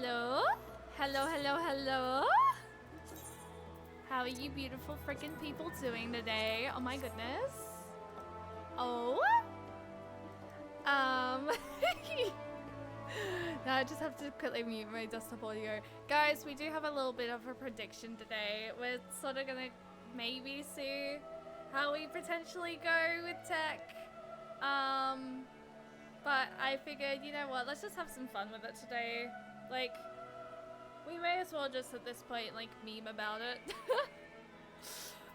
hello? Hello, hello, hello? How are you beautiful freaking people doing today? Oh my goodness. Oh? Now I just have to quickly mute my desktop audio. Guys, we do have a little bit of a prediction today. We're sort of gonna maybe see how we potentially go with tech. But I figured, you know what, let's just have some fun with it today. Like, we may as well just at this point, like, meme about it.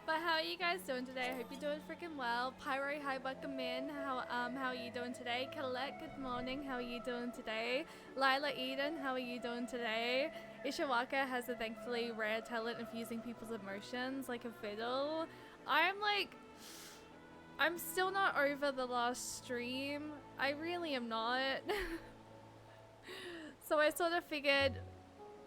But how are you guys doing today? I hope you're doing freaking well. Pyro, hi, welcome in. How are you doing today? Colette, good morning. How are you doing today? Lila Eden, how are you doing today? Ishawaka has a thankfully rare talent of using people's emotions like a fiddle. I'm still not over the last stream. I really am not. So I sort of figured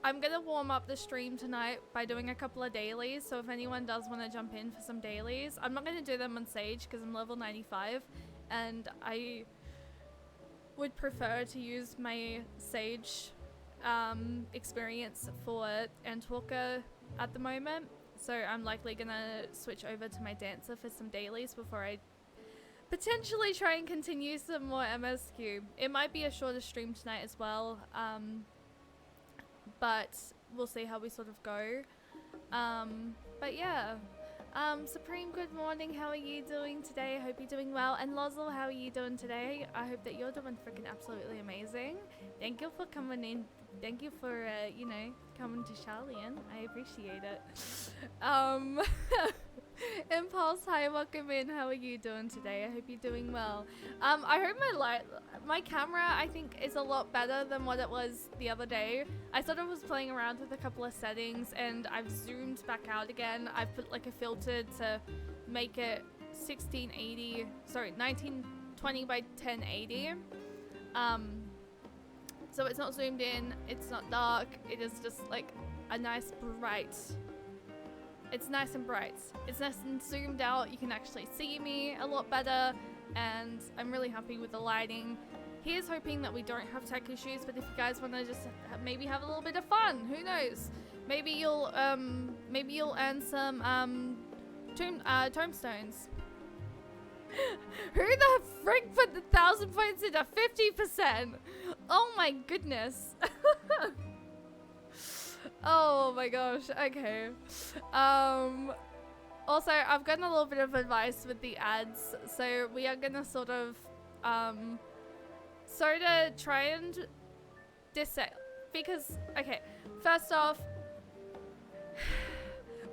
I'm gonna warm up the stream tonight by doing a couple of dailies. So if anyone does want to jump in for some dailies, I'm not gonna do them on Sage because I'm level 95 and I would prefer to use my Sage experience for Endwalker at the moment. So I'm likely gonna switch over to my Dancer for some dailies before I potentially try and continue some more MSQ. It might be a shorter stream tonight as well, but we'll see how we sort of go. But yeah, Supreme, good morning. How are you doing today? I hope you're doing well. And Lozel, how are you doing today? I hope that you're doing freaking absolutely amazing. Thank you for coming in. Thank you for, you know, coming to Charlian. I appreciate it. Impulse, hi, welcome in. How are you doing today? I hope you're doing well. I hope my camera, I think, is a lot better than what it was the other day. I sort of was playing around with a couple of settings and I've zoomed back out again. I've put like a filter to make it 1920 by 1080. So it's not zoomed in, it's not dark, it is just like a nice bright. It's nice and bright. It's nice and zoomed out. You can actually see me a lot better, and I'm really happy with the lighting. Here's hoping that we don't have tech issues, but if you guys want to just maybe have a little bit of fun, who knows? Maybe you'll earn some tombstones. Who the frick put the 1,000 points into 50%? Oh my goodness. Oh my gosh, okay. Also, I've gotten a little bit of advice with the ads, so we are gonna sort of try and disable, because, okay, first off,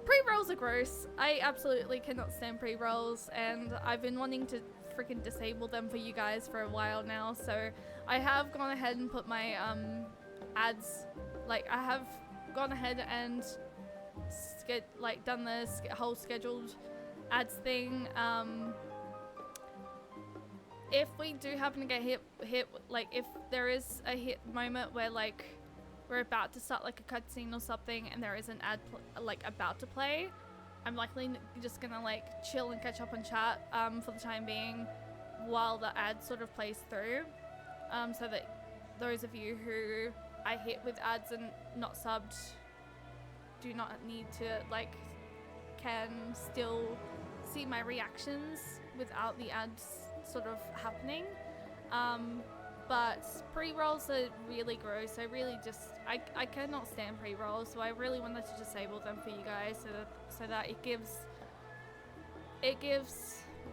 pre-rolls are gross. I absolutely cannot stand pre-rolls, and I've been wanting to freaking disable them for you guys for a while now, so I have gone ahead and put my ads, like, I have gone ahead and done the whole scheduled ads thing. If we do happen to get hit, like if there is a hit moment where like we're about to start like a cutscene or something and there is an ad about to play, I'm likely just gonna like chill and catch up on chat for the time being while the ad sort of plays through, so that those of you who I hit with ads and not subbed do not need to can still see my reactions without the ads sort of happening. But pre-rolls are really gross. I really just I cannot stand pre-rolls, so I really wanted to disable them for you guys so that it gives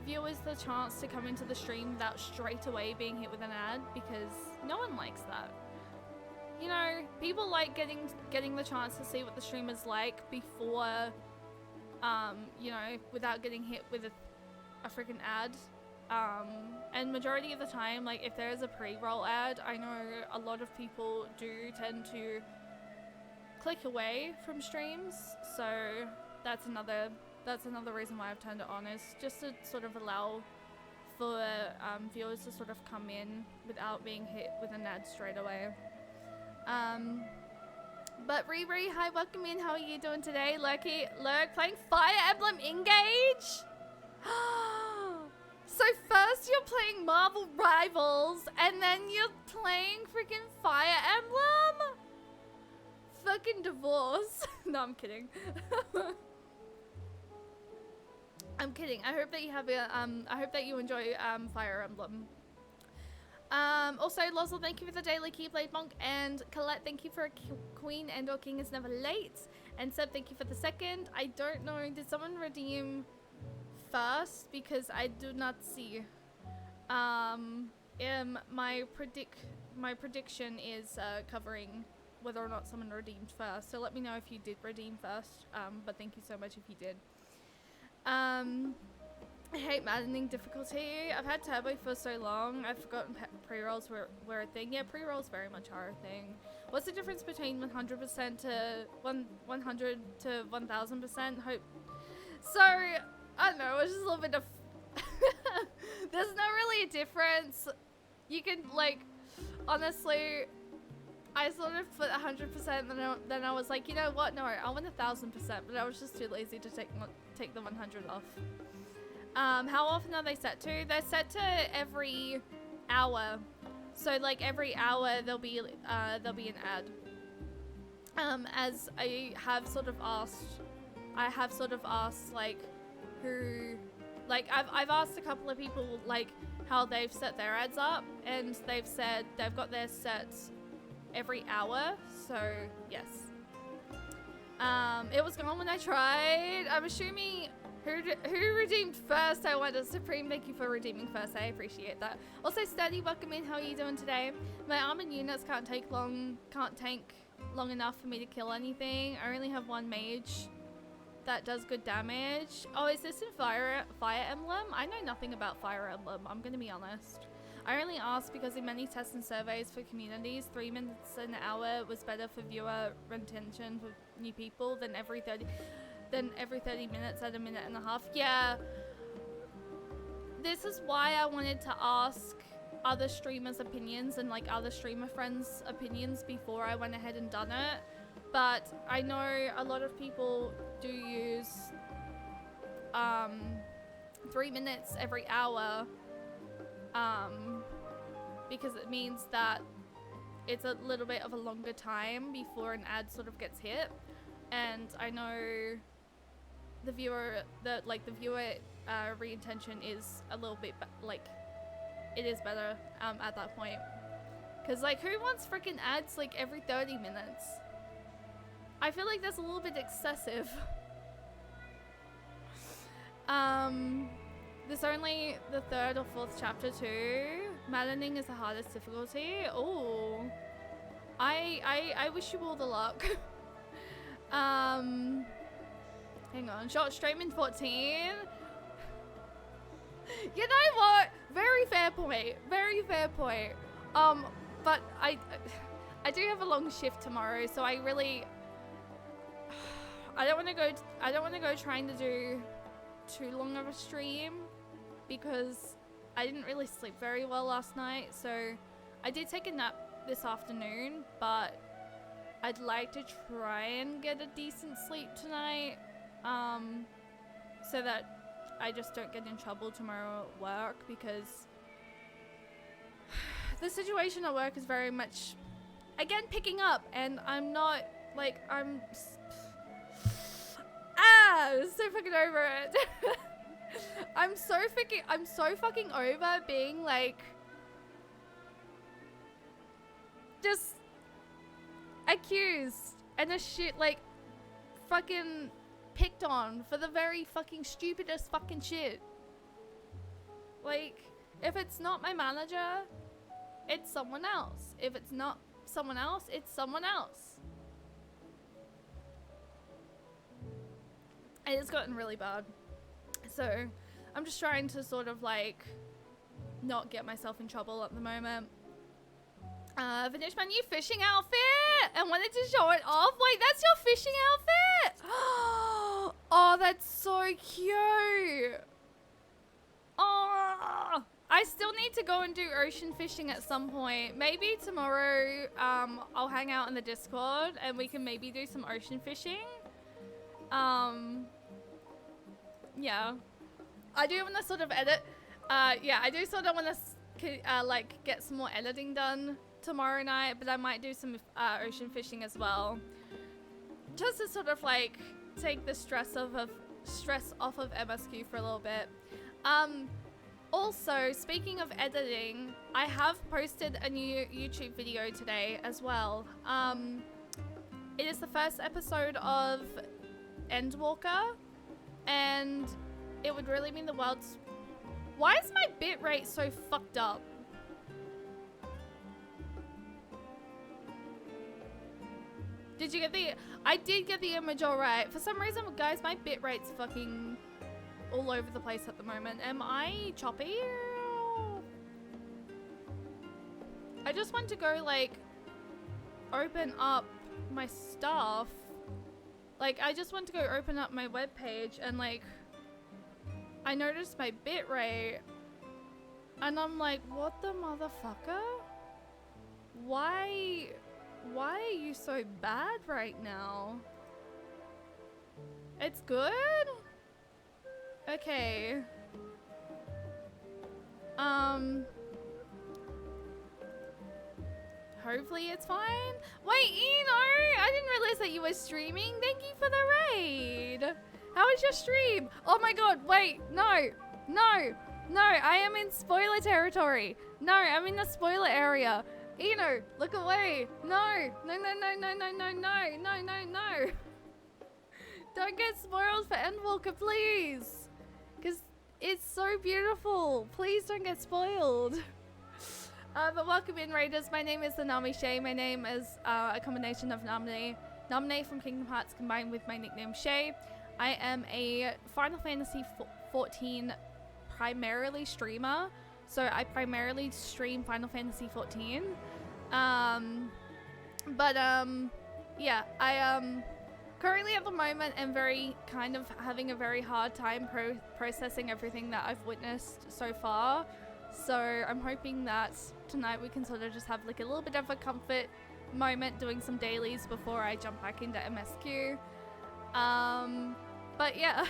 viewers the chance to come into the stream without straight away being hit with an ad, because no one likes that. You know, people like getting the chance to see what the stream is like before, you know, without getting hit with a freaking ad. And majority of the time, like if there is a pre-roll ad, I know a lot of people do tend to click away from streams. So that's another reason why I've turned it on, is just to sort of allow for viewers to sort of come in without being hit with an ad straight away. But Riri, hi, welcome in. How are you doing today? Lurk, playing Fire Emblem Engage? So first you're playing Marvel Rivals, and then you're playing freaking Fire Emblem? fucking divorce. No, I'm kidding. I'm kidding. I hope that you have a, I hope that you enjoy Fire Emblem. Also, Lozel, thank you for the daily Keyblade Monk, and Colette, thank you for a Queen and/or King is never late, and Seb, thank you for the second. I don't know, did someone redeem first? Because I do not see. My prediction is covering whether or not someone redeemed first, so let me know if you did redeem first, but thank you so much if you did. I hate maddening difficulty. I've had turbo for so long, I've forgotten pre-rolls were a thing. Yeah, pre-rolls very much are a thing. What's the difference between 100% to 100 to 1000%? Hope. So, I don't know, it's just a little bit of... There's not really a difference. You can, like, honestly, I sort of put 100%, then I was like, you know what, no, I want 1000%, but I was just too lazy to take the 100 off. How often are they set to? They're set to every hour. So like every hour there'll be an ad. As I have sort of asked like who, like I've asked a couple of people like how they've set their ads up, and they've said they've got their sets every hour. So yes. It was gone when I tried. I'm assuming. Who redeemed first? I wonder. Supreme, thank you for redeeming first. I appreciate that. Also, Steady, welcome in. How are you doing today? My armored units can't tank long enough for me to kill anything. I only have one mage that does good damage. Oh, is this in Fire Emblem? I know nothing about Fire Emblem. I'm gonna be honest. I only asked because in many tests and surveys for communities, 3 minutes an hour was better for viewer retention for new people than every 30 minutes at a minute and a half. Yeah. This is why I wanted to ask other streamers' opinions and like other streamer friends' opinions before I went ahead and done it. But I know a lot of people do use 3 minutes every hour because it means that it's a little bit of a longer time before an ad sort of gets hit. And I know the viewer re-intention is a little bit like it is better at that point, because like who wants freaking ads like every 30 minutes? I feel like that's a little bit excessive. There's only the 3rd or 4th chapter too. Maddening is the hardest difficulty. Oh, I wish you all the luck. Hang on, shot stream in 14. You know what? Very fair point. Very fair point. But I do have a long shift tomorrow, so I really I don't want to go trying to do too long of a stream because I didn't really sleep very well last night. So I did take a nap this afternoon, but I'd like to try and get a decent sleep tonight, so that I just don't get in trouble tomorrow at work, because the situation at work is very much, again, picking up, and I'm not, like, I'm so fucking over it. I'm so fucking over being, like, just accused and a shit, like, fucking picked on for the very fucking stupidest fucking shit. Like, if it's not my manager, it's someone else. If it's not someone else, it's someone else. And it's gotten really bad. So, I'm just trying to sort of, like, not get myself in trouble at the moment. Finished my new fishing outfit and wanted to show it off. Wait, that's your fishing outfit? Oh, that's so cute. Oh, I still need to go and do ocean fishing at some point. Maybe tomorrow, I'll hang out in the Discord and we can maybe do some ocean fishing. Yeah. I do want to sort of edit. Yeah, I do sort of want to, like, get some more editing done tomorrow night, but I might do some ocean fishing as well. just to sort of like take the stress off of MSQ for a little bit. Also, speaking of editing, I have posted a new YouTube video today as well. It is the first episode of Endwalker, and it would really mean the world. Why is my bitrate so fucked up? Did you get the... I did get the image alright. For some reason, guys, my bitrate's fucking all over the place at the moment. Am I choppy? I just want to go, like, open up my stuff. Like, I just want to go open up my webpage and, like, I noticed my bitrate. And I'm like, what the motherfucker? Why are you so bad right now? It's good? Okay. Hopefully it's fine. Wait, Eno! I didn't realize that you were streaming. Thank you for the raid. How was your stream? Oh my god, wait, no, I am in spoiler territory. No, I'm in the spoiler area. Eno, look away. No. Don't get spoiled for Endwalker, please. Because it's so beautiful. Please don't get spoiled. But welcome in, Raiders. My name is the Nami Shay. My name is a combination of Namne from Kingdom Hearts combined with my nickname Shay. I am a Final Fantasy 14 primarily streamer. So I primarily stream Final Fantasy 14. Yeah, I currently at the moment am very kind of having a very hard time processing everything that I've witnessed so far. So I'm hoping that tonight we can sort of just have like a little bit of a comfort moment doing some dailies before I jump back into MSQ. But yeah.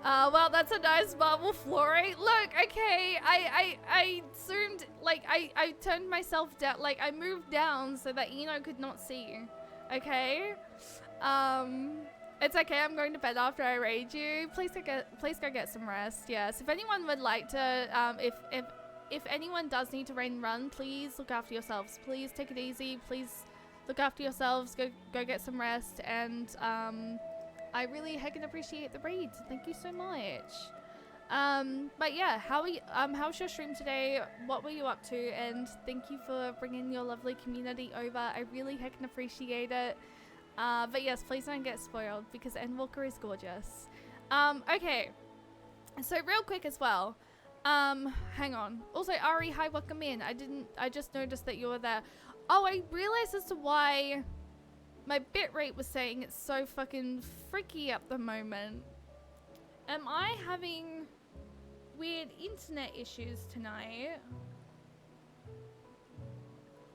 Well, that's a nice marble floor. Look, okay, I zoomed, like, I turned myself down, like, I moved down so that Eno could not see, okay? It's okay, I'm going to bed after I raid you. Please go get some rest, yes. If anyone would like to, if anyone does need to raid and run, please look after yourselves. Please take it easy, please look after yourselves, go get some rest, and, I really heckin' appreciate the raids. Thank you so much. But yeah, how's your stream today? What were you up to? And thank you for bringing your lovely community over. I really heckin' appreciate it. But yes, please don't get spoiled because Endwalker is gorgeous. Okay. So real quick as well. Hang on. Also, Ari, hi, welcome in. I just noticed that you were there. Oh, I realized as to why my bitrate was saying it's so fucking freaky at the moment. Am I having weird internet issues tonight?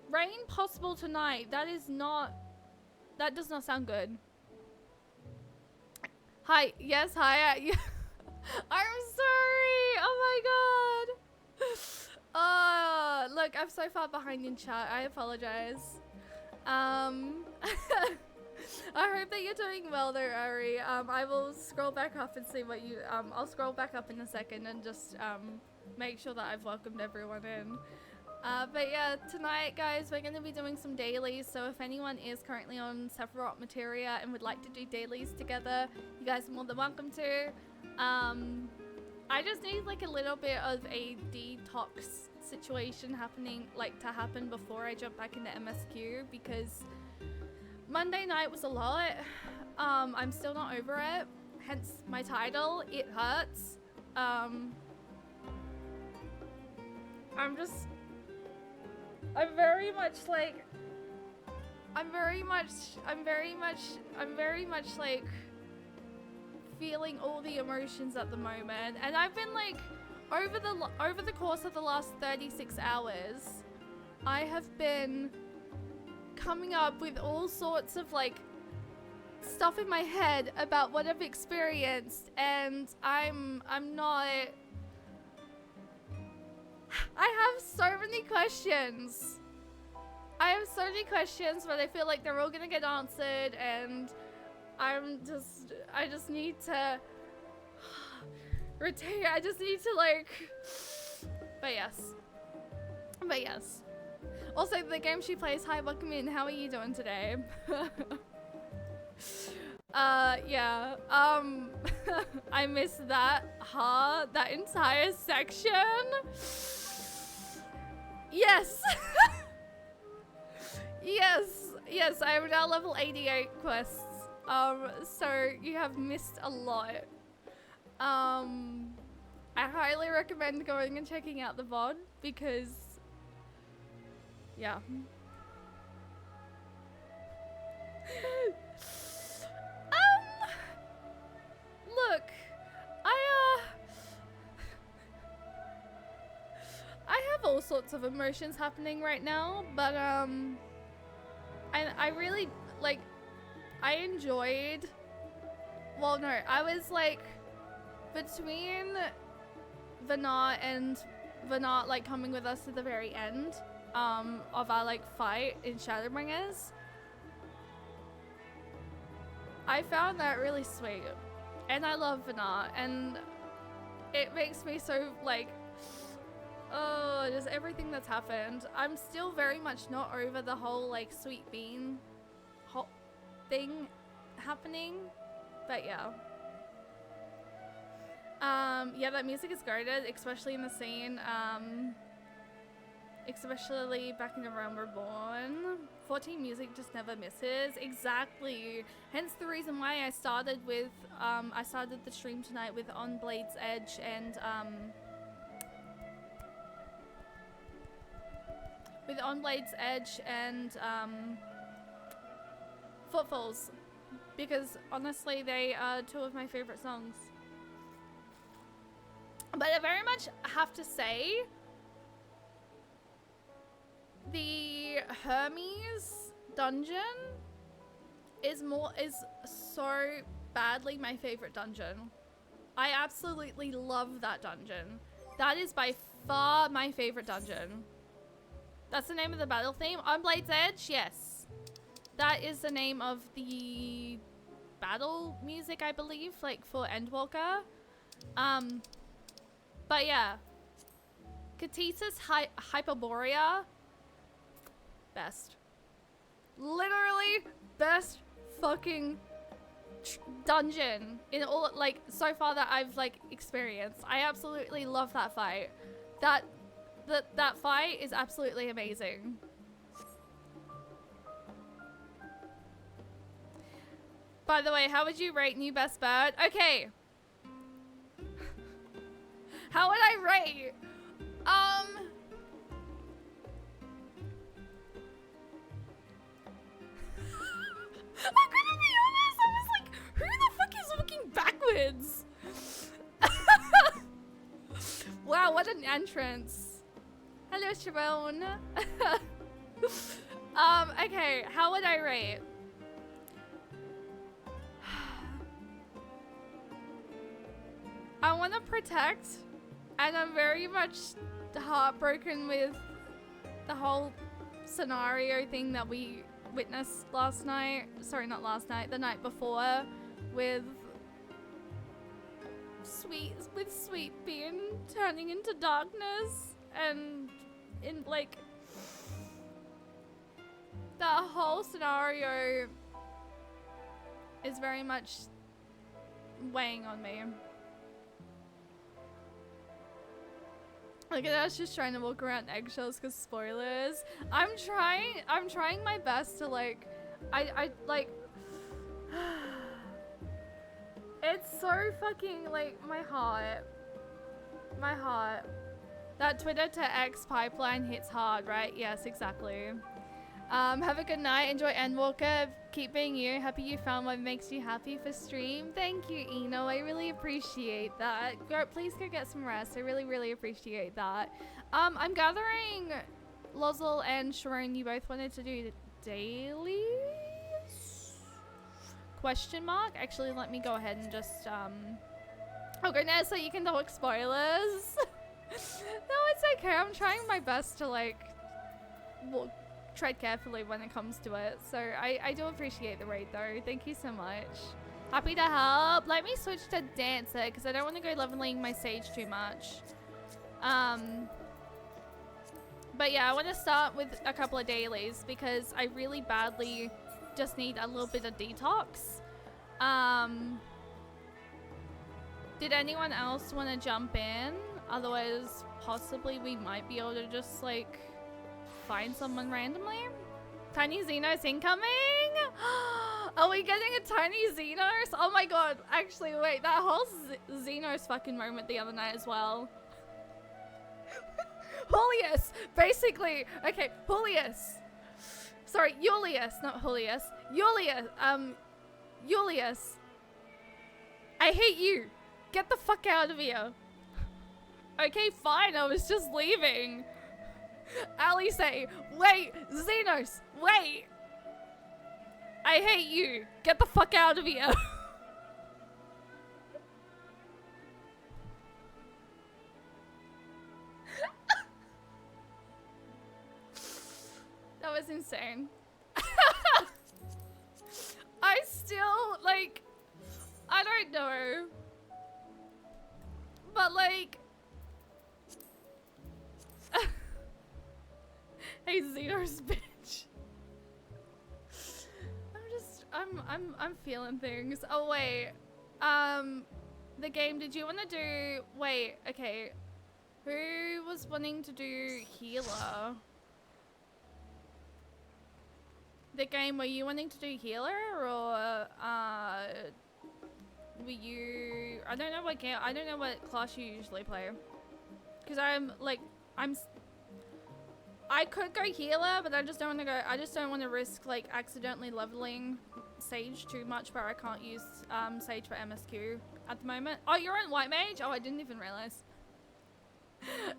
Rain possible tonight. That does not sound good. Hi. Yes, hi. I'm sorry. Oh my god. Look, I'm so far behind in chat. I apologize. I hope that you're doing well there, Ari. I will scroll back up and see what you, I'll scroll back up in a second and just, make sure that I've welcomed everyone in. But yeah, tonight, guys, we're going to be doing some dailies, so if anyone is currently on Sephiroth Materia and would like to do dailies together, you guys are more than welcome to. I just need, like, a little bit of a detox situation to happen before I jump back into MSQ, because Monday night was a lot. I'm still not over it, hence my title, It Hurts. I'm very much like feeling all the emotions at the moment, and I've been like over the course of the last 36 hours, I have been coming up with all sorts of like stuff in my head about what I've experienced, and I'm not. I have so many questions. I have so many questions, but I feel like they're all gonna get answered, and I just need to retain. I just need to like, but yes. Also, the game she plays. Hi, welcome in. How are you doing today? Yeah. I missed that. That entire section. Yes. Yes, I am now level 88 quests. So you have missed a lot. I highly recommend going and checking out the VOD because, yeah. Look, I have all sorts of emotions happening right now, but I really like. I enjoyed. Well, no, I was like between Vanat like coming with us to the very end of our like fight in Shadowbringers. I found that really sweet, and I love Vanat, and it makes me so like, oh, just everything that's happened. I'm still very much not over the whole like sweet bean hot thing happening, but yeah. Yeah, that music is goated, especially in the scene, especially back in the Realm Reborn. 14 music just never misses. Exactly. Hence the reason why I started with, I started the stream tonight with On Blade's Edge and, with On Blade's Edge and, Footfalls. Because honestly, they are two of my favorite songs. But I very much have to say, the Hermes dungeon is so badly my favorite dungeon. I absolutely love that dungeon. That is by far my favorite dungeon. That's the name of the battle theme. On Blade's Edge, yes. That is the name of the battle music, I believe, like for Endwalker. But yeah, Katisa's Hyperborea, best. Literally best fucking dungeon in all, like, so far that I've like experienced. I absolutely love that fight. That fight is absolutely amazing. By the way, how would you rate new best bird? Okay. How would I rate? I'm gonna be honest, I was like, who the fuck is looking backwards? Wow, what an entrance. Hello, Sharon. Okay, how would I rate? I want to protect, and I'm very much heartbroken with the whole scenario thing that we witnessed last night. Sorry, not last night, the night before, with Sweet Bean turning into darkness, and in like that whole scenario is very much weighing on me. Look at us just trying to walk around eggshells because spoilers. I'm trying my best to like, I like, it's so fucking like my heart. That Twitter to X pipeline hits hard, right? Yes, exactly. Have a good night. Enjoy Endwalker. Keep being you. Happy you found what makes you happy for stream. Thank you, Eno. I really appreciate that. Please go get some rest. I really, really appreciate that. I'm gathering Lozel and Sharon, you both wanted to do the dailies? Question mark? Actually, let me go ahead and just, oh goodness, so you can talk spoilers. No, it's okay. I'm trying my best to, like, tread carefully when it comes to it. So I do appreciate the raid though. Thank you so much. Happy to help. Let me switch to dancer because I don't want to go leveling my sage too much. But yeah, I want to start with a couple of dailies because I really badly just need a little bit of detox. Did anyone else want to jump in? Otherwise, possibly we might be able to just like find someone randomly. Tiny Xenos incoming? Are we getting a tiny Xenos? Oh my god. Actually, wait, that whole Xenos fucking moment the other night as well. Julius, basically. Okay, Julius. Sorry, Julius, not Julius. Julius, Julius. I hate you. Get the fuck out of here. Okay, fine, I was just leaving. Ali say, wait, Xenos, wait. I hate you. Get the fuck out of here. That was insane. I still, like, I don't know. But, like... Hey, Xenos, bitch. I'm feeling things. Oh, wait. The game, did you want to do... Wait, okay. Who was wanting to do healer? The game, were you wanting to do healer or were you... I don't know what game, I don't know what class you usually play. Because I could go healer, but I just don't want to go, I just don't want to risk like accidentally leveling Sage too much where I can't use Sage for MSQ at the moment. Oh, you're on White Mage? Oh, I didn't even realize.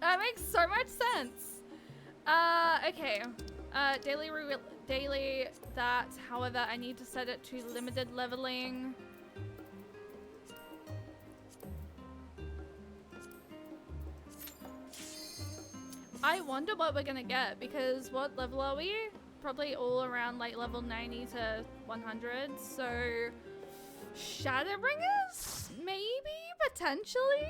That makes so much sense. Okay. Daily that, however, I need to set it to limited leveling. I wonder what we're gonna get because what level are we? Probably all around like level 90 to 100. So Shadowbringers? Maybe? Potentially?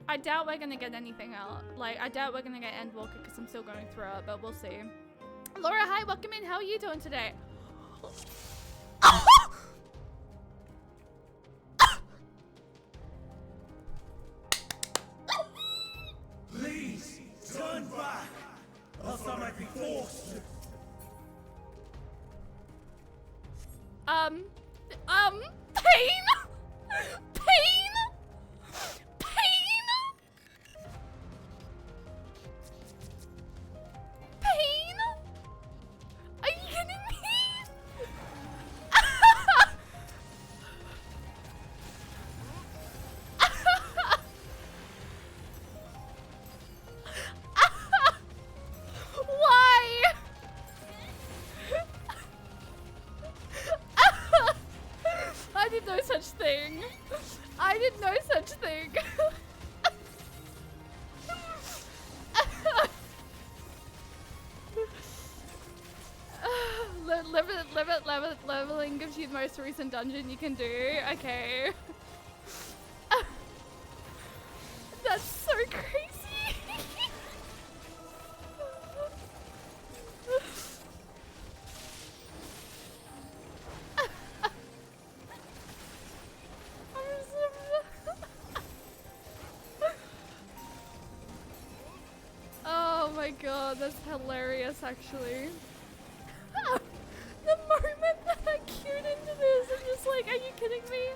I doubt we're gonna get anything else. Like, I doubt we're gonna get Endwalker because I'm still going through it, but we'll see. Laura, hi, welcome in. How are you doing today? Please, turn back, else I might be forced to. Pain? Pain? Pain? Pain? Are you kidding me? Why? I did no such thing. I did no such thing. Leveling gives you the most recent dungeon you can do. Okay. That's so crazy. Oh my god, that's hilarious actually. The moment that I queued into this, I'm just like, are you kidding me?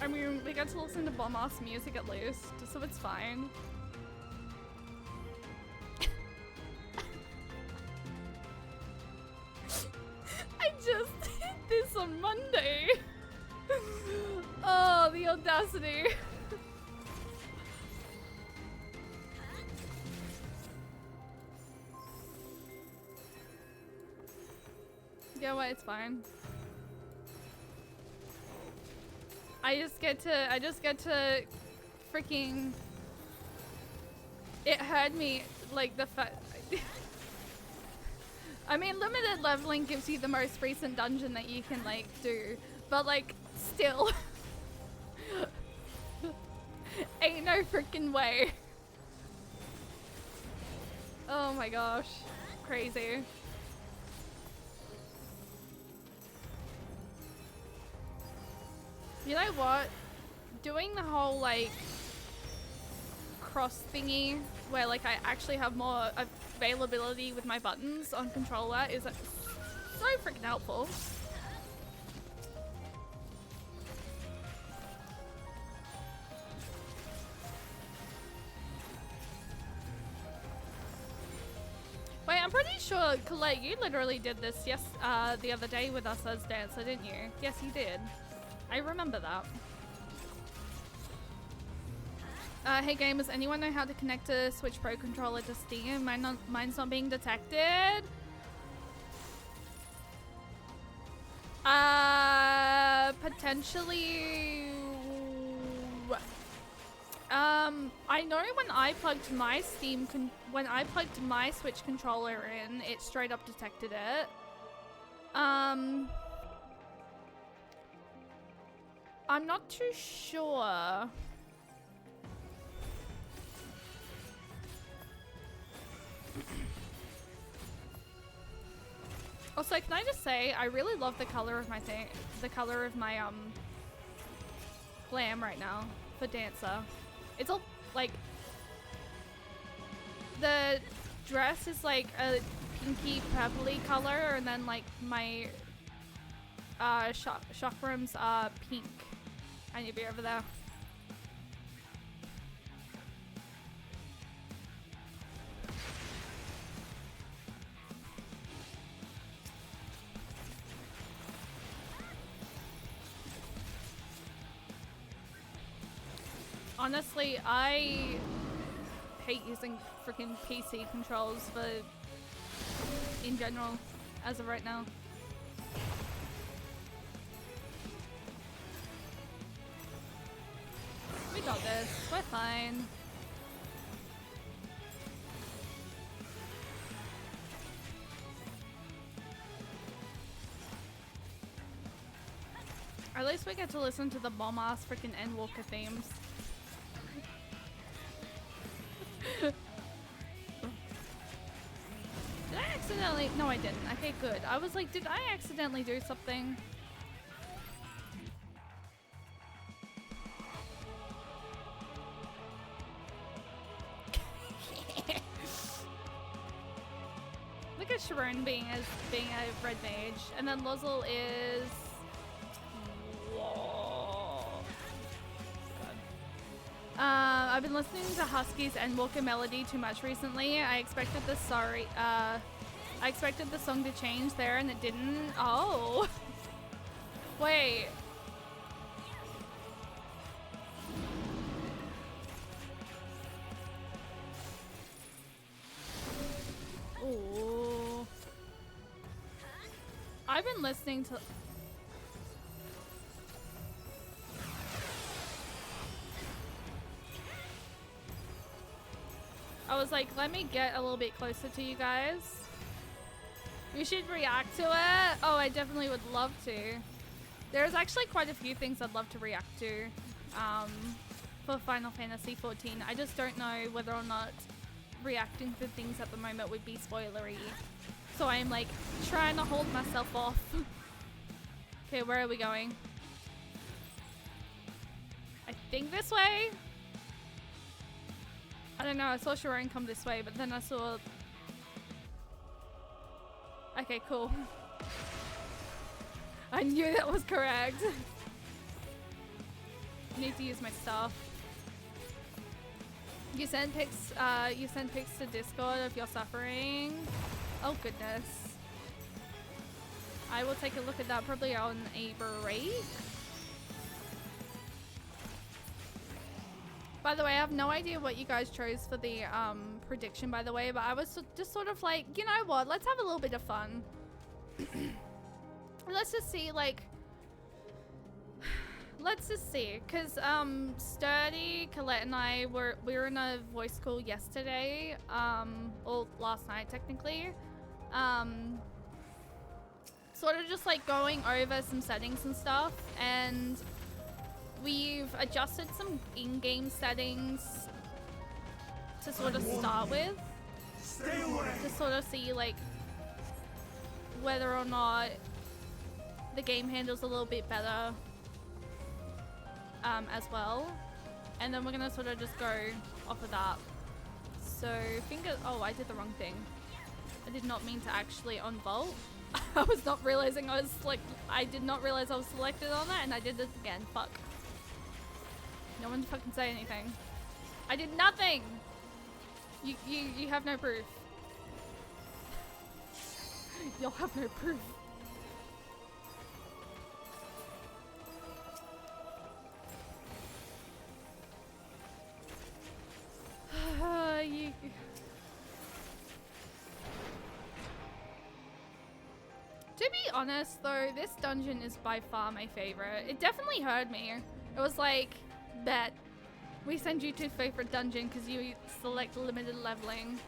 I mean, we get to listen to bomb-ass music at least, so it's fine. I just did this on Monday. Oh, the audacity. Yeah, well, it's fine. I just get to freaking, it hurt me, like the fact, I mean, limited leveling gives you the most recent dungeon that you can like do, but like still, ain't no freaking way. Oh my gosh, crazy. You know what? Doing the whole like cross thingy where like I actually have more availability with my buttons on controller is so freaking helpful. Wait, I'm pretty sure, Colette, you literally did this the other day with us as dancer, didn't you? Yes, you did. I remember that. Hey gamers, anyone know how to connect a Switch Pro controller to Steam? Mine's not being detected. Potentially. I know when I plugged my when I plugged my Switch controller in, it straight up detected it. I'm not too sure. Also, can I just say, I really love the color of my glam right now for dancer. It's all like, the dress is like a pinky purpley color, and then like my chakrams are pink. I need to be over there. Honestly, I hate using freaking PC controls for in general as of right now. We got this. We're fine. At least we get to listen to the bomb-ass freaking Endwalker themes. Did I accidentally? No, I didn't. Okay, good. I was like, did I accidentally do something? Look at Sharon being a red mage, and then Lozel is. Whoa. I've been listening to Husky's Endwalker melody too much recently. I expected the song to change there, and it didn't. Oh, wait. Ooh. I've been listening to. I was like, let me get a little bit closer to you guys. We should react to it. Oh, I definitely would love to. There's actually quite a few things I'd love to react to for Final Fantasy XIV. I just don't know whether or not reacting to things at the moment would be spoilery. So I'm like trying to hold myself off. Okay, where are we going? I think this way? I don't know, I saw Sharon come this way, but then I saw... Okay, cool. I knew that was correct. Need to use my stuff. You send pics to Discord if you're suffering. Oh goodness. I will take a look at that probably on a break. By the way, I have no idea what you guys chose for the prediction, by the way, but I was just sort of like, you know what, let's have a little bit of fun. Let's just see, like, let's just see, because Sturdy, Colette, and I we were in a voice call yesterday, or last night technically, sort of just like going over some settings and stuff, and we've adjusted some in-game settings to sort of start with, Stay away. to sort of see like whether or not the game handles a little bit better as well, and then we're gonna sort of just go off of that. So oh, I did the wrong thing. I did not mean to actually unvault. I was not realizing I did not realize I was selected on that, and I did it again. Fuck. No one fucking say anything. I did nothing. You have no proof. You'll have no proof. To be honest though, this dungeon is by far my favorite. It definitely heard me. It was like, bet. We send you to favorite dungeon because you select limited leveling.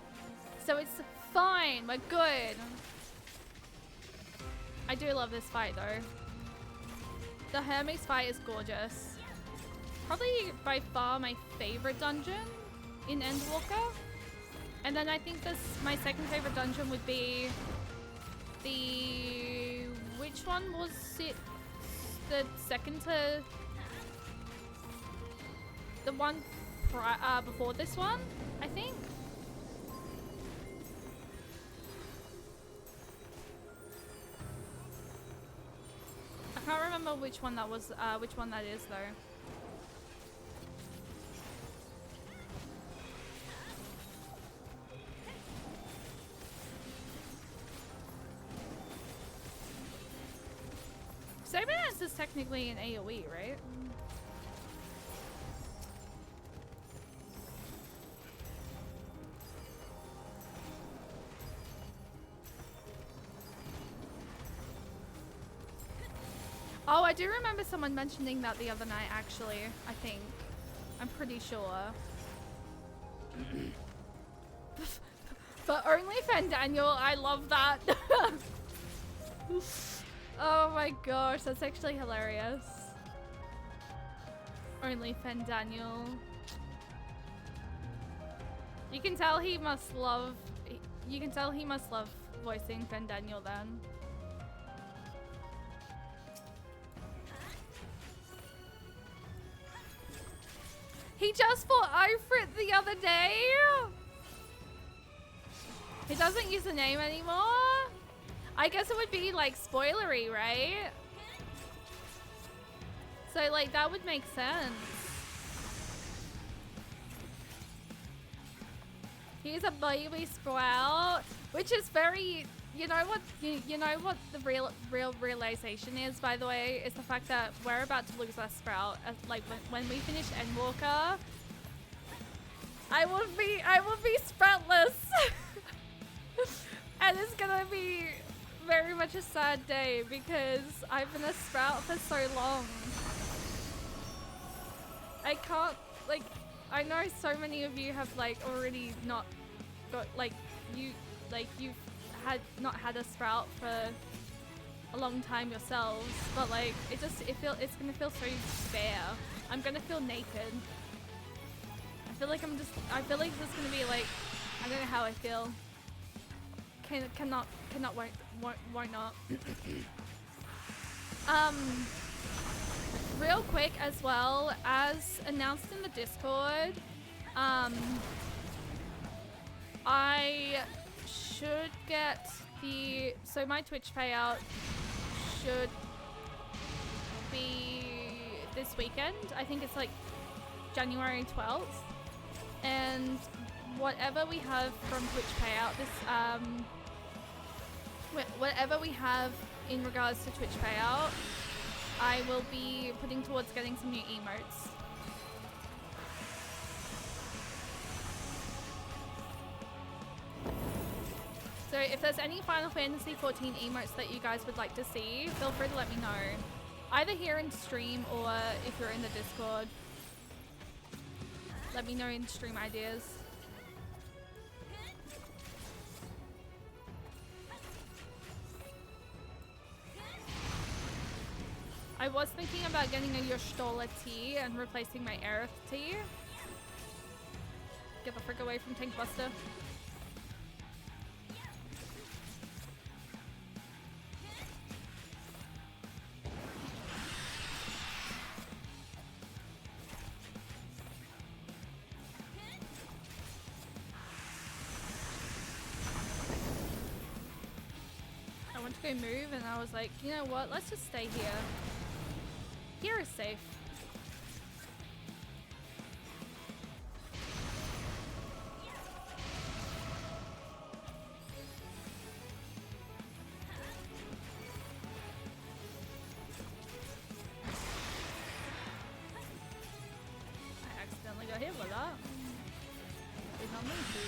So it's fine, we're good. I do love this fight though. The Hermes fight is gorgeous. Probably by far my favorite dungeon in Endwalker. And then I think my second favorite dungeon would be which one was it? The second to the one before this one, I think. I can't remember which one that was, which one that is though. Saberdance is technically an AoE, right? Oh, I do remember someone mentioning that the other night, actually, I think. I'm pretty sure. But only Daniel, I love that. Oh my gosh, that's actually hilarious. Only Daniel. You can tell he must love voicing Daniel then. He just fought Ifrit the other day. He doesn't use the name anymore. I guess it would be like spoilery, right? So like that would make sense. He's a baby sprout, which is very, you know what the real realization is, by the way, is the fact that we're about to lose our sprout. Like when we finish Endwalker, I will be sproutless. And it's gonna be very much a sad day because I've been a sprout for so long. I can't, like, I know so many of you have like already not got you've not had a sprout for a long time yourselves, but like it's gonna feel so bare. I'm gonna feel naked. I feel like it's just gonna be like, I don't know how I feel. Cannot, won't not. Real quick as well, as announced in the Discord, I should get so my Twitch payout should be this weekend. I think it's like January 12th, and whatever we have from Twitch payout whatever we have in regards to Twitch payout, I will be putting towards getting some new emotes. So if there's any Final Fantasy 14 emotes that you guys would like to see, feel free to let me know. Either here in stream or if you're in the Discord. Let me know in stream ideas. I was thinking about getting a Yoshtola tea and replacing my Aerith tea. Get the frick away from Tank Buster. I went to go move and I was like, you know what, let's just stay here. Here is safe. I accidentally got hit with that. Did not mean to.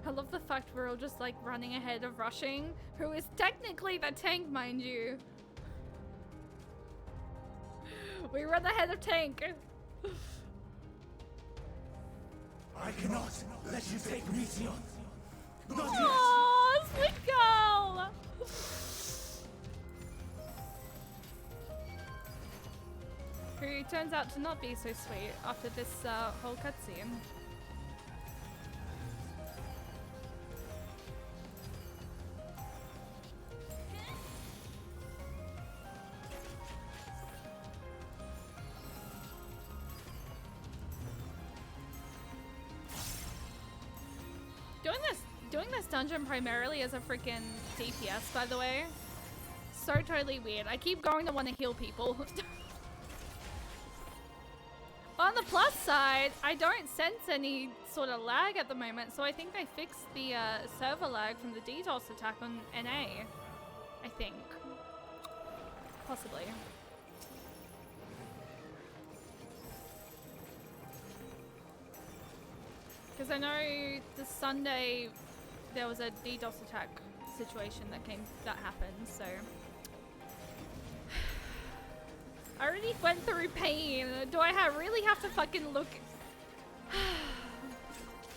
I love the fact we're all just like running ahead of Rushing, who is technically the tank, mind you. We run ahead of Tank. I cannot let you take Meteon. Not yet. Aww, sweet girl. Who turns out to not be so sweet after this whole cutscene. Doing this dungeon primarily as a freaking DPS, by the way. So totally weird. I keep going to want to heal people. On the plus side, I don't sense any sort of lag at the moment, so I think they fixed the server lag from the DDoS attack on NA. I think. Possibly. Because I know the Sunday there was a DDoS attack situation that happened, so I already went through pain. Do I really have to fucking look?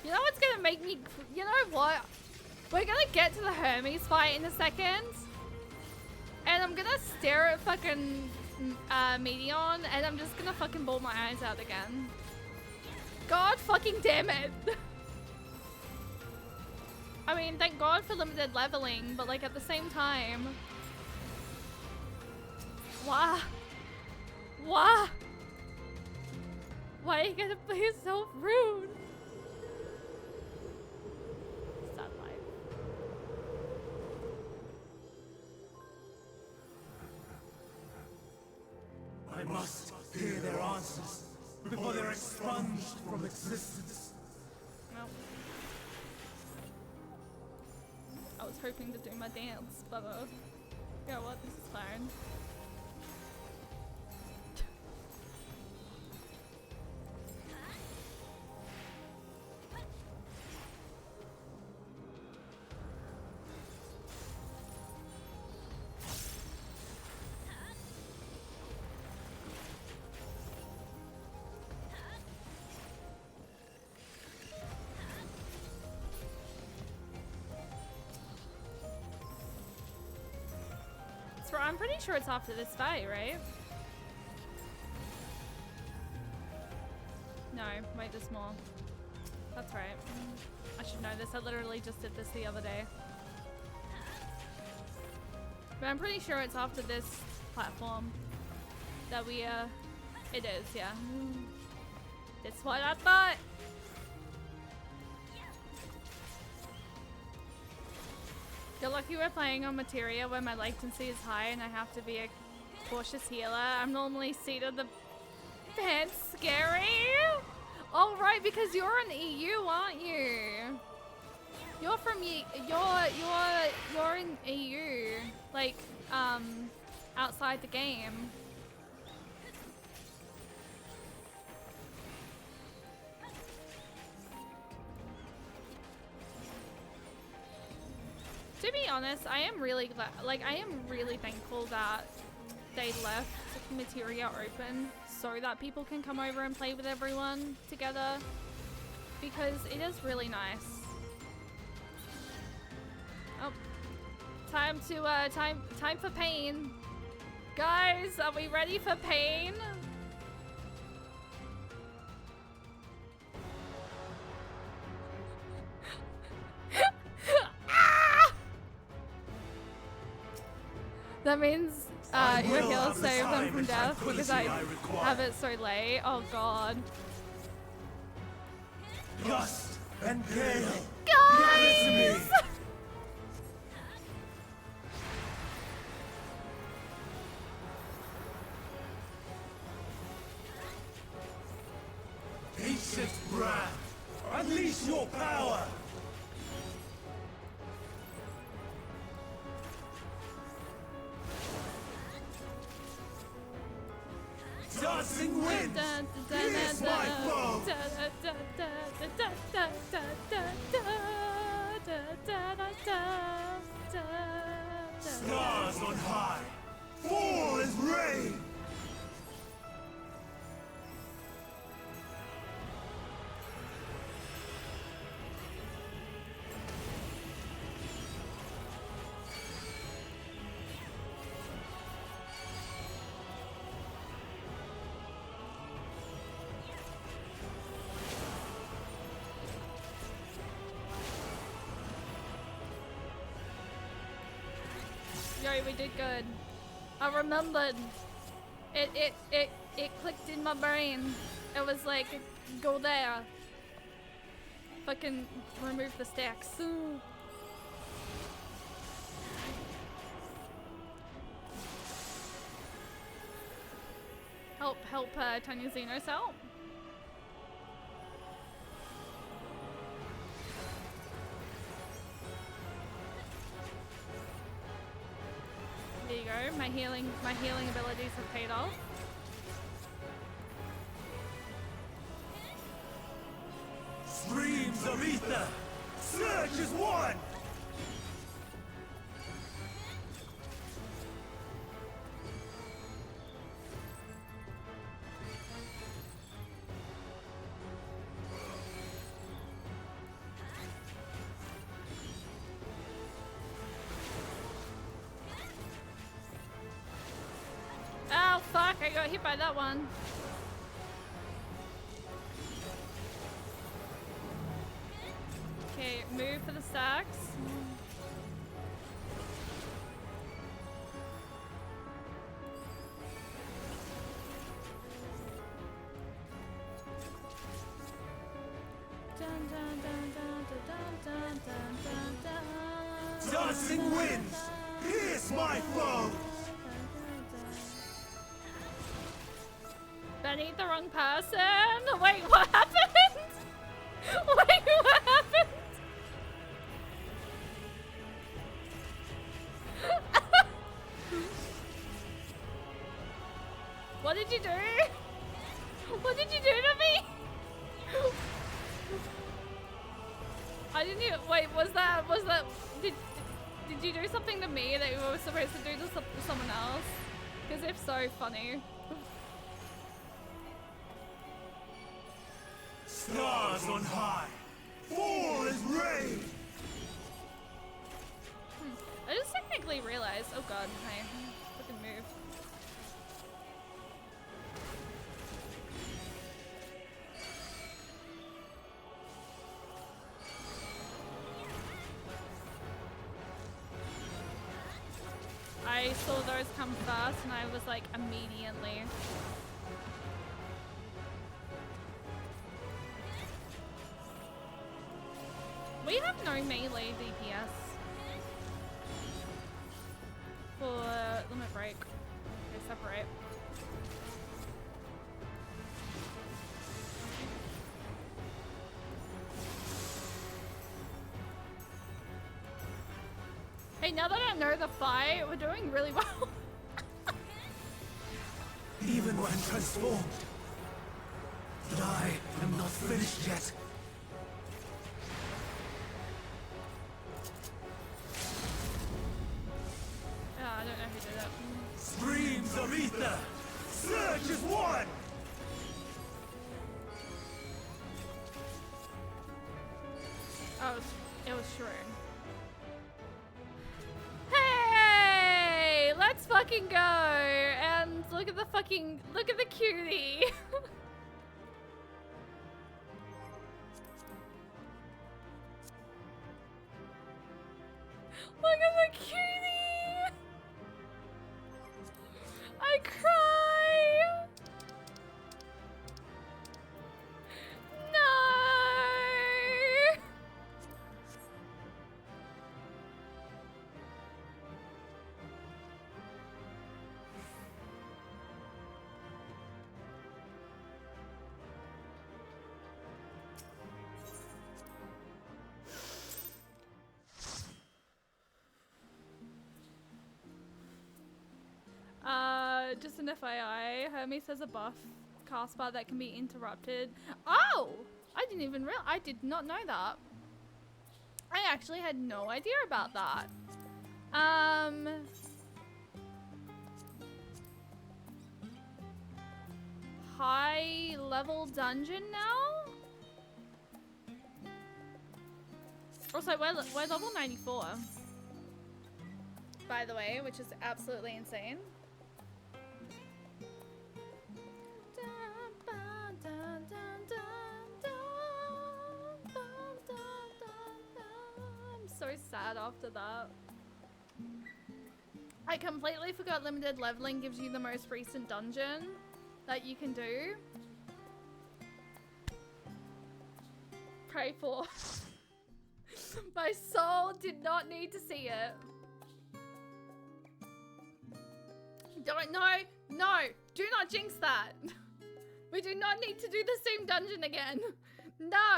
You know what's gonna make me? You know what? We're gonna get to the Hermes fight in a second, and I'm gonna stare at fucking Meteon, and I'm just gonna fucking bawl my eyes out again. God fucking damn it! I mean, thank God for limited leveling, but like at the same time, why? Why? Why are you gonna be so rude? Sad life. I must hear their answers before they're expunged from existence. Well, I was hoping to do my dance, but you know what? This is fine. I'm pretty sure it's after this fight, right? No, wait, there's more. That's right. I should know this. I literally just did this the other day. But I'm pretty sure it's after this platform that we, it is, yeah. That's what I thought. You're lucky we're playing on Materia where my latency is high and I have to be a cautious healer. I'm normally seated the pants scary. Oh right, because you're an EU, aren't you? You're from you're in EU, like outside the game. To be honest, I am really glad, like, I am really thankful that they left Materia open so that people can come over and play with everyone together, because it is really nice. Oh, time for pain. Guys, are we ready for pain? That means your heal saved them from death because I have it so late. Oh god. Gust and gale. Guys! Ancient brand, unleash your power. Dancing wind, here's my foe. Stars on high, fall as rain. Yo, we did good. I remembered. It clicked in my brain. It was like, go there. Fucking remove the stacks. Help Tanya Xenos out. There you go. My healing abilities have paid off. Streams of ether, surge as one. Oh fuck, I got hit by that one. Okay, move for the stacks. Dun, dun, dun, dun, dun, dun, dun, dun, dun. Dancing winds, here's my foe. Benny, the wrong person. Wait, what happened? Wait, what happened? What did you do? What did you do to me? I didn't even, wait, was that, did you do something to me that you were supposed to do to someone else? Because if so, funny. Stars on high, fall as rain. I just technically realized, oh god, hey, fucking move. I saw those come first and I was like, immediately. We have no melee DPS for limit break. Okay, separate. Hey, now that I know the fight, we're doing really well. Even when transformed, but I am not finished yet. of ether! Surge as one! Oh, it was Sharon. Hey! Let's fucking go! And look at the cutie! Look at the cutie! I cry! No! Just an FYI, Hermes has a buff cast bar that can be interrupted. Oh! I did not know that. I actually had no idea about that. High level dungeon now? Also, we're level 94. By the way, which is absolutely insane. I'm so sad after that. I completely forgot limited leveling gives you the most recent dungeon that you can do. Pray for. My soul did not need to see it. Don't, no, do not jinx that. We do not need to do the same dungeon again. No.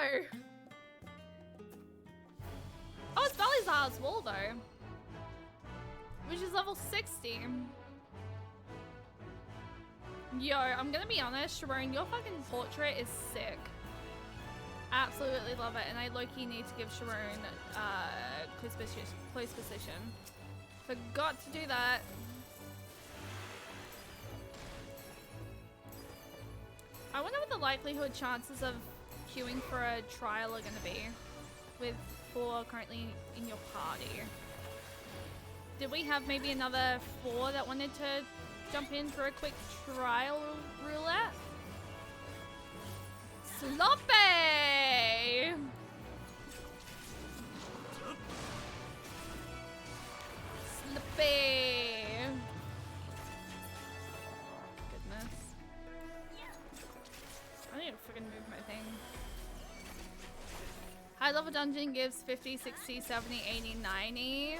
Oh, it's Balizar's wall though. Which is level 60. Yo, I'm gonna be honest, Sharon, your fucking portrait is sick. Absolutely love it, and I low-key need to give Sharon close position. Forgot to do that. I wonder what the likelihood chances of queuing for a trial are gonna be with 4 currently in your party. Did we have maybe another 4 that wanted to jump in for a quick trial roulette? Sloppy! Sloppy! Goodness. I need to freaking move my thing. High level dungeon gives 50, 60, 70, 80, 90.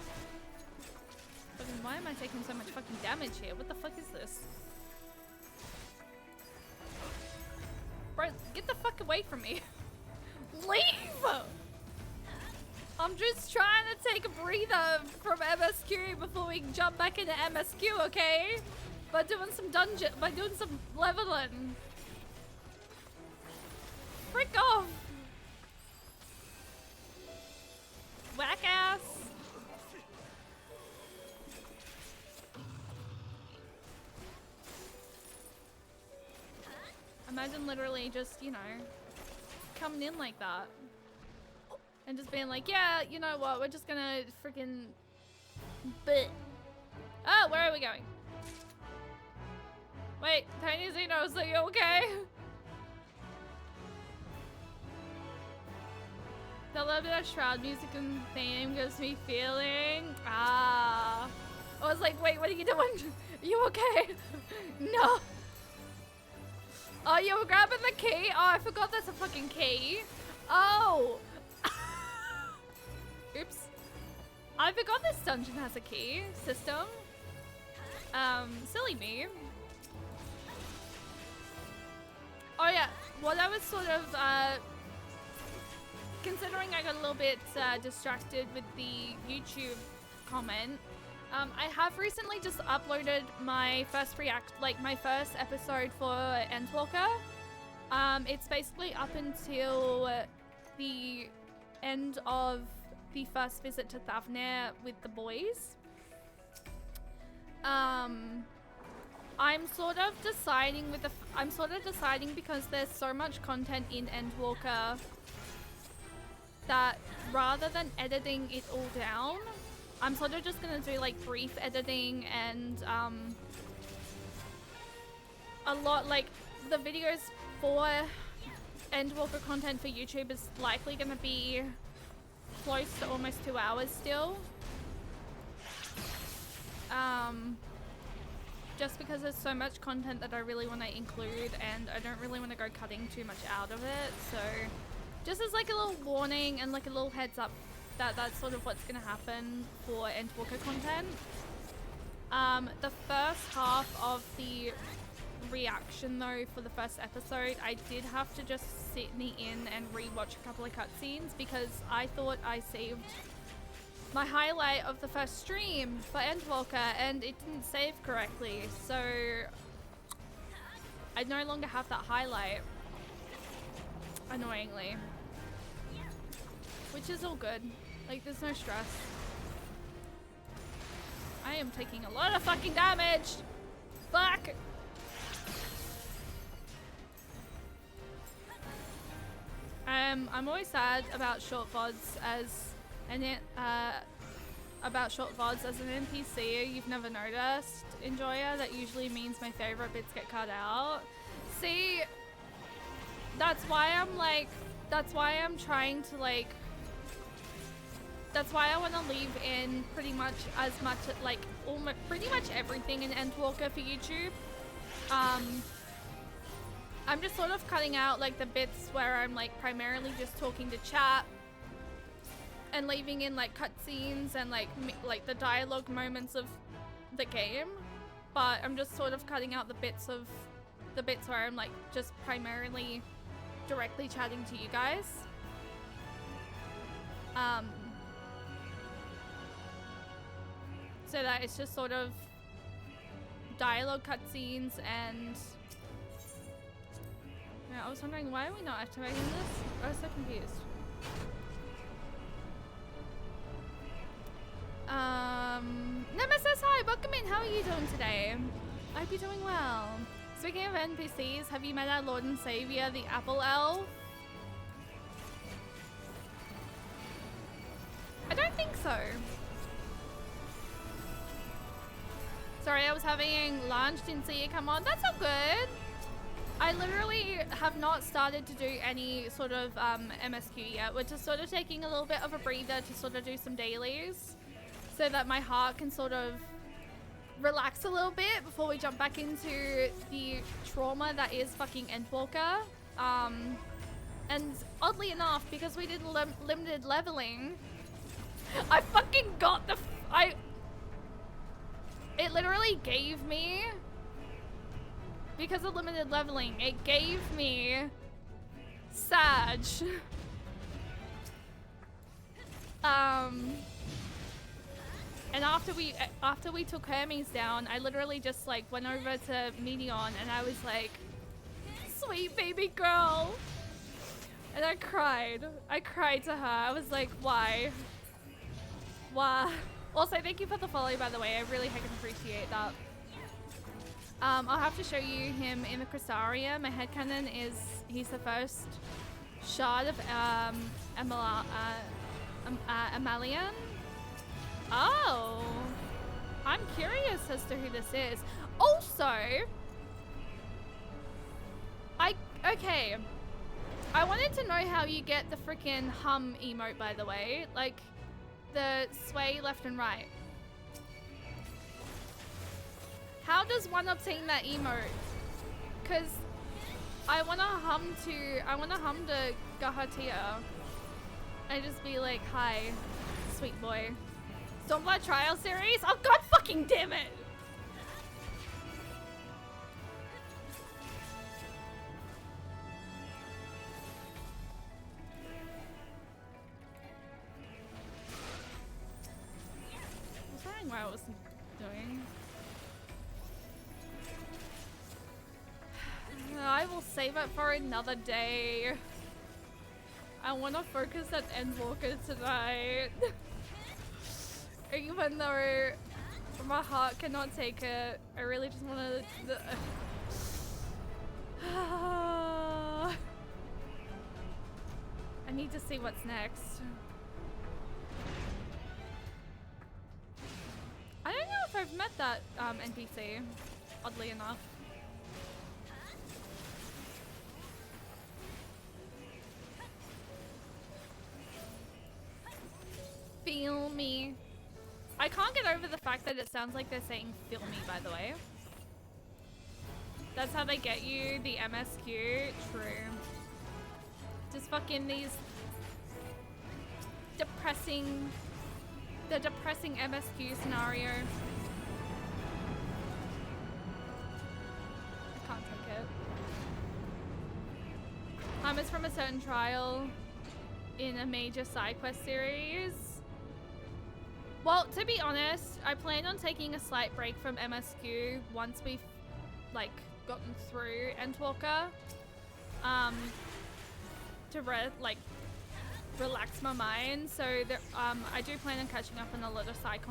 Fucking, why am I taking so much fucking damage here? What the fuck is this? Bro, get the fuck away from me. Leave! I'm just trying to take a breather from MSQ before we jump back into MSQ, okay? By doing some leveling. Frick off! Whack ass! Imagine literally just, you know, coming in like that. And just being like, yeah, you know what, we're just gonna freaking... Oh, where are we going? Wait, Tiny Xenos, are you okay? The little bit of Shroud music and theme gives me feeling. Ah. I was like, wait, what are you doing? Are you okay? No. Oh, you were grabbing the key? Oh, I forgot that's a fucking key. Oh. Oops. I forgot this dungeon has a key system. Silly me. Oh yeah, what I was sort of, considering I got a little bit distracted with the YouTube comment, I have recently just uploaded my first my first episode for Endwalker. It's basically up until the end of the first visit to Thavnair with the boys. I'm sort of deciding with the. I'm sort of deciding because there's so much content in Endwalker that rather than editing it all down, I'm sort of just gonna do like brief editing and a lot like the videos for Endwalker content for YouTube is likely gonna be close to almost 2 hours still. Just because there's so much content that I really want to include and I don't really want to go cutting too much out of it. So just as like a little warning and like a little heads up that that's sort of what's going to happen for Endwalker content. The first half of the reaction though for the first episode, I did have to just sit me in and rewatch a couple of cutscenes because I thought I saved my highlight of the first stream for Endwalker and it didn't save correctly, so I no longer have that highlight, annoyingly, which is all good. Like, there's no stress. I am taking a lot of fucking damage. Fuck. I'm always sad about short VODs as an NPC you've never noticed, enjoyer. That usually means my favorite bits get cut out. See, that's why I'm trying to like, that's why I want to leave in pretty much like almost pretty much everything in Endwalker for YouTube. I'm just sort of cutting out like the bits where I'm like primarily just talking to chat and leaving in like cutscenes and like the dialogue moments of the game, but I'm just sort of cutting out the bits where I'm like just primarily directly chatting to you guys. So that it's just sort of dialogue cutscenes and yeah, I was wondering why are we not activating this? I was so confused. Nemesis, hi, welcome in. How are you doing today? I hope you're doing well. Speaking of NPCs, have you met our Lord and Savior, the Apple Elf? I don't think so. Sorry, I was having lunch, didn't see you come on. That's all good. I literally have not started to do any sort of MSQ yet. We're just sort of taking a little bit of a breather to sort of do some dailies so that my heart can sort of relax a little bit before we jump back into the trauma that is fucking Endwalker. And oddly enough, because we did limited leveling, I fucking got the... It literally gave me... Because of limited leveling, it gave me Sag. And after we took Hermes down, I literally just like went over to Medion and I was like, sweet baby girl. And I cried. I cried to her. I was like, why? Why? Also, thank you for the follow, by the way. I really heckin' appreciate that. I'll have to show you him in the Crystarium. My headcanon is he's the first shard of Amalian. Oh, I'm curious as to who this is. Also, okay. I wanted to know how you get the freaking hum emote, by the way, like the sway left and right. How does one obtain that emote? Cause I wanna hum to Gahatia and just be like, hi, sweet boy. Stormblood Trial Series? Oh god fucking damn it! I was wondering why I wasn't doing. I will save it for another day. I want to focus on Endwalker tonight. Even though My heart cannot take it. I really just want to... I need to see what's next. I don't know if I've met that NPC, oddly enough. Feel me. I can't get over the fact that it sounds like they're saying feel me, by the way. That's how they get you the MSQ. True. Just fucking these depressing, the depressing MSQ scenario. I can't take it. It's from a certain trial in a major side quest series. Well, to be honest, I plan on taking a slight break from MSQ once we've like gotten through Endwalker, to relax my mind. So there, I do plan on catching up on a lot of side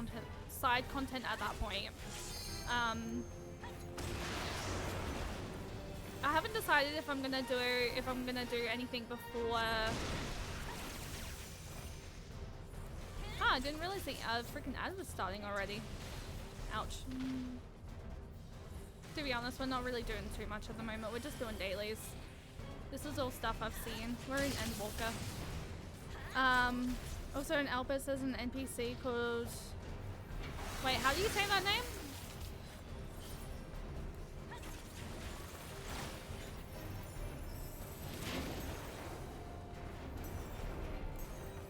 content at that point. I haven't decided if I'm gonna do anything before. I didn't realize the freaking ad was starting already. Ouch. To be honest, we're not really doing too much at the moment. We're just doing dailies. This is all stuff I've seen. We're in Endwalker. Also in Albus there's an NPC called... Wait, how do you say that name?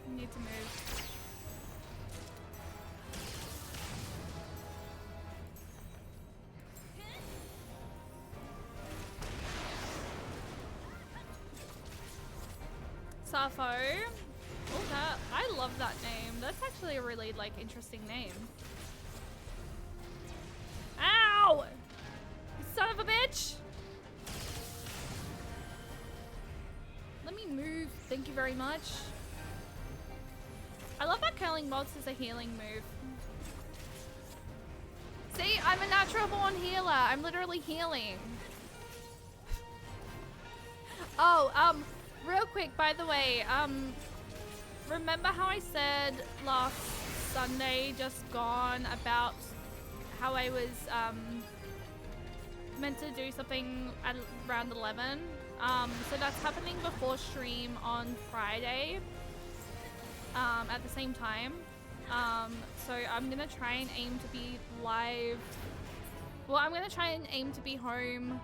I need to move. Sappho. Oh, that, I love that name. That's actually a really like interesting name. Ow! You son of a bitch! Let me move. Thank you very much. I love that curling mods is a healing move. See, I'm a natural born healer. I'm literally healing. Oh, real quick, by the way, remember how I said last Sunday, just gone, about how I was, meant to do something at around 11? So that's happening before stream on Friday, at the same time. So I'm gonna try and aim to be live. Well, I'm gonna try and aim to be home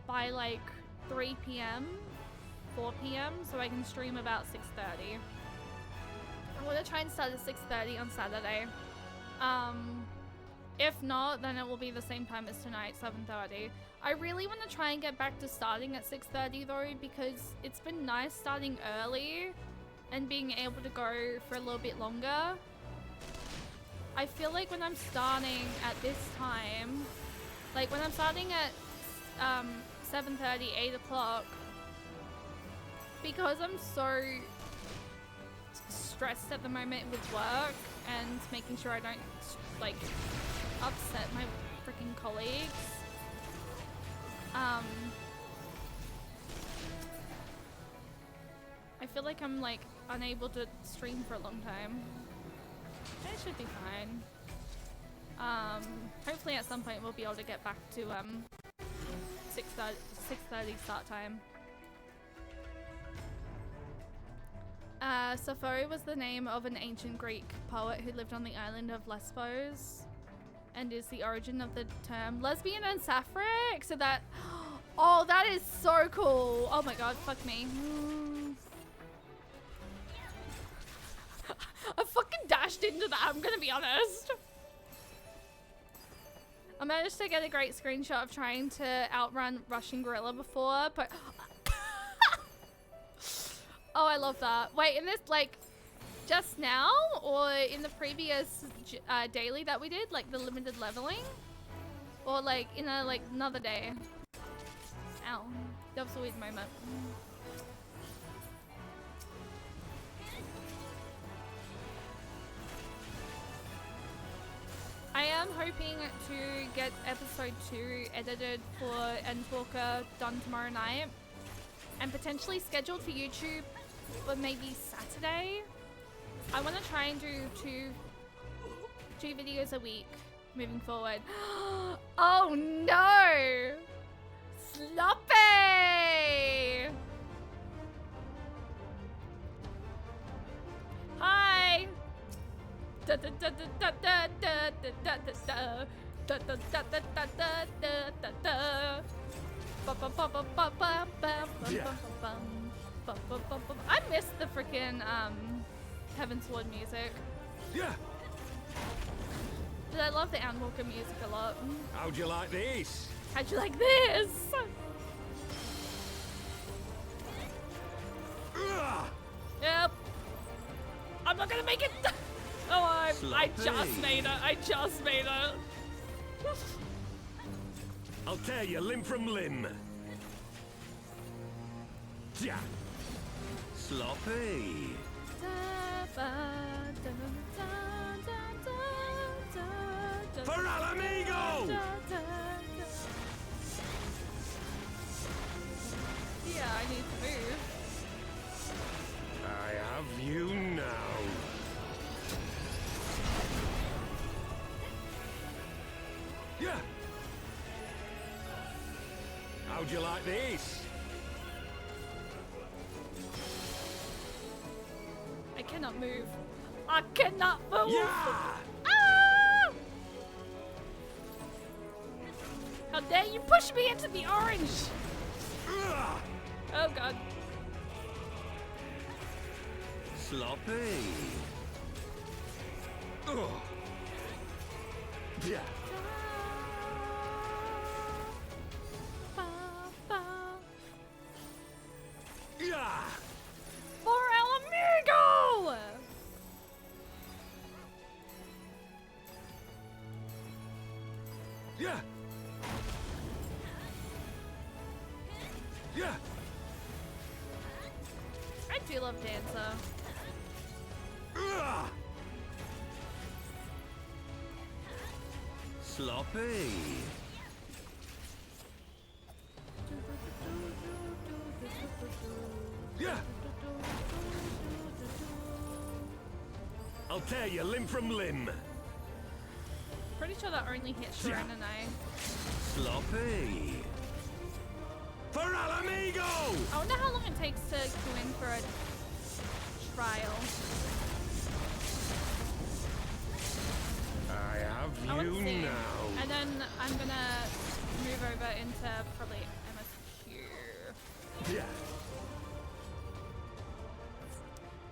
by like 3 p.m, 4 p.m, so I can stream about 6:30. I'm gonna try and start at 6:30 on Saturday. If not, then it will be the same time as tonight, 7:30. I really want to try and get back to starting at 6:30 though, because it's been nice starting early and being able to go for a little bit longer. I feel like when I'm starting at this time, like when I'm starting at 7:30, 8 o'clock, because I'm so stressed at the moment with work and making sure I don't like upset my freaking colleagues. I feel like I'm like unable to stream for a long time. It should be fine. Hopefully at some point we'll be able to get back to 6:30 start time. Sappho was the name of an ancient Greek poet who lived on the island of Lesbos and is the origin of the term lesbian and sapphic. So that, oh, that is so cool. Oh my god, fuck me. I fucking dashed into that, I'm gonna be honest. I managed to get a great screenshot of trying to outrun Russian gorilla before, but oh, I love that. Wait, in this, like, just now? Or in the previous daily that we did? Like, the limited leveling? Or, like, in a, like, another day? Ow. That was a weird moment. hoping to get episode 2 edited for Endwalker done tomorrow night and potentially scheduled for YouTube, but maybe Saturday. I want to try and do two videos a week moving forward. Oh no! Sloppy! Hi! I miss the freaking Heaven Sword music. Yeah. But I love the Endwalker music a lot. How'd you like this? How'd you like this? Yep. I'm not gonna make it. Oh, I just made it. I just made it. I'll tear you limb from limb. Yeah. Sloppy. For Al Amigo! Yeah, I need to move. I have you now. Yeah. How'd you like this? I cannot move. I cannot move. Yeah. Ah! How dare you push me into the orange? Oh god. Sloppy. Ugh. Yeah. Yeah. For El Amigo! Yeah. Yeah. I do love Dancer. Ugh. Sloppy. Yeah. I'll tear you limb from limb. Pretty sure that only hits Sharon and I. Sloppy. For Al Amigo! I wonder how long it takes to queue in for a trial. I have I want you to see. now. And then I'm gonna move over into probably MSQ. Yeah.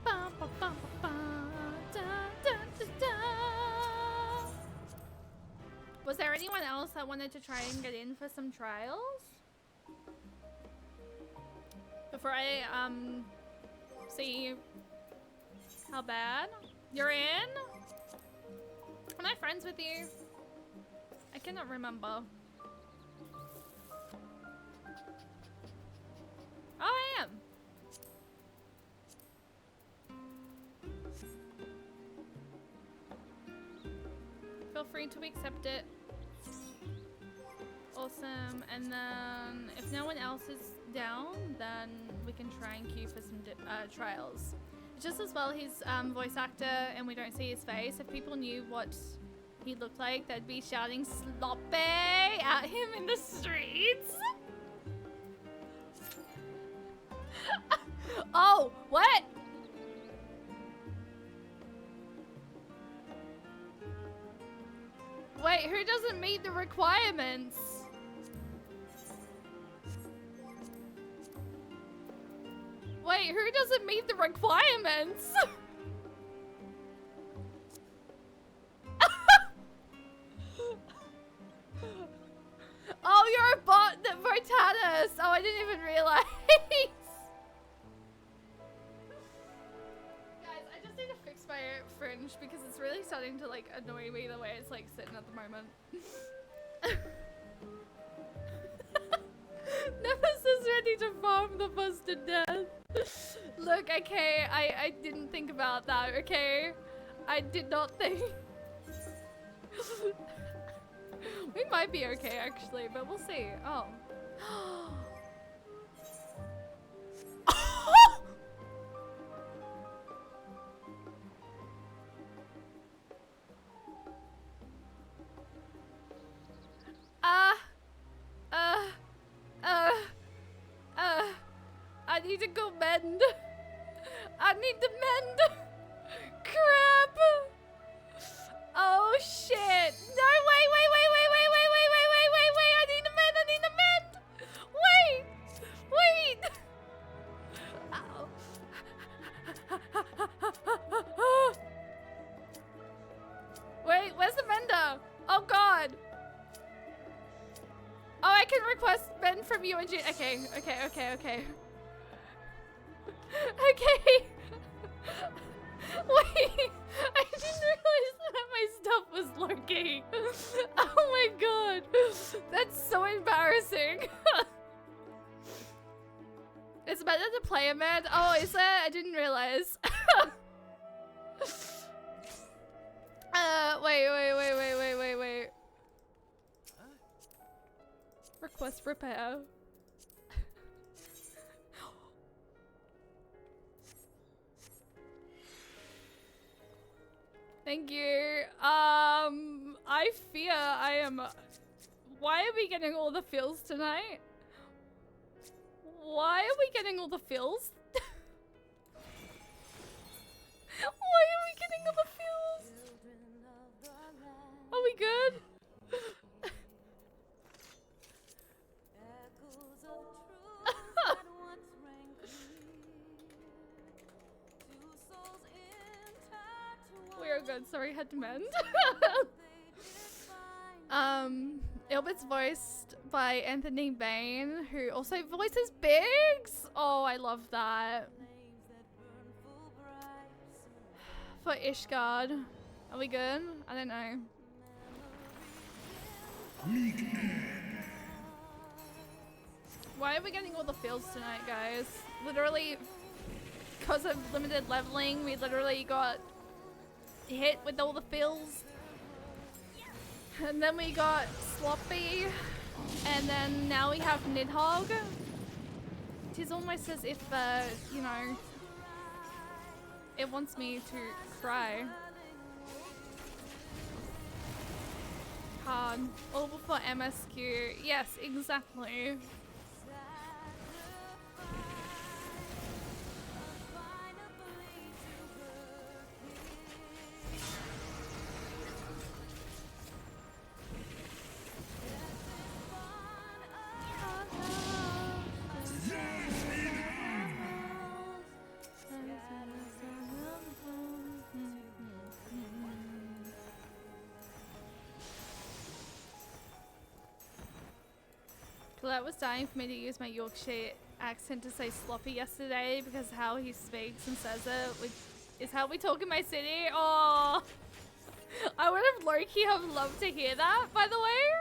Ba, ba, ba, ba, ba, da, da, da, da. Was there anyone else that wanted to try and get in for some trials? Before I see how bad you're in? Am I friends with you? I cannot remember. Oh, I am. Feel free to accept it. Awesome. And then if no one else is down, then we can try and queue for some trials. Just as well, he's voice actor and we don't see his face. If people knew what he looked like, they'd be shouting sloppy at him in the streets. Oh, what? Wait, who doesn't meet the requirements? Wait, who doesn't meet the requirements? Oh, you're a bot that Votatus. Oh, I didn't even realize. Guys, I just need to fix my fringe because it's really starting to like annoy me the way it's like sitting at the moment. Nemesis ready to farm the bus to death. Look, okay, I didn't think about that, okay? I did not think. We might be okay actually, but we'll see. Oh. I need to go mend. I need to mend. Crap. Oh shit. No, wait. I need to mend. Wait. Ow. Wait, where's the mender? Oh god. Oh, I can request mend from you and June. Okay. Okay. Wait, I didn't realize that my stuff was lurking. Oh my god. That's so embarrassing. It's better to play a med. Oh, is that? I didn't realize. Wait. Request repair. Thank you. I fear I am. Why are we getting all the fills tonight? Why are we getting all the fills? Why are we getting all the fills? Are we good? We are good. Sorry, had to mend. Ilbert's voiced by Anthony Bain, who also voices Biggs. Oh, I love that. For Ishgard. Are we good? I don't know. Why are we getting all the fields tonight, guys? Literally, because of limited leveling, we literally got hit with all the fills. And then we got Sloppy. And then now we have Nidhogg. It is almost as if, you know, it wants me to cry. Hard. All before MSQ. Yes, exactly. Colette was dying for me to use my Yorkshire accent to say sloppy yesterday because how he speaks and says it is how we talk in my city. Oh, I would have low-key have loved to hear that, by the way.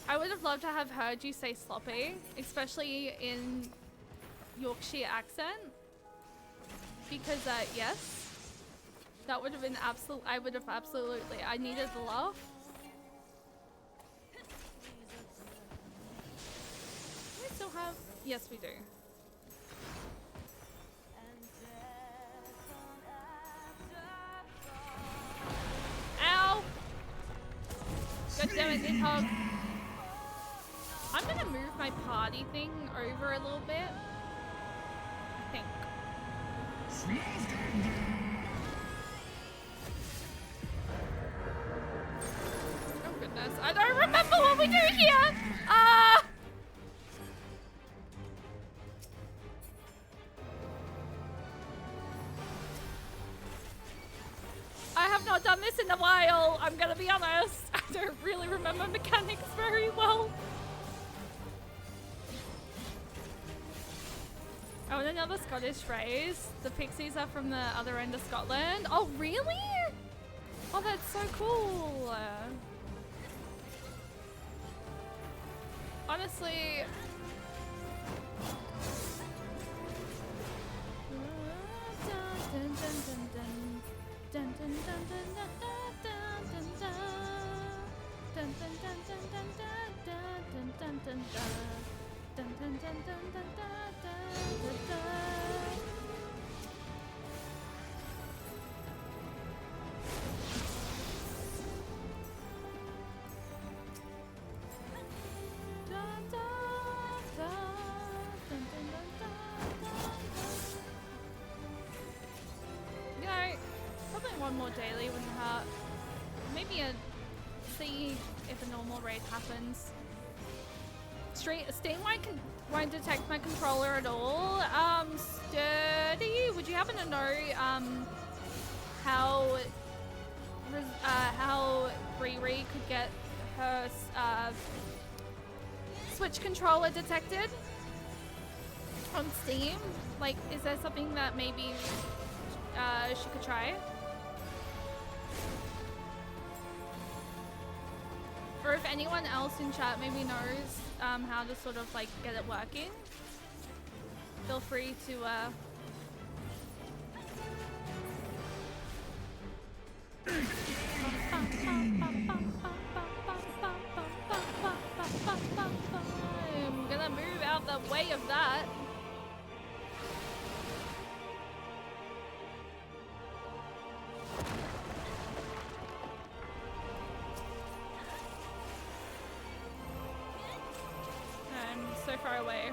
I would have loved to have heard you say sloppy, especially in Yorkshire accent. Because, yes, that would have been I would have absolutely, I needed the laugh. We still have, yes we do. Ow! God damn it, Nidhogg. I'm gonna move my party thing over a little bit. I think. Oh goodness, I don't remember what we do here! I have not done this in a while, I'm gonna be honest. I don't really remember mechanics very well. I want another Scottish phrase. The pixies are from the other end of Scotland. Oh, really? Oh, that's so cool. Honestly. dun, dun. Dun, dun, dun, dun, dun, dun, dun, dun, dun. Dun, dun, dun, dun, dun, dun, dun, dun. You know, probably one more daily wouldn't hurt. Maybe see if a normal raid happens. Steam won't detect my controller at all. Sturdy, would you happen to know how Riri could get her Switch controller detected on Steam? Like, is there something that maybe she could try? Or if anyone else in chat maybe knows how to sort of like get it working, feel free to I'm gonna move out the way of that. I'm so far away.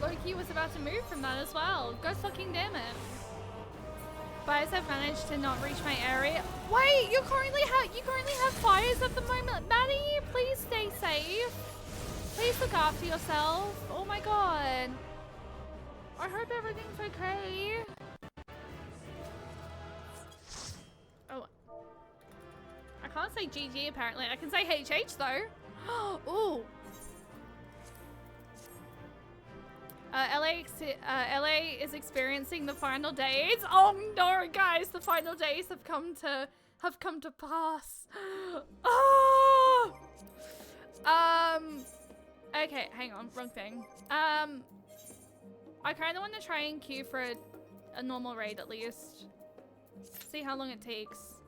Loki was about to move from that as well. God fucking damn it. Fires have managed to not reach my area. Wait, you currently have fires at the moment. Maddie, please stay safe. Please look after yourself. Oh my god. I hope everything's okay. Oh. I can't say GG apparently. I can say HH though. Ooh. LA is experiencing the final days. Oh no, guys, the final days have come to pass. Oh! Okay, hang on, wrong thing. I kind of want to try and queue for a normal raid at least. See how long it takes.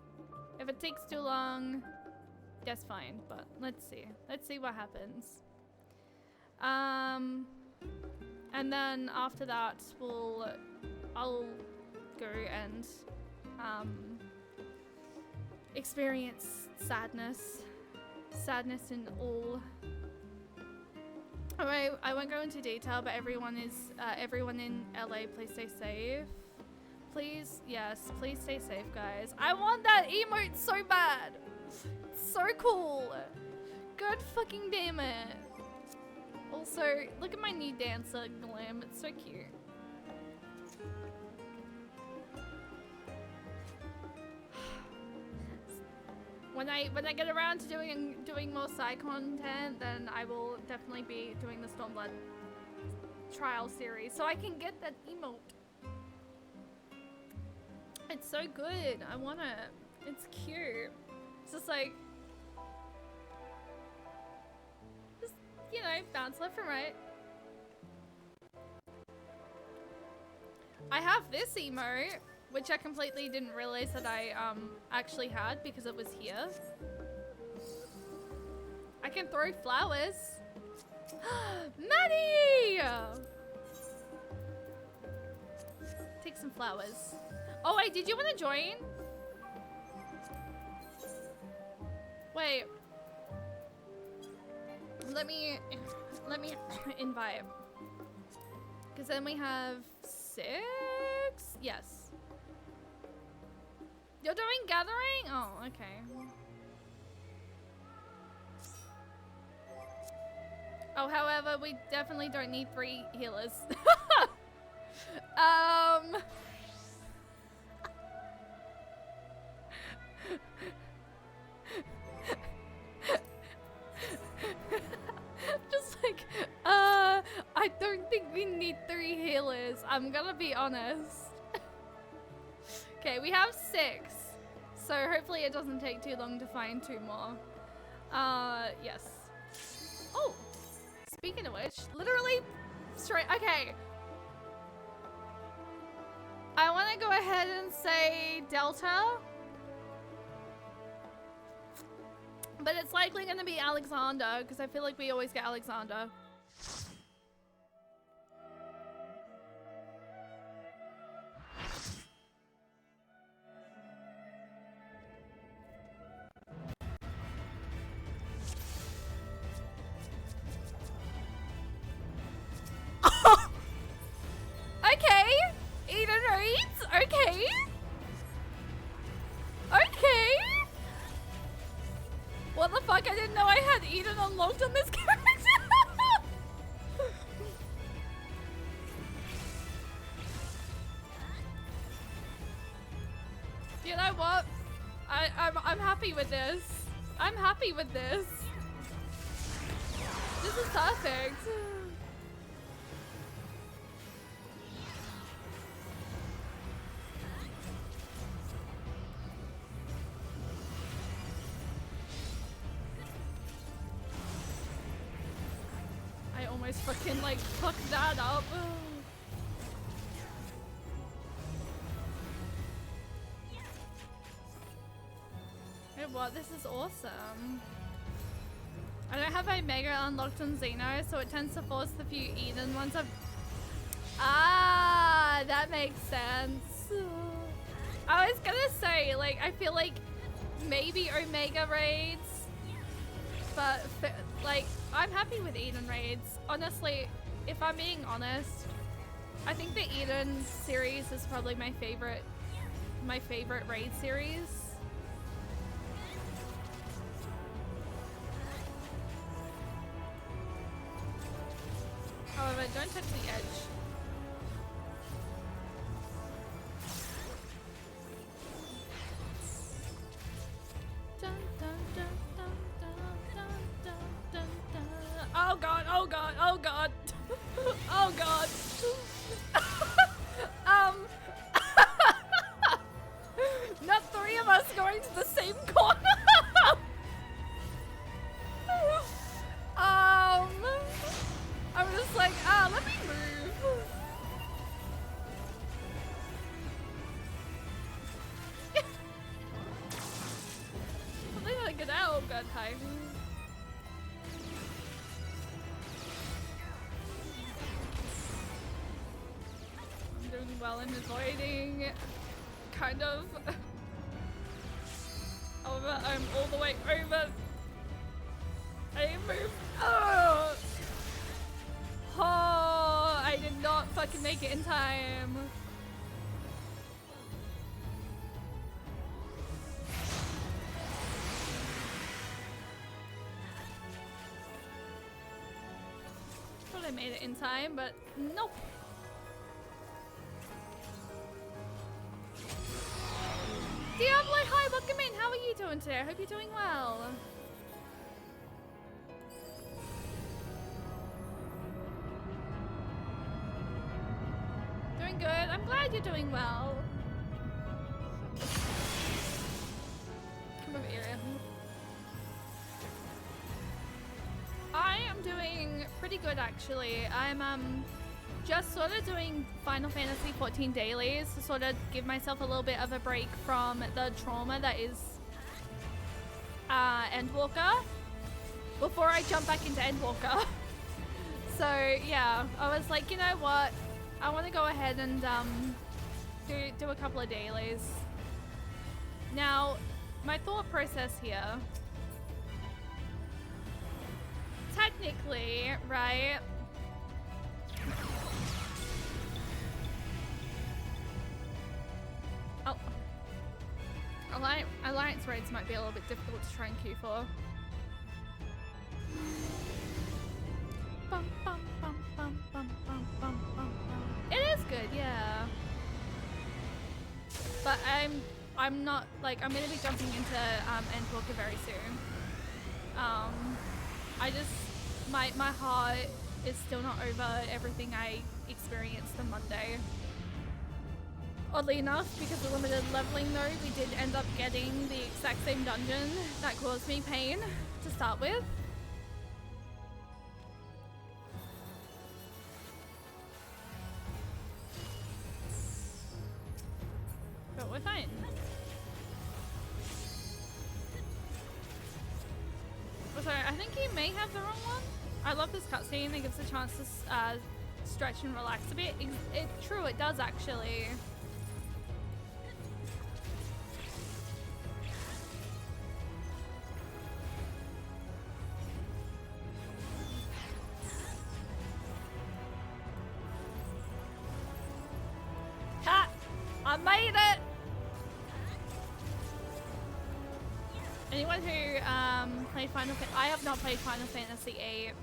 If it takes too long, that's fine. But let's see. Let's see what happens. And then after that, I'll go and experience sadness in all. Alright, I won't go into detail, but everyone in LA, please stay safe. Please, yes, please stay safe, guys. I want that emote so bad. It's so cool. God fucking damn it. Also, look at my new dancer glam. It's so cute. When I get around to doing more side content, then I will definitely be doing the Stormblood trial series, so I can get that emote. It's so good. I want it. It's cute. It's just like, you know, bounce left and right. I have this emote, which I completely didn't realize that I actually had because it was here. I can throw flowers. Maddie! Take some flowers. Oh wait, did you want to join? Wait. Let me invite. Because then we have 6? Yes. You're doing gathering? Oh, okay. Oh, however, we definitely don't need 3 healers. Just like, I don't think we need 3 I'm gonna be honest. Okay, we have 6. So hopefully it doesn't take too long to find 2 more. Yes. Oh, speaking of which, literally straight, okay. I want to go ahead and say Delta. But it's likely going to be Alexander, because I feel like we always get Alexander. Okay, Eden reads. Okay. Okay. What the fuck? I didn't know I had Eden unlocked on this character. You know what? I'm happy with this. I'm happy with this. This is perfect. I almost fucking like fucked that up. Hey, what? This is awesome. I don't have Omega unlocked on Xeno, so it tends to force the few Eden ones I've... Ah, that makes sense. I was gonna say, like, I feel like maybe Omega raids, but like, I'm happy with Eden raids. Honestly, if I'm being honest, I think the Eden series is probably my favorite raid series. However, don't touch the edge. Dun, dun, dun, dun, dun, dun, dun, dun. Oh god, oh god, oh god. Oh god. Not 3 of us going to the same corner. I'm just like, let me move. Something like get out, god time. I'm doing well in avoiding, kind of. However, I'm all the way over. I moved. Oh! Oh, I did not fucking make it in time. Thought I made it in time, but nope. Diablo, hi, welcome in. How are you doing today? I hope you're doing well. Doing good. I'm glad you're doing well. Come over here. I am doing pretty good actually. I'm just sort of doing Final Fantasy 14 dailies to sort of give myself a little bit of a break from the trauma that is Endwalker before I jump back into Endwalker. So yeah, I was like, you know what? I want to go ahead and do a couple of dailies. Now, my thought process here. Technically, right? Oh. Alliance raids might be a little bit difficult to try and queue for. Bum, bum, bum, bum, bum, bum, bum, bum. It is good, yeah. But I'm not, like, I'm gonna be jumping into Endwalker very soon. I just, my heart is still not over everything I experience than Monday. Oddly enough, because of limited leveling though, we did end up getting the exact same dungeon that caused me pain to start with. But we're fine. Oh, sorry, I think you may have the wrong one. I love this cutscene. It gives a chance to stretch and relax a bit. True, it does actually. Ha! I made it! Anyone who played Final Fantasy, I have not played Final Fantasy VIII.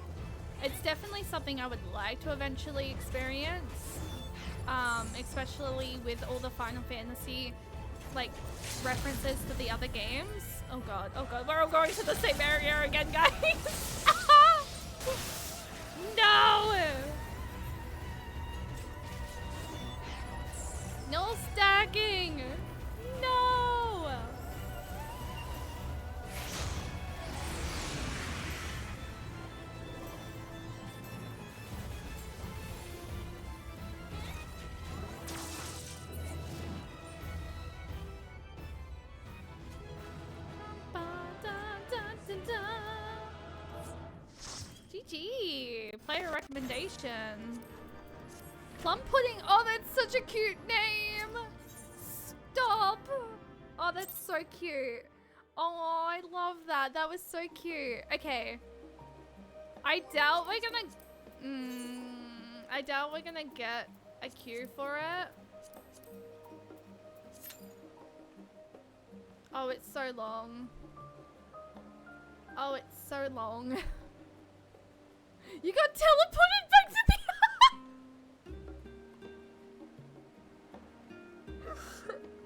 It's definitely something I would like to eventually experience, especially with all the Final Fantasy like references to the other games. Oh god, we're all going to the same area again, guys. No! No stacking! No! GG! Player recommendation. Plum pudding. Oh, that's such a cute name. Stop. Oh, that's so cute. Oh, I love that. That was so cute. Okay. I doubt we're gonna get a queue for it. Oh, it's so long. Oh, it's so long. You got teleported back to the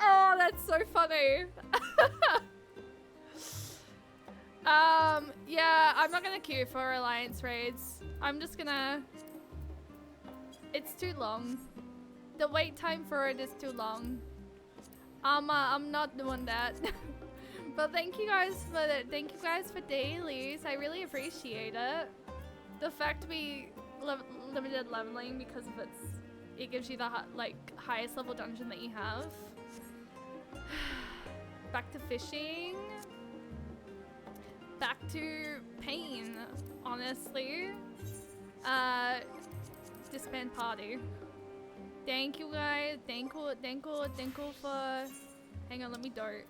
Oh, that's so funny. Yeah, I'm not gonna queue for Alliance raids. I'm just gonna... It's too long. The wait time for it is too long. I'm not doing that. But thank you guys for dailies. I really appreciate it. The fact we limited leveling because of it gives you the highest level dungeon that you have. Back to fishing. Back to pain, honestly. Disband party. Thank you guys. Thank you for... Hang on, let me dart.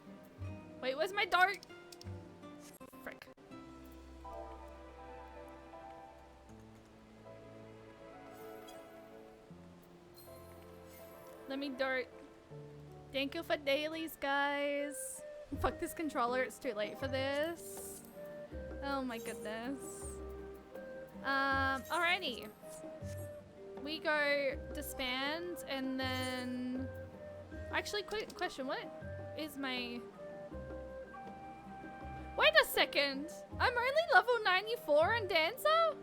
Wait, where's my dart? Frick. Let me dart. Thank you for dailies, guys. Fuck this controller, it's too late for this. Oh my goodness. Alrighty. We go disband and then... Actually, quick question, what is my... Wait a second! I'm only level 94 in Dancer?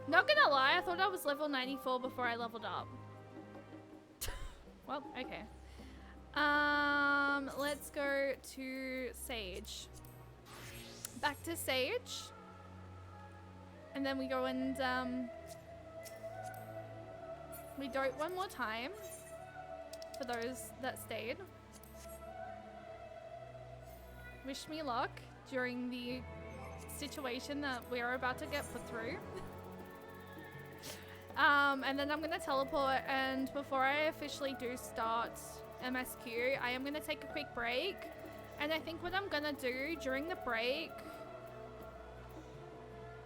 Not gonna lie, I thought I was level 94 before I leveled up. Well, okay. Let's go to Sage. Back to Sage. And then we go and, we dote one more time for those that stayed. Wish me luck during the situation that we are about to get put through. And then I'm gonna teleport, and before I officially do start MSQ, I am gonna take a quick break. And I think what I'm gonna do during the break,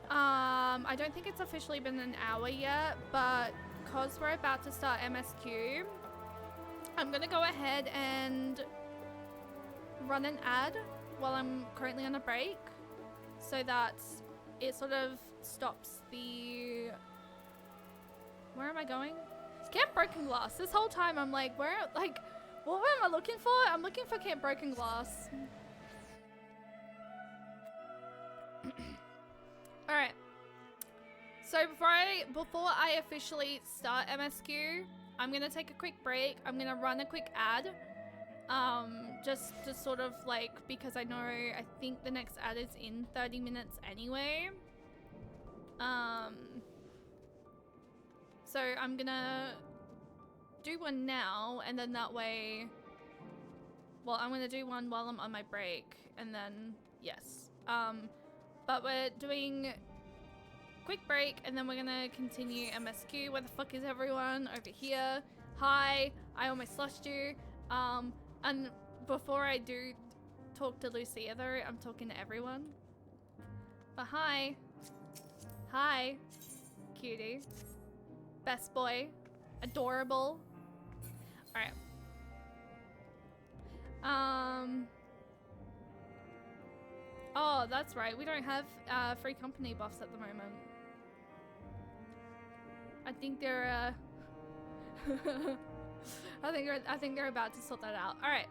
I don't think it's officially been an hour yet, but because we're about to start MSQ, I'm gonna go ahead and run an ad while I'm currently on a break, so that it sort of stops the... Where am I going? Camp Broken Glass. This whole time I'm like, what am I looking for? I'm looking for Camp Broken Glass. Alright. So before I officially start MSQ, I'm gonna take a quick break. I'm gonna run a quick ad. Just to sort of like, because I think the next ad is in 30 minutes anyway. So I'm gonna do one now, and then that way, well, I'm gonna do one while I'm on my break, and then, yes. But we're doing quick break, and then we're gonna continue MSQ. Where the fuck is everyone? Over here. Hi, I almost lost you. And before I do talk to Lucia though, I'm talking to everyone. But hi. Hi. Cutie. Best boy. Adorable. Alright. Oh, that's right. We don't have free company buffs at the moment. I think they're I think they're about to sort that out. All right.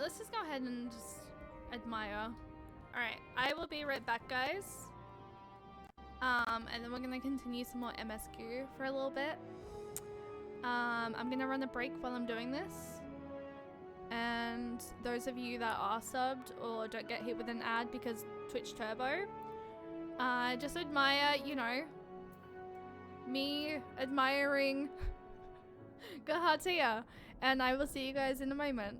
Let's just go ahead and just admire. All right, I will be right back, guys. And then we're gonna continue some more MSQ for a little bit. I'm gonna run a break while I'm doing this. And those of you that are subbed or don't get hit with an ad because Twitch Turbo, just admire, you know, me admiring Gahatia. And I will see you guys in a moment.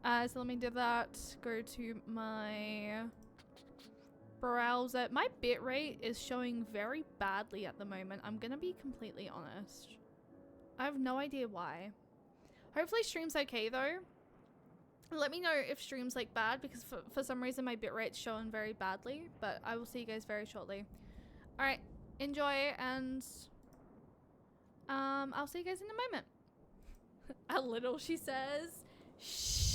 So let me do that. Go to my browser. My bitrate is showing very badly at the moment. I'm gonna be completely honest. I have no idea why. Hopefully stream's okay though. Let me know if stream's like bad, because for some reason my bitrate's showing very badly, but I will see you guys very shortly. Alright, enjoy, and I'll see you guys in a moment. A little, she says. Shh.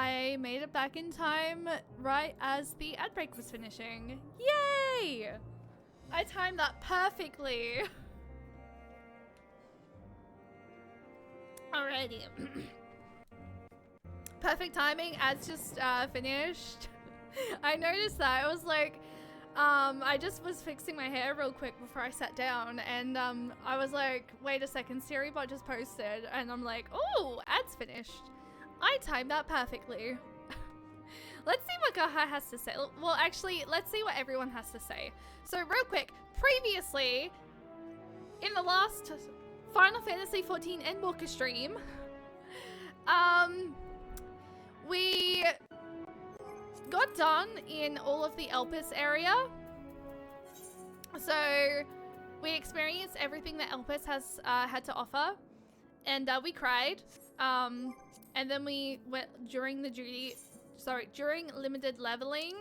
I made it back in time right as the ad break was finishing. Yay! I timed that perfectly. Alrighty. Perfect timing. Ads just finished. I noticed that. I was like, I just was fixing my hair real quick before I sat down, and I was like, wait a second, Siribot just posted, and I'm like, oh, ads finished. I timed that perfectly. Let's see what Gaha has to say. Well, actually, let's see what everyone has to say. So real quick, previously, in the last Final Fantasy XIV Endwalker stream, we got done in all of the Elpis area. So we experienced everything that Elpis has had to offer, and we cried. And then we went during limited leveling,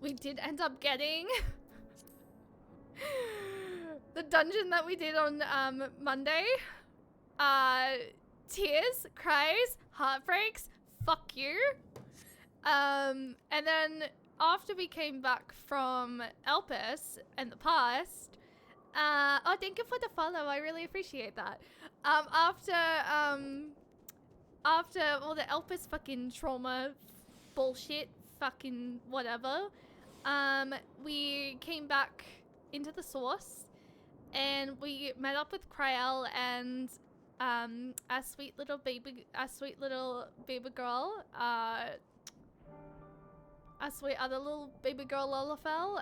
we did end up getting the dungeon that we did on Monday. Tears, cries, heartbreaks, fuck you. And then after we came back from Elpis in the past, oh, thank you for the follow, I really appreciate that. After all the Elpis fucking trauma bullshit, fucking whatever, we came back into the source, and we met up with Kryel and a sweet little baby girl, a sweet other little baby girl Lolafel,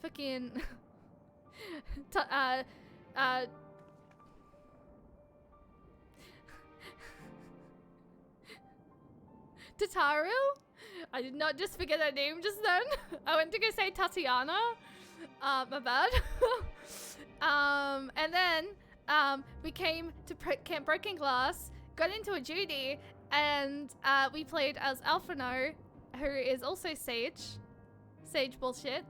fucking Tataru? I did not just forget her name just then. I went to go say Tatiana. My bad. And then we came to Camp Broken Glass, got into a duty, and we played as Alphino, who is also Sage. Sage bullshit,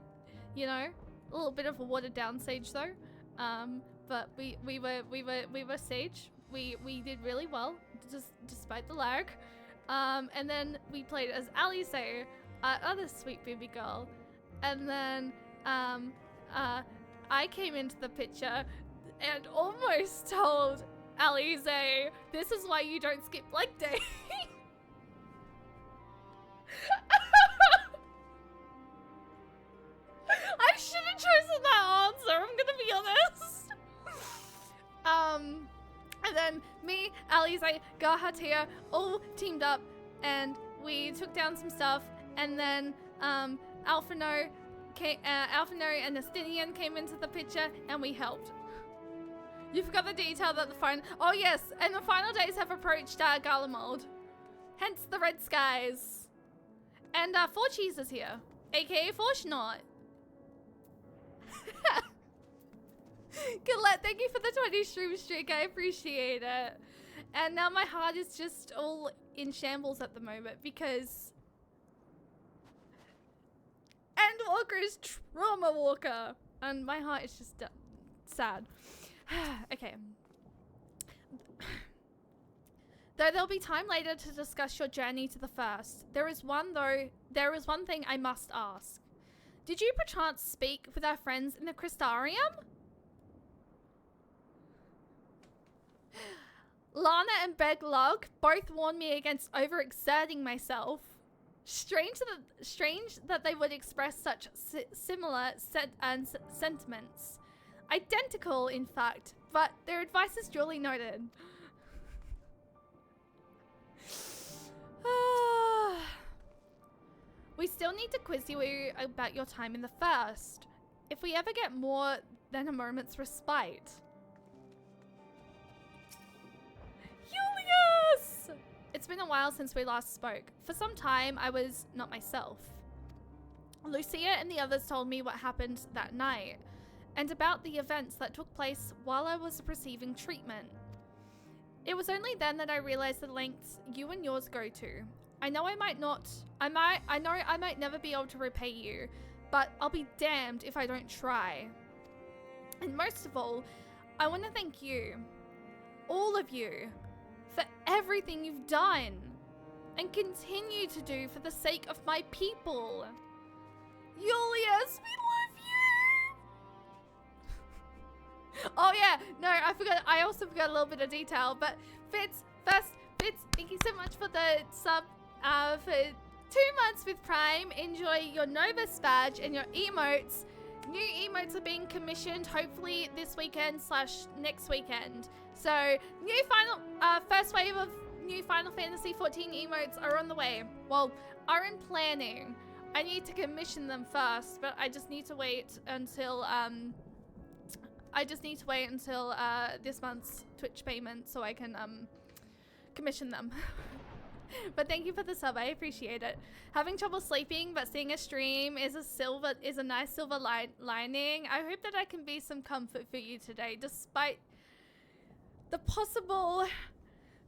you know, a little bit of a watered down Sage though. But we were Sage. We did really well, just despite the lag. And then we played as Alice, other sweet baby girl. And then I came into the picture and almost told Alice, this is why you don't skip leg day. I should have chosen that answer, I'm gonna be honest. And then me, Alice, Gahatia all teamed up, and we took down some stuff, and then Alphino and Estinian came into the picture, and we helped. You forgot the detail that the final... Oh yes, and the final days have approached Garlemald. Hence the red skies. And Four Cheese is here, aka Fortunate. Colette, thank you for the 20 stream streak, I appreciate it. And now my heart is just all in shambles at the moment because Endwalker is Trauma Walker, and my heart is just sad. Okay. Though there'll be time later to discuss your journey to the first, there is one thing I must ask. Did you perchance speak with our friends in the Crystarium? Lana and Beglug both warned me against overexerting myself. Strange that they would express such similar sentiments. Identical, in fact, but their advice is duly noted. We still need to quiz you about your time in the first, if we ever get more than a moment's respite. Julius! It's been a while since we last spoke. For some time, I was not myself. Lucia and the others told me what happened that night, and about the events that took place while I was receiving treatment. It was only then that I realized the lengths you and yours go to. I know I might never be able to repay you, but I'll be damned if I don't try. And most of all, I want to thank you, all of you, for everything you've done. and continue to do for the sake of my people. Julius, we love you! Oh yeah, no, I forgot. I also forgot a little bit of detail, but Fitz, thank you so much for the sub for 2 months with Prime. Enjoy your Novus badge and your emotes. New emotes are being commissioned hopefully this weekend / next weekend. So new first wave of new Final Fantasy 14 emotes are on the way. Well, are in planning. I need to commission them first, but I just need to wait until this month's Twitch payment so I can commission them. But thank you for the sub, I appreciate it. Having trouble sleeping, but seeing a stream is a nice silver lining. I hope that I can be some comfort for you today, despite the possible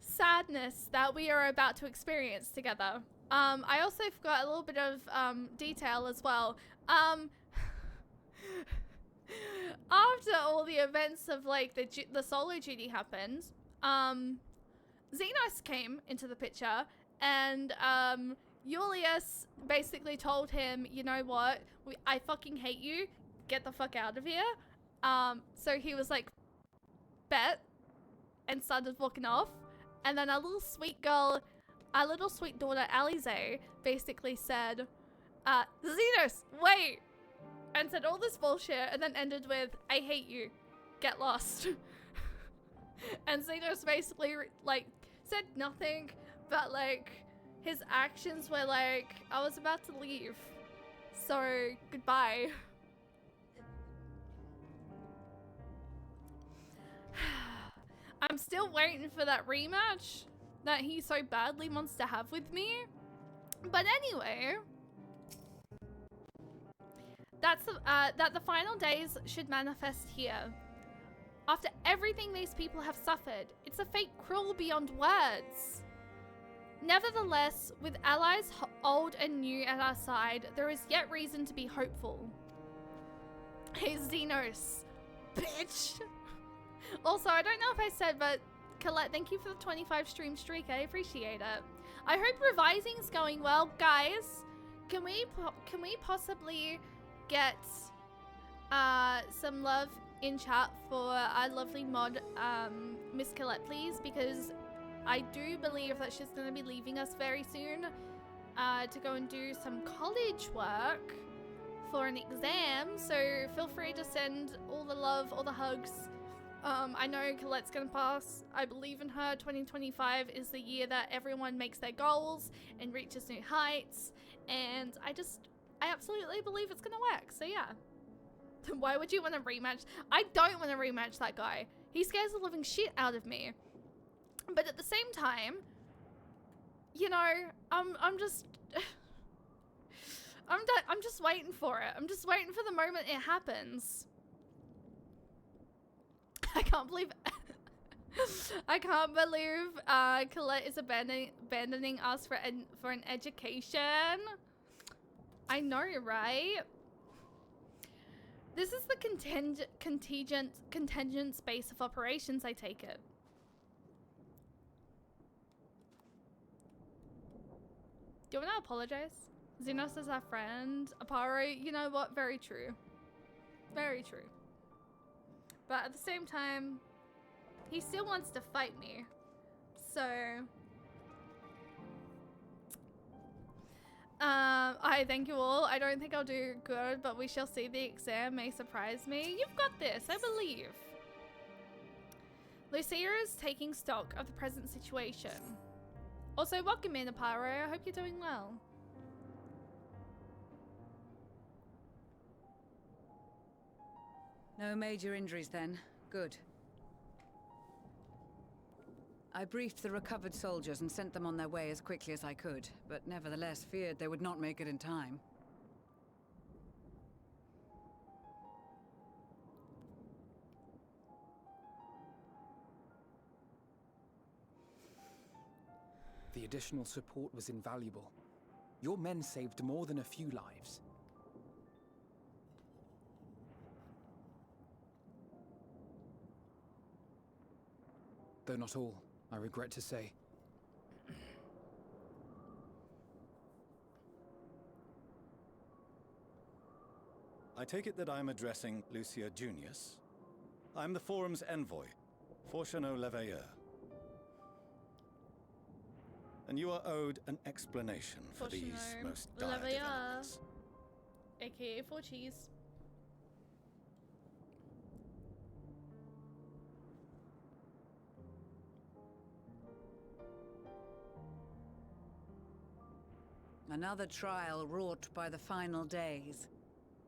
sadness that we are about to experience together. I also forgot a little bit of detail as well. After all the events of like the solo duty happened, Xenos came into the picture, and Julius basically told him, you know what, I fucking hate you, get the fuck out of here. So he was like, bet, and started walking off. And then our little sweet daughter Alize basically said, Xenos, wait, and said all this bullshit, and then ended with, I hate you, get lost. And Xenos basically like said nothing, but like his actions were like, I was about to leave, so goodbye. I'm still waiting for that rematch that he so badly wants to have with me. But anyway, that's that the final days should manifest here. After everything these people have suffered, it's a fate cruel beyond words. Nevertheless, with allies old and new at our side, there is yet reason to be hopeful. Hey Xenos, bitch! Also, I don't know if I said, but Colette, thank you for the 25 stream streak. I appreciate it. I hope revising's going well, guys. Can we possibly get some love in chat for our lovely mod, Miss Colette, please? Because I do believe that she's going to be leaving us very soon to go and do some college work for an exam. So feel free to send all the love, all the hugs. I know Colette's gonna pass. I believe in her. 2025 is the year that everyone makes their goals and reaches new heights. And I absolutely believe it's gonna work. So yeah. Why would you want to rematch? I don't want to rematch that guy. He scares the living shit out of me. But at the same time, you know, I'm just I'm just waiting for it. I'm just waiting for the moment it happens. I can't believe Colette is abandoning us for an education. I know, right? This is the contingent space of operations, I take it. Do you want to apologize? Xenos is our friend. Aparo, you know what? Very true. Very true. But at the same time, he still wants to fight me. So, I thank you all. I don't think I'll do good, but we shall see. The exam may surprise me. You've got this, I believe. Lucia is taking stock of the present situation. Also, welcome in, Aparo. I hope you're doing well. No major injuries then. Good. I briefed the recovered soldiers and sent them on their way as quickly as I could, but nevertheless feared they would not make it in time. The additional support was invaluable. Your men saved more than a few lives. Though not all, I regret to say. I take it that I'm addressing Lucia Junius. I'm the Forum's envoy, Fortuno Leveilleur. And you are owed an explanation for these most dire developments. AKA 4 cheese. Another trial wrought by the final days.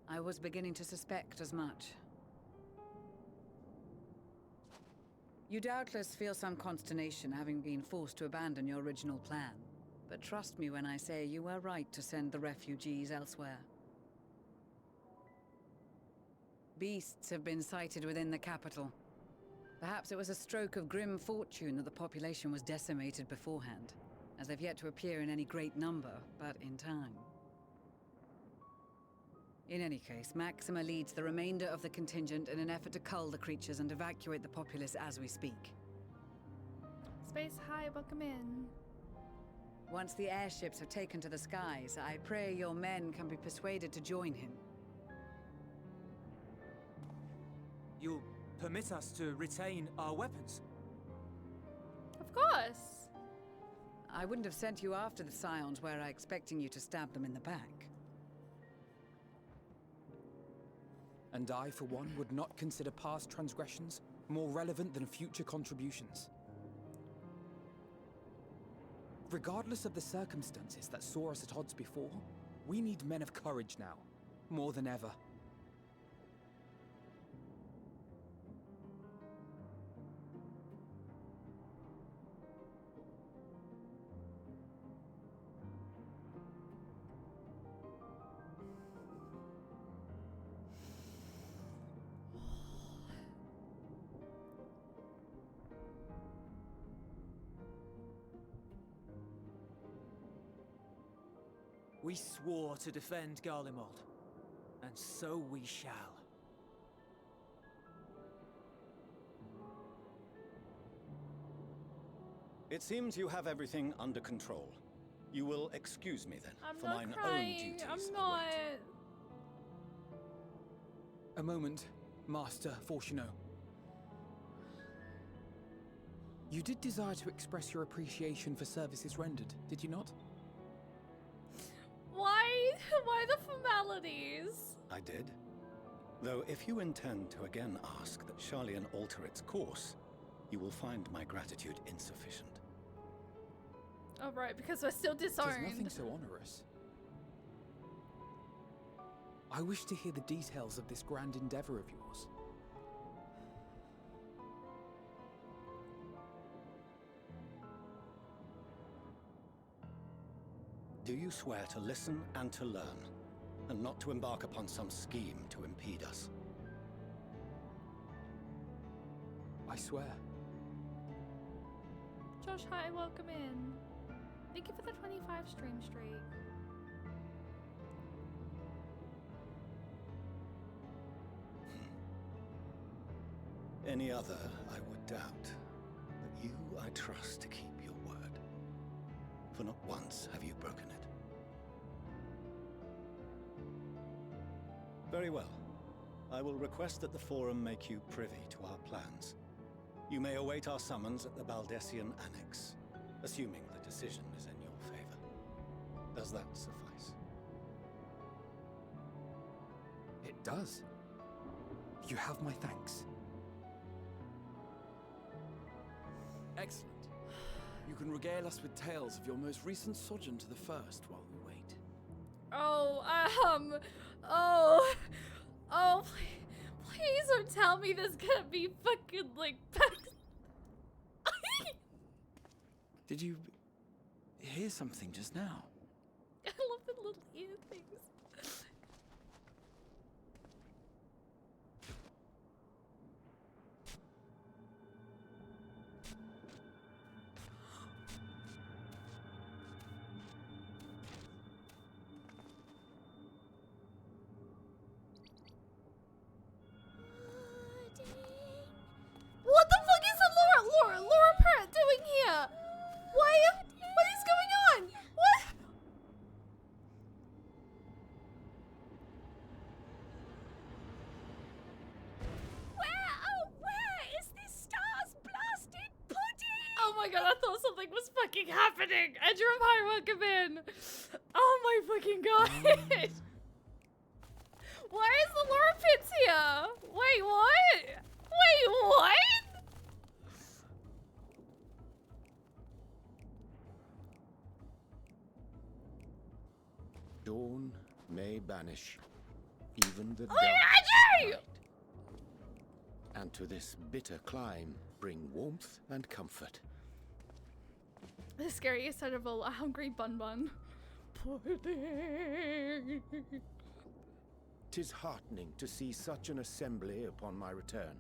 I was beginning to suspect as much. You doubtless feel some consternation having been forced to abandon your original plan. But trust me when I say you were right to send the refugees elsewhere. Beasts have been sighted within the capital. Perhaps it was a stroke of grim fortune that the population was decimated beforehand, as they've yet to appear in any great number, but in time. In any case, Maxima leads the remainder of the contingent in an effort to cull the creatures and evacuate the populace as we speak. Space High, welcome in. Once the airships have taken to the skies, I pray your men can be persuaded to join him. You'll permit us to retain our weapons? Of course. I wouldn't have sent you after the Scions were I expecting you to stab them in the back. And I, for one, would not consider past transgressions more relevant than future contributions. Regardless of the circumstances that saw us at odds before, we need men of courage now, more than ever. We swore to defend Garlemald, and so we shall. It seems you have everything under control. You will excuse me then, I'm for not mine crying. own duties. I'm await. not. A moment, Master Fortuno. You did desire to express your appreciation for services rendered, did you not? Why the formalities? I did. Though if you intend to again ask that Charlian alter its course, you will find my gratitude insufficient. Oh right, because we're still disowned. There's nothing so onerous. I wish to hear the details of this grand endeavor of yours. Do you swear to listen and to learn, and not to embark upon some scheme to impede us? I swear. Josh, hi, welcome in. Thank you for the 25 stream streak. Any other, I would doubt. But you, I trust to keep your word. For not once have you broken it. Very well. I will request that the Forum make you privy to our plans. You may await our summons at the Baldessian Annex, assuming the decision is in your favor. Does that suffice? It does. You have my thanks. Excellent. You can regale us with tales of your most recent sojourn to the First while we wait. Please don't tell me there's gonna be fucking, like, Did you hear something just now? I love the little ear things. What the fuck is Laura Parrott doing here? What is going on? What? something was fucking happening. Edger of High, welcome in. Oh my fucking god. Why is the Laura Pits here? Wait, what? Wait, what? Dawn may banish even the Oh, dark Edgy! night, and to this bitter clime bring warmth and comfort. The scariest sight of all, a hungry bun. Pudding. 'Tis heartening to see such an assembly upon my return.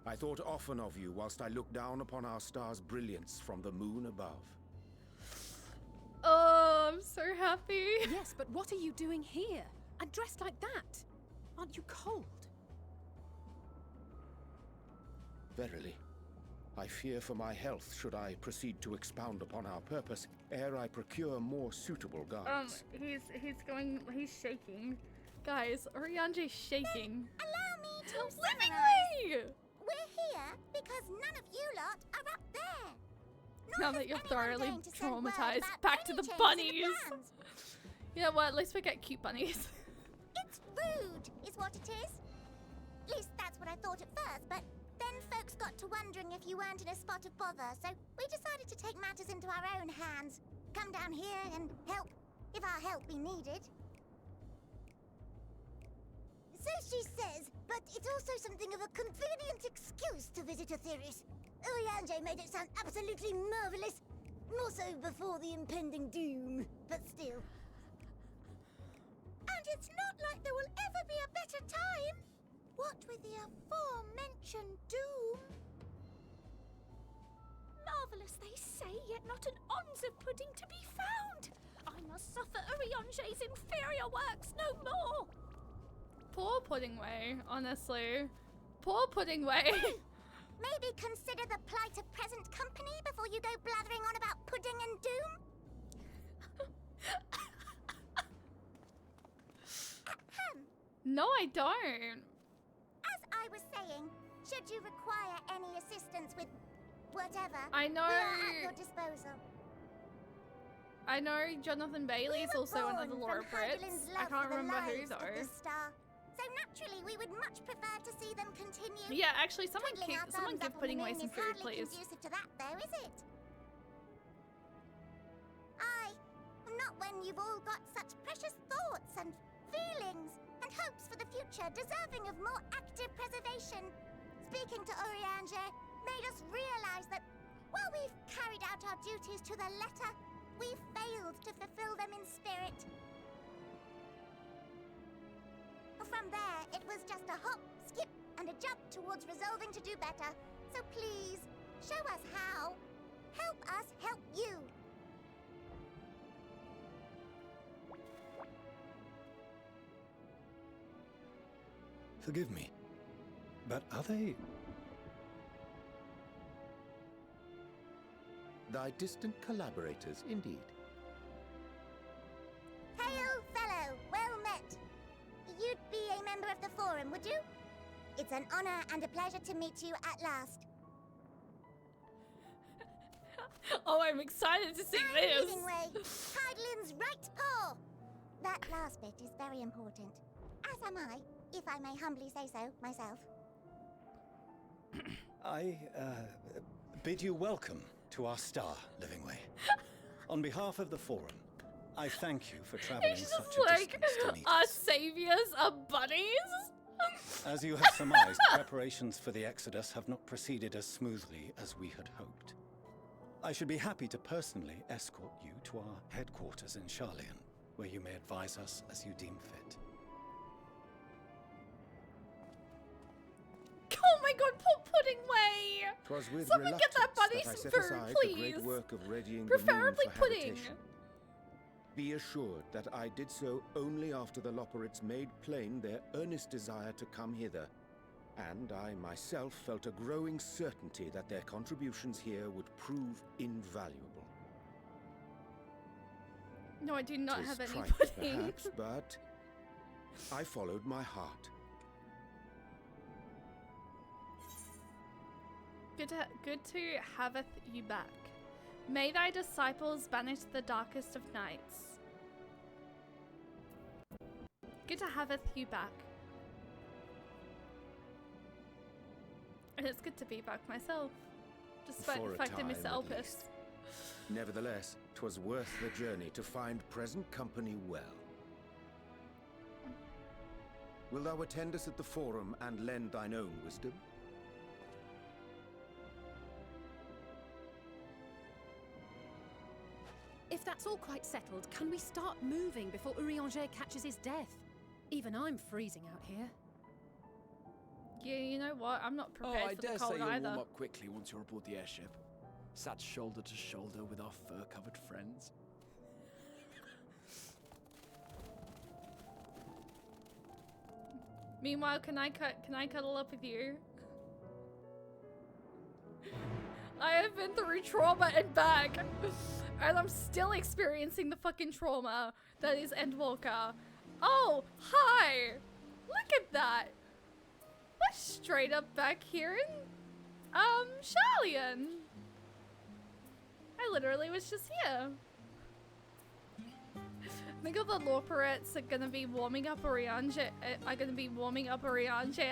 I thought often of you whilst I looked down upon our star's brilliance from the moon above. Oh, I'm so happy. Yes, but what are you doing here? And dressed like that? Aren't you cold? Verily, I fear for my health should I proceed to expound upon our purpose ere I procure more suitable garments. He's shaking. Guys, Orianje's shaking. Allow me to Livingly! We're here because none of you lot are up there. Now that you're thoroughly traumatized, back to the bunnies. You know what? At least we get cute bunnies. It's rude, is what it is. At least that's what I thought at first, but then folks got to wondering if you weren't in a spot of bother, so we decided to take matters into our own hands. Come down here and help, if our help be needed. So she says, but it's also something of a convenient excuse to visit Etheris. Orianje made it sound absolutely marvelous. More so before the impending doom, but still. And it's not like there will ever be a better time. What with the aforementioned doom? Marvelous, they say, yet not an ounce of pudding to be found. I must suffer Orianje's inferior works no more. Poor Pudding Way, honestly. Poor Pudding Way. Maybe consider the plight of present company before you go blathering on about pudding and doom? No, I don't. As I was saying, should you require any assistance with whatever, I know. we are at your disposal. I know Jonathan Bailey is also another Laura Fritz. I can't remember who though. So naturally, we would much prefer to see them continue. Yeah, actually, someone Twiddling our give thumbs up Pudding on the Way moon some is food, hardly please. conducive to that, though, is it? Aye, not when you've all got such precious thoughts and feelings and hopes for the future deserving of more active preservation. Speaking to Orianje made us realize that while we've carried out our duties to the letter, we've failed to fulfill them in spirit. From there, it was just a hop, skip, and a jump towards resolving to do better. So please, show us how. Help us help you. Forgive me, but are they... Thy distant collaborators, indeed. Hail, fellow, well met. You'd be a member of the Forum, would you? It's an honor and a pleasure to meet you at last. Oh, I'm excited to see this. Way, Hydalin's right paw. That last bit is very important. As am I, if I may humbly say so myself. I, bid you welcome to our star, Livingway. On behalf of the Forum, I thank you for traveling He's such just a like, distance to meet our us. saviors are bunnies? As you have surmised, preparations for the Exodus have not proceeded as smoothly as we had hoped. I should be happy to personally escort you to our headquarters in Charlian, where you may advise us as you deem fit. Oh my god, poor Pudding Way! 'Twas with Someone get that reluctance bunny that I some set food, aside please. the great work of readying Preferably the moon for pudding. habitation. Be assured that I did so only after the Loperites made plain their earnest desire to come hither, and I myself felt a growing certainty that their contributions here would prove invaluable. No, I do not 'Tis have any trite, pudding. perhaps, but I followed my heart. Good to have you back. May thy disciples banish the darkest of nights. Good to have you back. And it's good to be back myself. Despite For the a fact I time, miss at Elpis. least. Nevertheless, 'twas worth the journey to find present company well. Wilt thou attend us at the Forum and lend thine own wisdom? If that's all quite settled, can we start moving before Urianger catches his death? Even I'm freezing out here. Yeah, you know what? I'm not Oh, prepared I for dare the say cold you'll either. warm up quickly once you're aboard the airship. Sat shoulder to shoulder with our fur-covered friends. Meanwhile, can I cuddle up with you? I have been through trauma and back, and I'm still experiencing the fucking trauma that is Endwalker. Oh, hi! Look at that! We're straight up back here in, Sharlayan. I literally was just here. Think of the Lorperettes are gonna be warming up Urianger,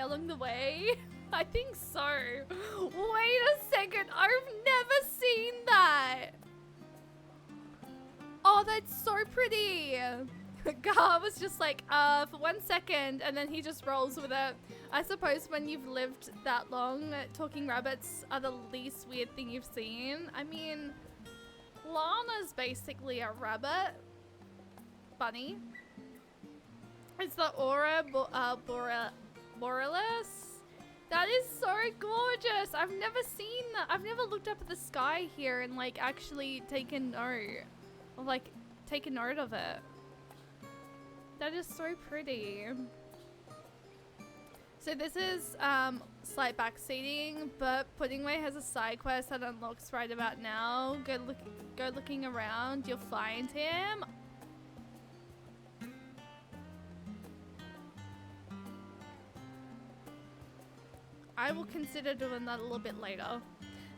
along the way. I think so. Wait a second, I've never seen that. Oh, that's so pretty. Gar was just like, for 1 second, and then he just rolls with it. I suppose when you've lived that long, talking rabbits are the least weird thing you've seen. I mean, Lana's basically a rabbit. Bunny. It's the Aura Borealis. That is so gorgeous. I've never seen that. I've never looked up at the sky here and like actually taken note. Or like taken note of it. That is so pretty. So this is slight backseating, but Puddingway has a side quest that unlocks right about now. Go looking around, you'll find him. I will consider doing that a little bit later.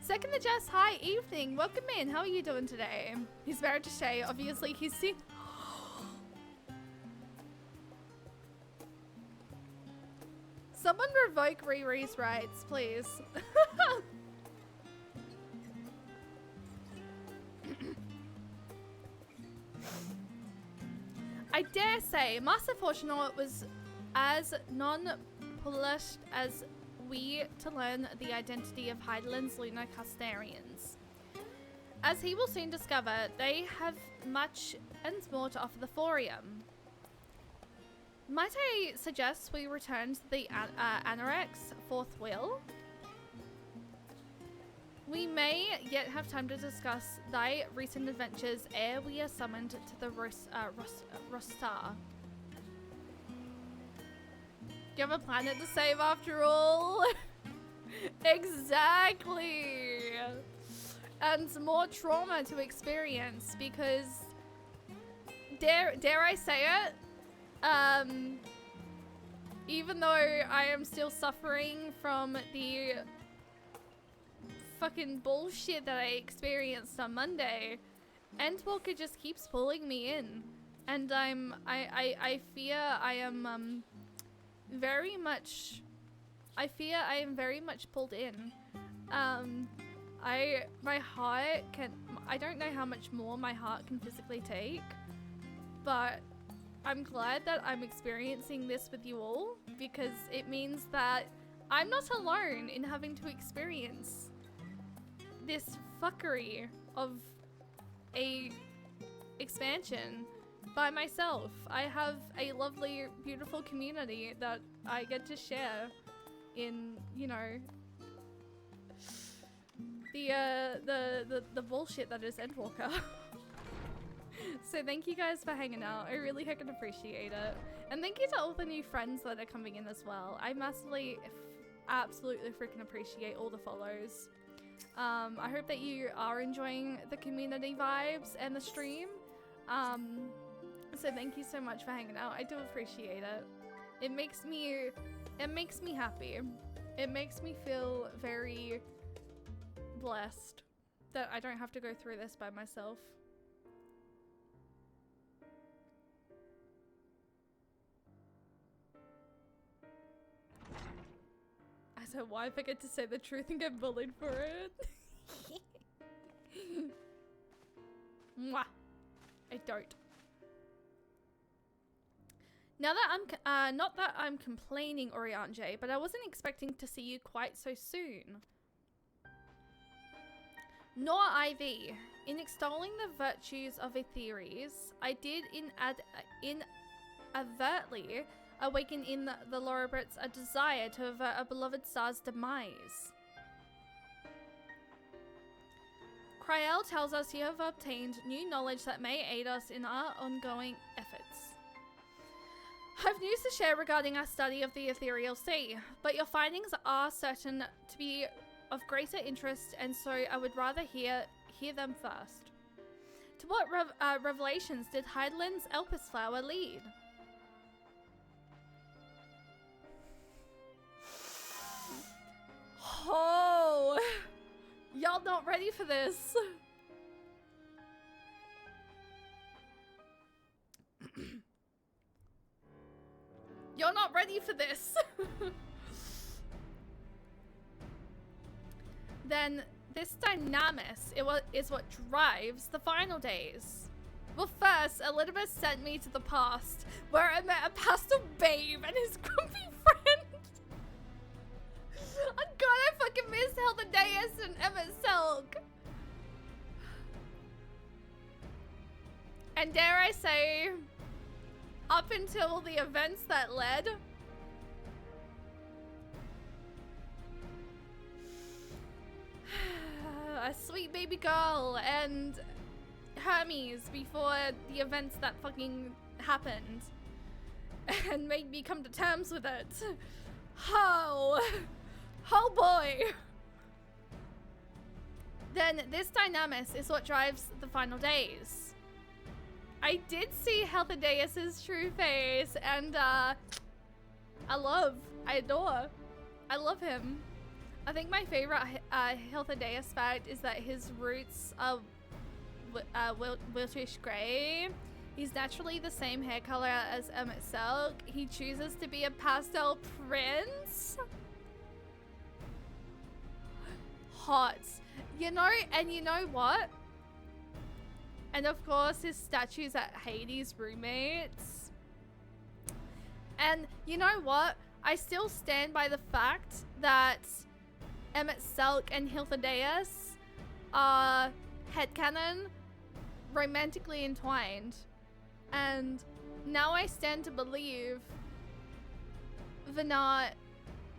Second to Jess, hi, evening. Welcome in. How are you doing today? He's married to Shay. Obviously, he's seen. Someone revoke Riri's rights, please. I dare say, Master Fortunaut was as non-polished as we to learn the identity of Heideland's lunar custodians. As he will soon discover, they have much and more to offer the Forum. Might I suggest we return to the Anorex fourth wheel? We may yet have time to discuss thy recent adventures ere we are summoned to the Rostar. You have a planet to save after all. Exactly. And more trauma to experience because dare I say it? Even though I am still suffering from the fucking bullshit that I experienced on Monday, Endwalker just keeps pulling me in. And I fear I am very much pulled in. My heart can, I don't know how much more my heart can physically take, but I'm glad that I'm experiencing this with you all because it means that I'm not alone in having to experience this fuckery of a expansion by myself. I have a lovely, beautiful community that I get to share in, you know, the bullshit that is Endwalker. So thank you guys for hanging out. I really fucking appreciate it. And thank you to all the new friends that are coming in as well. I massively, absolutely freaking appreciate all the follows. I hope that you are enjoying the community vibes and the stream. So thank you so much for hanging out. I do appreciate it. It makes me happy. It makes me feel very blessed that I don't have to go through this by myself. I said, why forget to say the truth and get bullied for it? Mwah. I don't. Now that I'm, not that I'm complaining, Oriange, but I wasn't expecting to see you quite so soon. Nor Ivy. In extolling the virtues of Aetheres, I did inadvertently awaken in the Lorobrits a desire to avert a beloved star's demise. Cryel tells us you have obtained new knowledge that may aid us in our ongoing efforts. I've news to share regarding our study of the Ethereal Sea, but your findings are certain to be of greater interest, and so I would rather hear them first. To what revelations did Heideland's Elpis flower lead? Oh, y'all not ready for this. You're not ready for this. Then this dynamis is what drives the final days. Well, first, Elizabeth sent me to the past, where I met a pastel babe and his grumpy friend. Oh god, I fucking miss Heldedeus and Emmett Selk. And dare I say, up until the events that led, a sweet baby girl and Hermes before the events that fucking happened and made me come to terms with it. Oh boy. Then this dynamis is what drives the final days. I did see Heldedeus' true face, and I adore, I love him. I think my favorite Heldedeus fact is that his roots are Wiltish Grey. He's naturally the same hair color as Emmett Selk. He chooses to be a pastel prince. Hot. You know, and you know what? And of course, his statues at Hades' roommates. And you know what? I still stand by the fact that Emmett Selk and Heldedeus are headcanon romantically entwined. And now I stand to believe Vinat,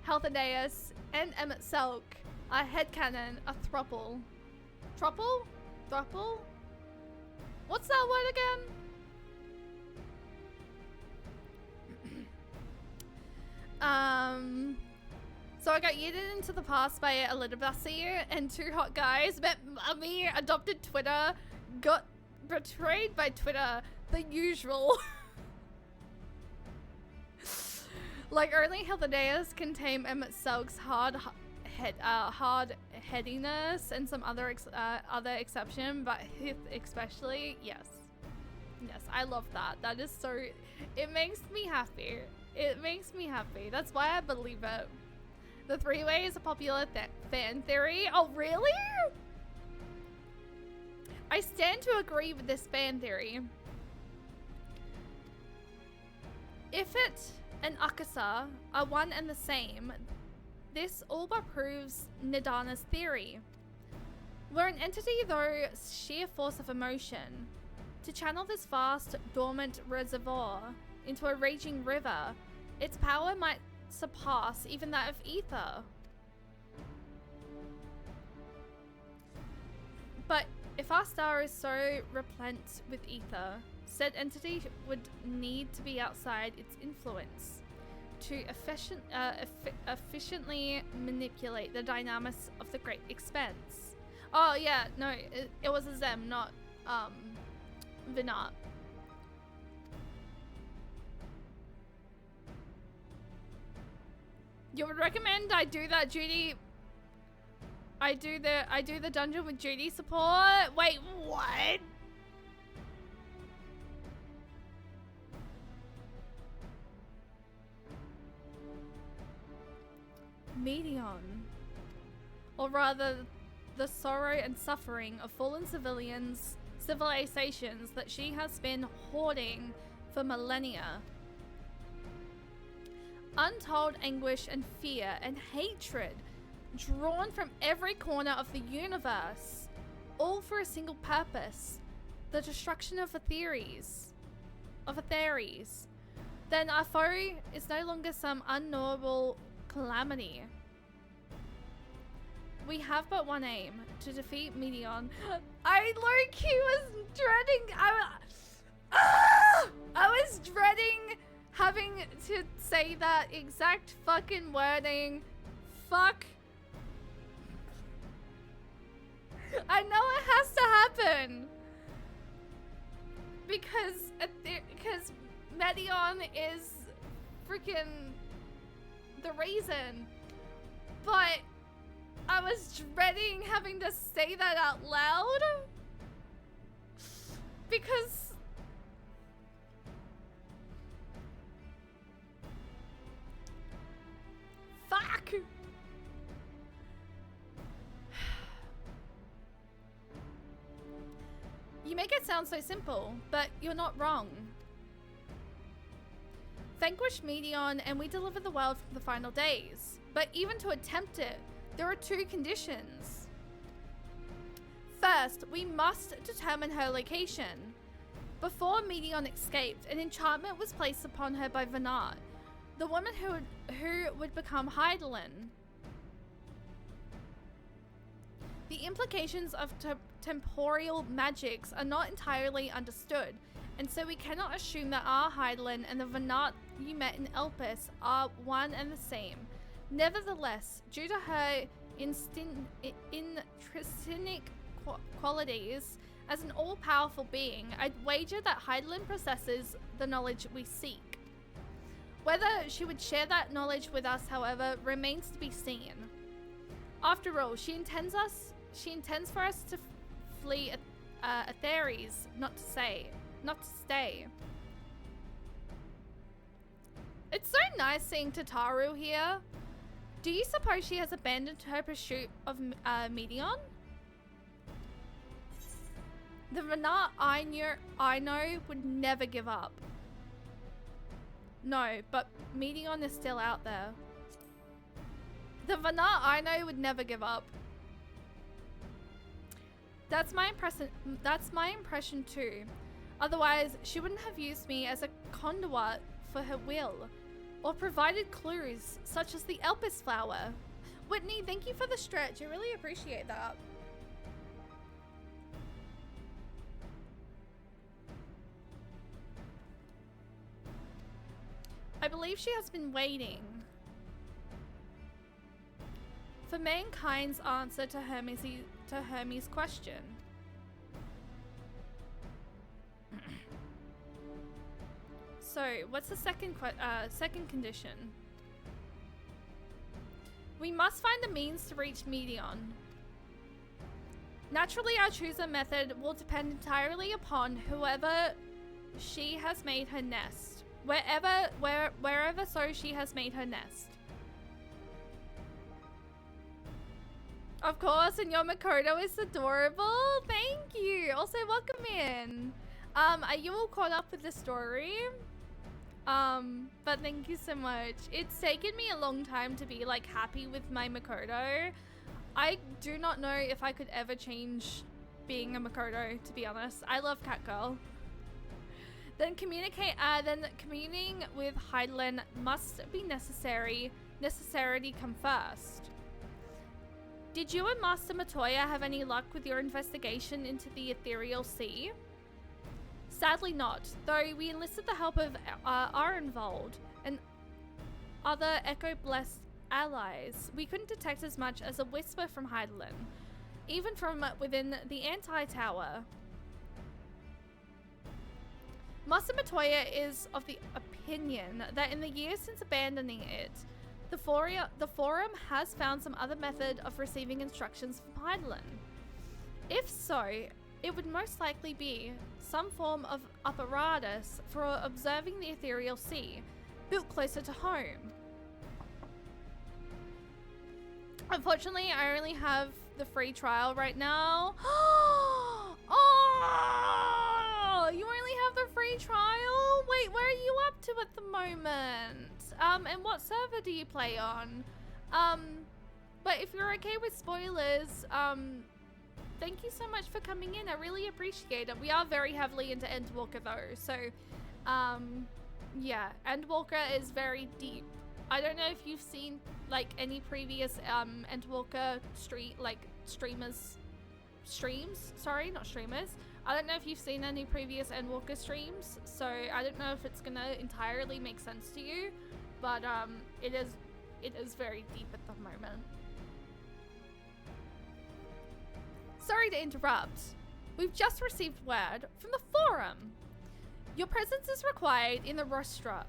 Heldedeus, and Emmett Selk are headcanon, a throuple. Throuple? Throuple? What's that word again? So I got yeeted into the past by a little Bessie and two hot guys, met me, adopted Twitter, got betrayed by Twitter, the usual. Like only Heldedeus can tame Emmett Selk's hard headiness and some other exception, but Hith especially, yes, I love that. That is so, it makes me happy. It makes me happy. That's why I believe it. The three-way is a popular fan theory. Oh, really? I stand to agree with this fan theory. Ifrit and Akasa are one and the same. This all but proves Nidana's theory. We're an entity, though sheer force of emotion. To channel this vast, dormant reservoir into a raging river, its power might surpass even that of ether. But if our star is so replete with ether, said entity would need to be outside its influence to efficiently manipulate the dynamics of the great expanse. Oh yeah, no, it was a Zem, not Vinat. You would recommend I do that, Judy? I do the dungeon with Judy support. Wait, what? Medion. Or rather, the sorrow and suffering of fallen civilizations that she has been hoarding for millennia. Untold anguish and fear and hatred drawn from every corner of the universe, all for a single purpose, the destruction of Atheres. Then our foe is no longer some unknowable calamity. We have but one aim, to defeat Medion. I low-key was dreading, I was dreading having to say that exact fucking wording. Fuck. I know it has to happen. Because Medion is freaking the reason. But I was dreading having to say that out loud. Because fuck. You make it sound so simple, but you're not wrong. Vanquish Medion and we deliver the world from the final days. But even to attempt it, there are two conditions. First, we must determine her location. Before Medion escaped, an enchantment was placed upon her by Venat, the woman who would become Hydaelyn. The implications of temporal magics are not entirely understood, and so we cannot assume that our Hydaelyn and the Venat you met in Elpis are one and the same. Nevertheless, due to her intrinsic qualities as an all-powerful being, I'd wager that Hydaelyn possesses the knowledge we seek. Whether she would share that knowledge with us, however, remains to be seen. After all, she intends for us to flee Atheres, not to stay. It's so nice seeing Tataru here. Do you suppose she has abandoned her pursuit of Medion? The Venat I know would never give up. No, but Medion is still out there. The Venat I know would never give up. That's my impression too. Otherwise, she wouldn't have used me as a conduit for her will, or provided clues such as the Elpis flower. Whitney, thank you for the stretch. I really appreciate that. I believe she has been waiting for mankind's answer to Hermes' question. So, what's the second condition? We must find a means to reach Medion. Naturally, our chosen method will depend entirely upon whoever she has made her nest. Wherever so she has made her nest. Of course, and your Makoto is adorable. Thank you. Also, welcome in. Are you all caught up with the story? But thank you so much. It's taken me a long time to be like happy with my Makoto. I do not know if I could ever change being a Makoto, to be honest. I love Catgirl. Then communing with Hydaelyn must be necessity come first. Did you and Master Matoya have any luck with your investigation into the Ethereal Sea? Sadly not, though we enlisted the help of Arenvold and other Echo-blessed allies. We couldn't detect as much as a whisper from Hydaelyn, even from within the anti-tower. Master Matoya is of the opinion that in the years since abandoning it, The forum has found some other method of receiving instructions from Hydaelyn. If so, it would most likely be some form of apparatus for observing the ethereal sea, built closer to home. Unfortunately, I only have the free trial right now. Oh, you only have the free trial? Wait, where are you up to at the moment? And what server do you play on? But if you're okay with spoilers, thank you so much for coming in. I really appreciate it. We are very heavily into Endwalker though, so yeah, Endwalker is very deep. I don't know if you've seen like any previous Endwalker streams. Sorry, not streamers. I don't know if you've seen any previous Endwalker streams, so I don't know if it's gonna entirely make sense to you, but it is very deep at the moment. Sorry to interrupt. We've just received word from the forum. Your presence is required in the Rostar,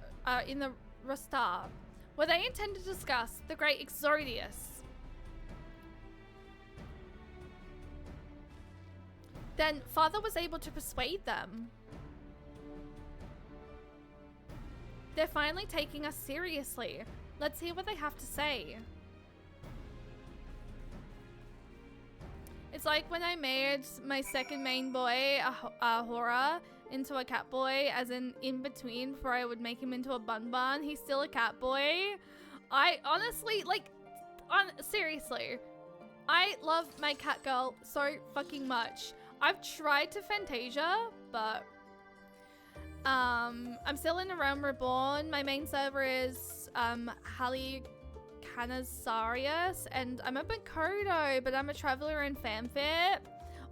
where they intend to discuss the Great Exodius. Then Father was able to persuade them. They're finally taking us seriously. Let's hear what they have to say. It's like when I made my second main boy, a horror, into a cat boy, as in between, before I would make him into a bun. He's still a cat boy. I honestly, seriously, I love my cat girl so fucking much. I've tried to Fantasia, but I'm still in the Realm Reborn. My main server is Hali Canazarius, and I'm a Makoto, but I'm a traveler in Fanfit.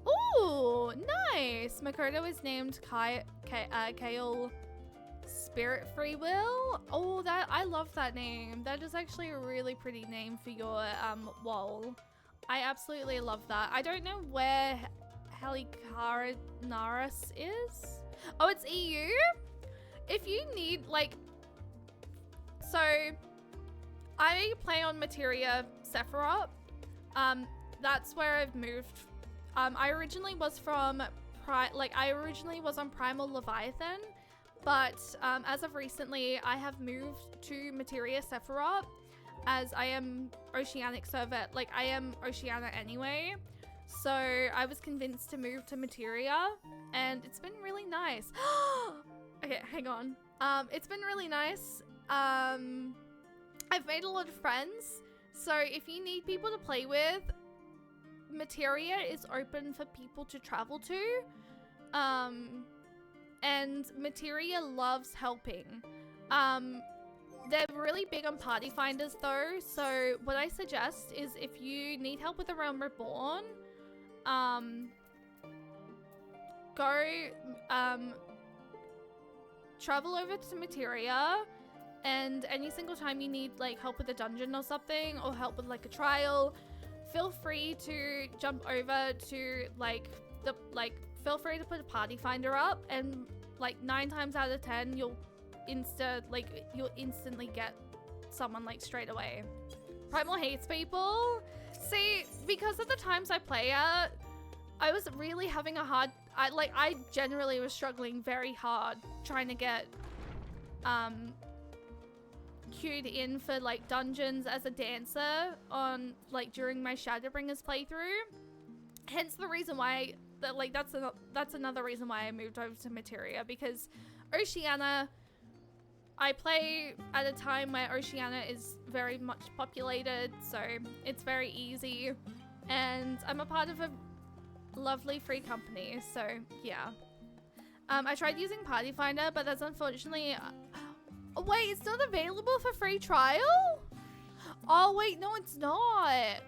Ooh, nice! Makoto is named Kale Spirit Free Will. Oh, I love that name. That is actually a really pretty name for your wall. I absolutely love that. I don't know where Halicarnaris is. Oh, it's EU? If you need, so I play on Materia Sephiroth. That's where I've moved. I originally was from, I originally was on Primal Leviathan, but as of recently, I have moved to Materia Sephiroth, as I am Oceanic server, I am Oceania anyway. So I was convinced to move to Materia, and it's been really nice. Okay, hang on. It's been really nice. I've made a lot of friends, so if you need people to play with, Materia is open for people to travel to. And Materia loves helping. They're really big on party finders though, so what I suggest is if you need help with the Realm Reborn, travel over to Materia, and any single time you need help with a dungeon or something, or help with a trial, feel free to jump over to feel free to put a party finder up, and 9 times out of 10 you'll instantly get someone straight away. Primal hates people. See, because of the times I play at, I was really having a hard, I generally was struggling very hard trying to get queued in for dungeons as a dancer on during my Shadowbringers playthrough. Hence the reason why that's another reason why I moved over to Materia, because Oceania, I play at a time where Oceania is very much populated, so it's very easy, and I'm a part of a lovely free company, so yeah. I tried using Party Finder, but that's unfortunately oh, wait, it's not available for free trial? Oh wait, no it's not.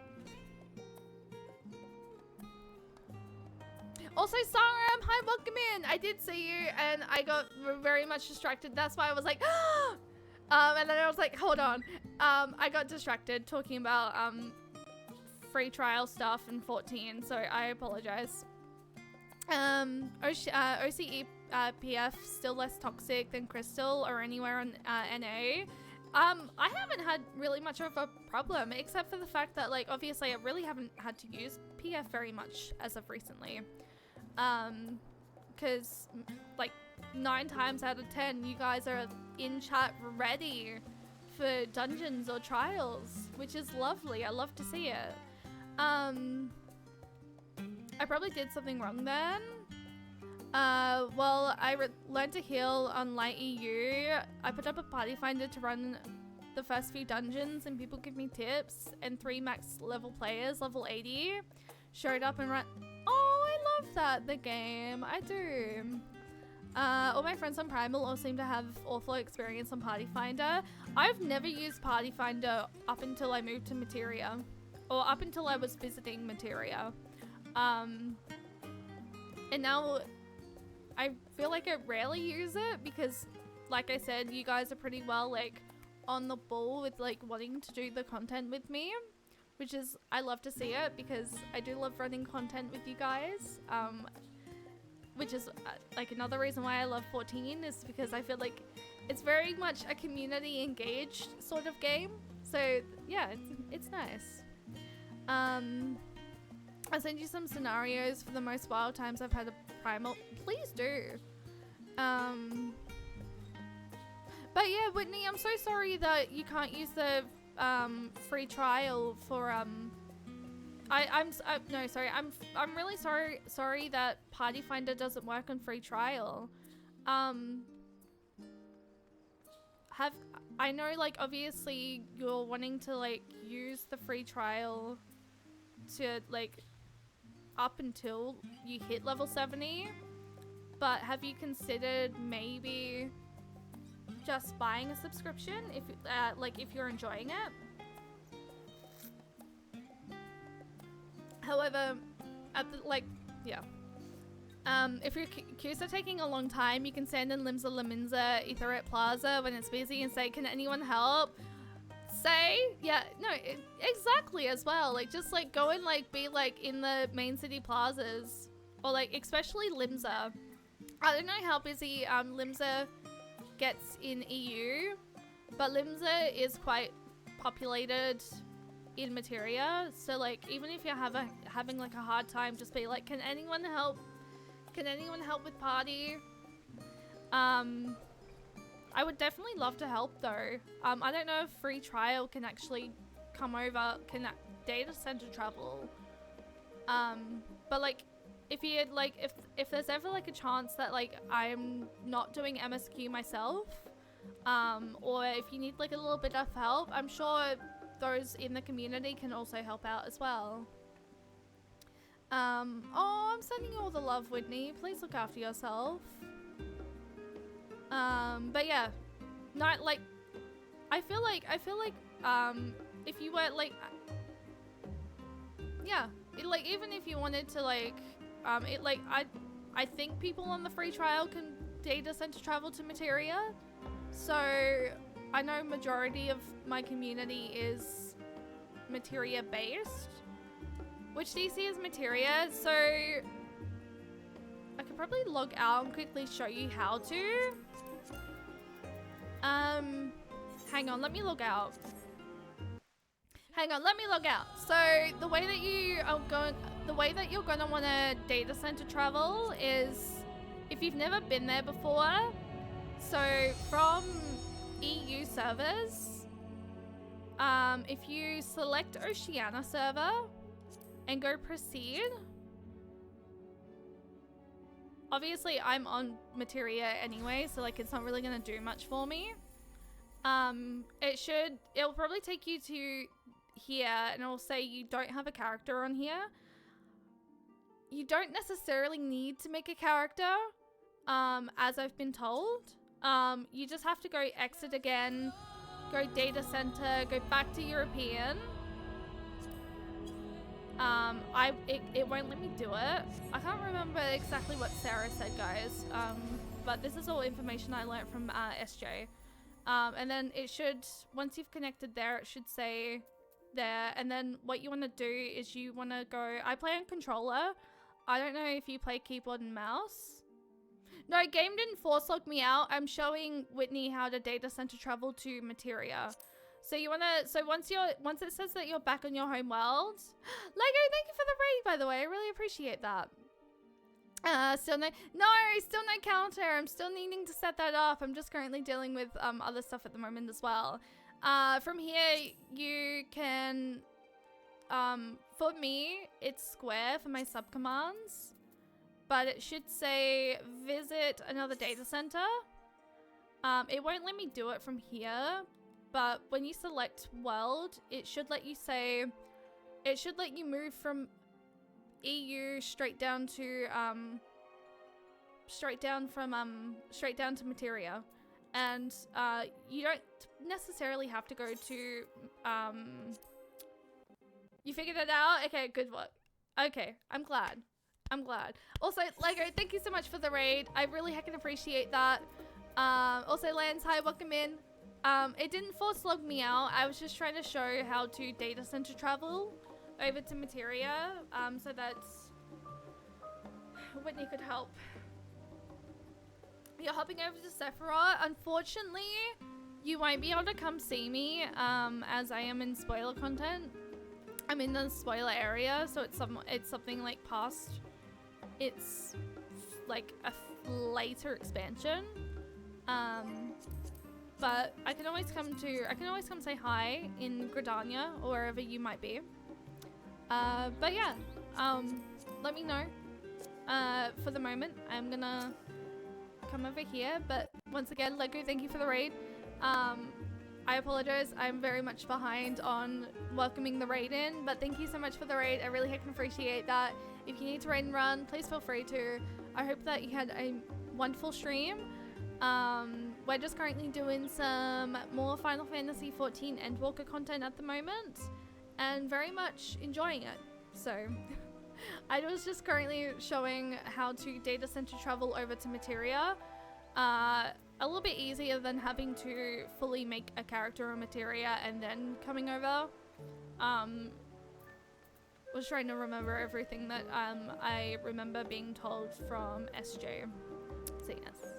Also, Sangram, hi, welcome in. I did see you, and I got very much distracted. That's why I was like, and then I was like, hold on. I got distracted talking about free trial stuff in 14, so I apologize. OCE PF still less toxic than Crystal or anywhere on NA. I haven't had really much of a problem, except for the fact that, like, obviously I really haven't had to use PF very much as of recently. Because, like, 9 times out of 10, you guys are in chat ready for dungeons or trials, which is lovely. I love to see it. I probably did something wrong then. Well, I learned to heal on Light EU. I put up a party finder to run the first few dungeons and people give me tips, and 3 max level players, level 80, showed up and ran. Oh, I love that, the game. I do. All my friends on Primal all seem to have awful experience on Party Finder. I've never used Party Finder up until I moved to Materia, or up until I was visiting Materia. And now I feel like I rarely use it because, like I said, you guys are pretty well, like, on the ball with, like, wanting to do the content with me, which is, I love to see it because I do love running content with you guys. Which is like another reason why I love 14 is because I feel like it's very much a community engaged sort of game. So yeah, it's nice. I'll send you some scenarios for the most wild times I've had a primal. Please do. But yeah, Whitney, I'm so sorry that you can't use the free trial for I'm really sorry that Party Finder doesn't work on free trial. I know, like, obviously you're wanting to, like, use the free trial to, like, up until you hit level 70, but have you considered maybe just buying a subscription if if you're enjoying it? However, if your queues are taking a long time, you can stand in Limsa Laminza Etheret Plaza when it's busy and say, "Can anyone help?" Exactly as well. Like, just, like, go and, like, be, like, in the main city plazas, or, like, especially Limsa. I don't know how busy Limsa gets in EU, but Limsa is quite populated in Materia, so, like, even if you're having like a hard time, just be like, "Can anyone help? Can anyone help with party?" I would definitely love to help though. I don't know if free trial can actually come over, can data center travel. But, like, if you had, like, if there's ever, like, a chance that, like, I'm not doing MSQ myself, or if you need, like, a little bit of help, I'm sure those in the community can also help out as well. Oh, I'm sending you all the love, Whitney. Please look after yourself. But yeah, not, like, I feel like, if you were, like, yeah, like, even if you wanted to, like, I think people on the free trial can data center travel to Materia, so I know majority of my community is Materia based. Which DC is Materia, so I could probably log out and quickly show you how to. Hang on, let me log out. So the way that you're gonna want to data center travel is if you've never been there before. So from EU servers, if you select Oceania server and go proceed, obviously I'm on Materia anyway, so, like, it's not really gonna do much for me. It'll probably take you to here and it'll say you don't have a character on here. You don't necessarily need to make a character, as I've been told. You just have to go exit again, go data center, go back to European. It won't let me do it. I can't remember exactly what Sarah said, guys. But this is all information I learned from SJ. And then it should, once you've connected there, it should say there. And then what you want to do is you want to go, I play on controller. I don't know if you play keyboard and mouse. No, game didn't force log me out. I'm showing Whitney how to data center travel to Materia. So you wanna, so once it says that you're back on your home world, Lego, thank you for the raid, by the way. I really appreciate that. Still no counter. I'm still needing to set that up. I'm just currently dealing with other stuff at the moment as well. From here you can, for me, it's square for my subcommands, but it should say visit another data center. It won't let me do it from here, but when you select world, it should let you say, it should let you move from EU straight down to Materia, and you don't necessarily have to go to you figured it out? Okay, good work. Okay, I'm glad. Also, Lego, thank you so much for the raid. I really heckin' appreciate that. Also, Lance, hi, welcome in. It didn't force log me out. I was just trying to show how to data center travel over to Materia, so that Whitney could help. You're hopping over to Sephiroth. Unfortunately, you won't be able to come see me, as I am in spoiler content. I'm in the spoiler area, so it's something like past. It's like a later expansion. But I can always come say hi in Gridania or wherever you might be. But yeah, let me know. For the moment, I'm gonna come over here. But once again, Lego, thank you for the raid. I apologize, I'm very much behind on welcoming the raid in, but thank you so much for the raid. I really can appreciate that. If you need to raid and run, please feel free to. I hope that you had a wonderful stream. We're just currently doing some more Final Fantasy XIV Endwalker content at the moment, and very much enjoying it. So, I was just currently showing how to data center travel over to Materia. A little bit easier than having to fully make a character in Materia and then coming over. Was trying to remember everything that I remember being told from SJ. So yes.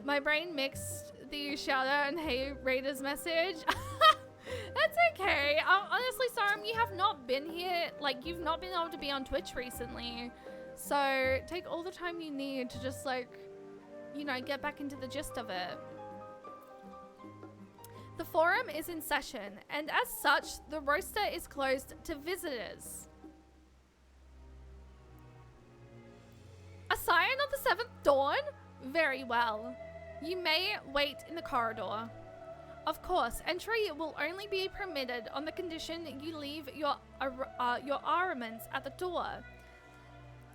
My brain mixed the shout out and hey Raiders message. That's okay. Honestly, Sarum, you have not been here, like you've not been able to be on Twitch recently. So take all the time you need to just like, you know, get back into the gist of it. The forum is in session, and as such, the roster is closed to visitors. A Scion of the Seventh Dawn? Very well. You may wait in the corridor. Of course, entry will only be permitted on the condition that you leave your armaments at the door.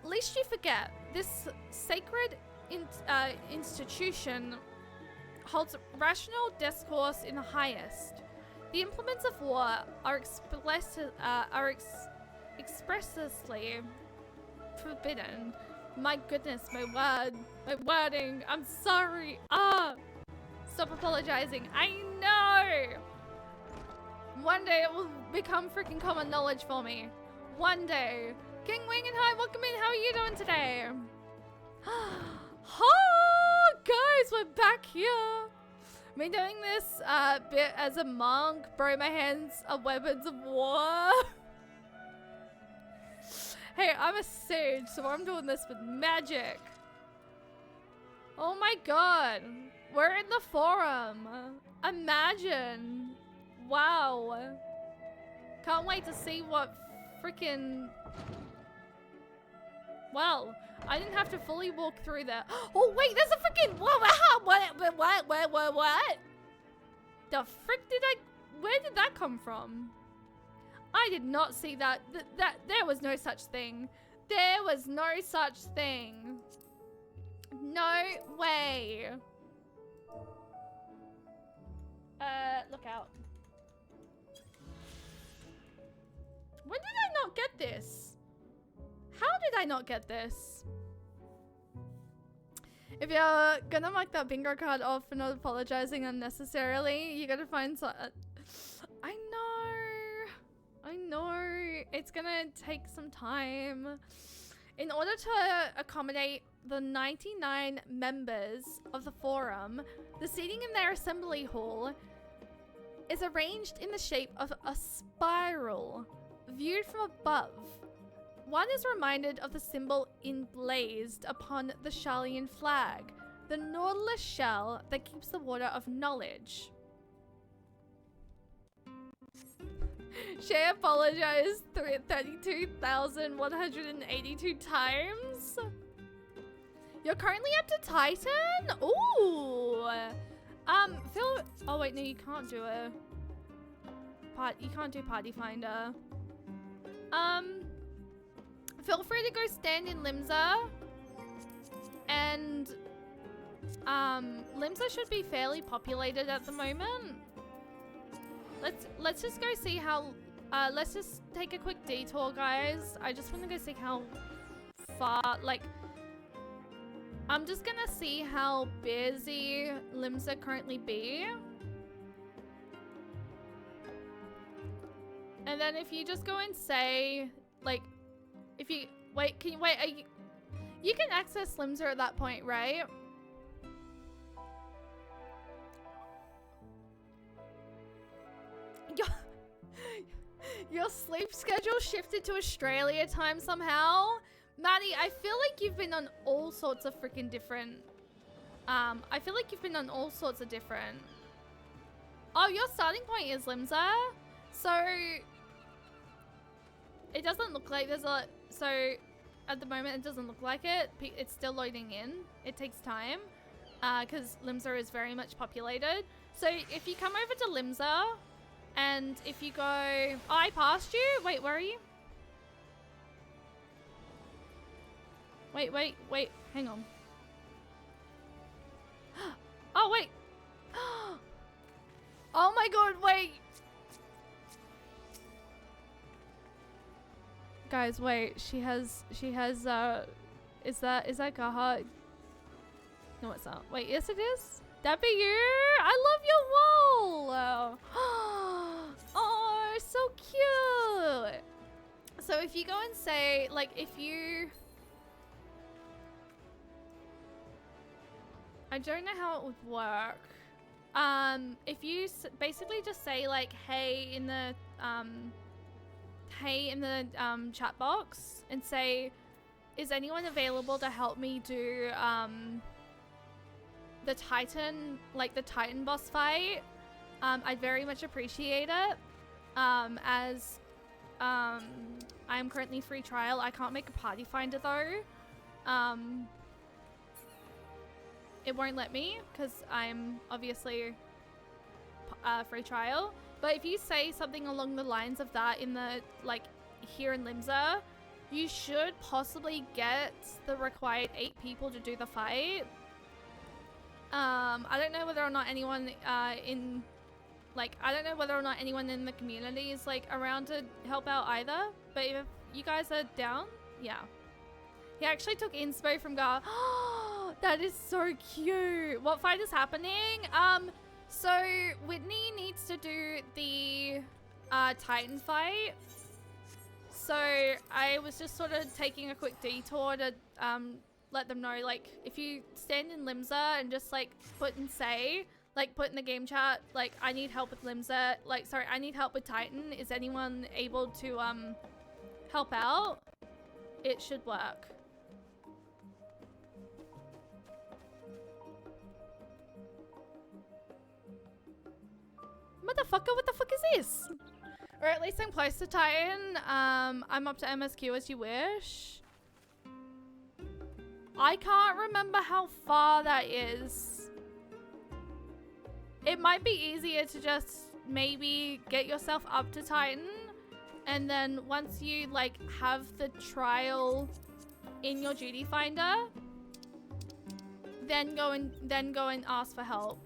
Lest you forget, this sacred institution holds rational discourse in the highest. The implements of war are expressly forbidden. My goodness, my wording. I'm sorry. Stop apologizing. I know. One day it will become freaking common knowledge for me. One day. King Wing and hi, welcome in. How are you doing today? Oh, guys, we're back here. I've been doing this bit as a monk, bro. My hands are weapons of war. Hey, I'm a sage, so I'm doing this with magic. Oh my god. We're in the forum. Imagine. Wow. Can't wait to see what freaking... Well, I didn't have to fully walk through there. Oh wait, there's a freaking... What? The frick did I... Where did that come from? I did not see that. There was no such thing. There was no such thing. No way. Look out. When did I not get this? How did I not get this? If you're gonna mark that bingo card off for not apologizing unnecessarily, you gotta find some... I know. It's gonna take some time. In order to accommodate the 99 members of the forum, the seating in their assembly hall is arranged in the shape of a spiral. Viewed from above, one is reminded of the symbol emblazed upon the Charlian flag, the nautilus shell that keeps the water of knowledge. Shay apologized 32,182 times. You're currently up to Titan? Ooh. Phil. Oh wait, no, you can't do a you can't do Party Finder. Feel free to go stand in Limsa, and Limsa should be fairly populated at the moment. Let's just go see how. Let's just take a quick detour, guys. I just want to go see how far. Like, I'm just gonna see how busy Limsa currently be. And then if you just go and say, like, if you wait, can you wait? You can access Limsa at that point, right? Your sleep schedule shifted to Australia time somehow. Maddie, I feel like you've been on all sorts of freaking different. I feel like you've been on all sorts of different. Oh, your starting point is Limsa, so it doesn't look like there's a. So at the moment, it doesn't look like it. It's still loading in. It takes time because Limsa is very much populated. So if you come over to Limsa, and if you go, oh, I passed you. Wait, where are you? Wait, hang on. Oh, wait. Oh my god, wait. Guys, wait. She has, is that Gaha? No, it's not. Wait, yes it is? That be you? I love your wall. Oh, so cute. So if you go and say, like, if you... I don't know how it would work. If you basically just say, like, hey in the chat box and say, is anyone available to help me do the Titan, like the Titan boss fight? I'd very much appreciate it. As I'm currently free trial. I can't make a party finder though. It won't let me because I'm obviously free trial. But if you say something along the lines of that in the, like, here in Limsa, you should possibly get the required 8 people to do the fight. I don't know whether or not anyone I don't know whether or not anyone in the community is, like, around to help out either. But if you guys are down, yeah. He actually took inspo from Gar. That is so cute. What fight is happening? So Whitney needs to do the Titan fight. So I was just sort of taking a quick detour to let them know, like, if you stand in Limsa and just, like, put in the game chat, like, I need help with Limsa, like, sorry, I need help with Titan. Is anyone able to help out? It should work. Motherfucker, what the fuck is this? Or at least I'm close to Titan. I'm up to MSQ as you wish. I can't remember how far that is. It might be easier to just maybe get yourself up to Titan, and then once you, like, have the trial in your duty finder, then go and ask for help.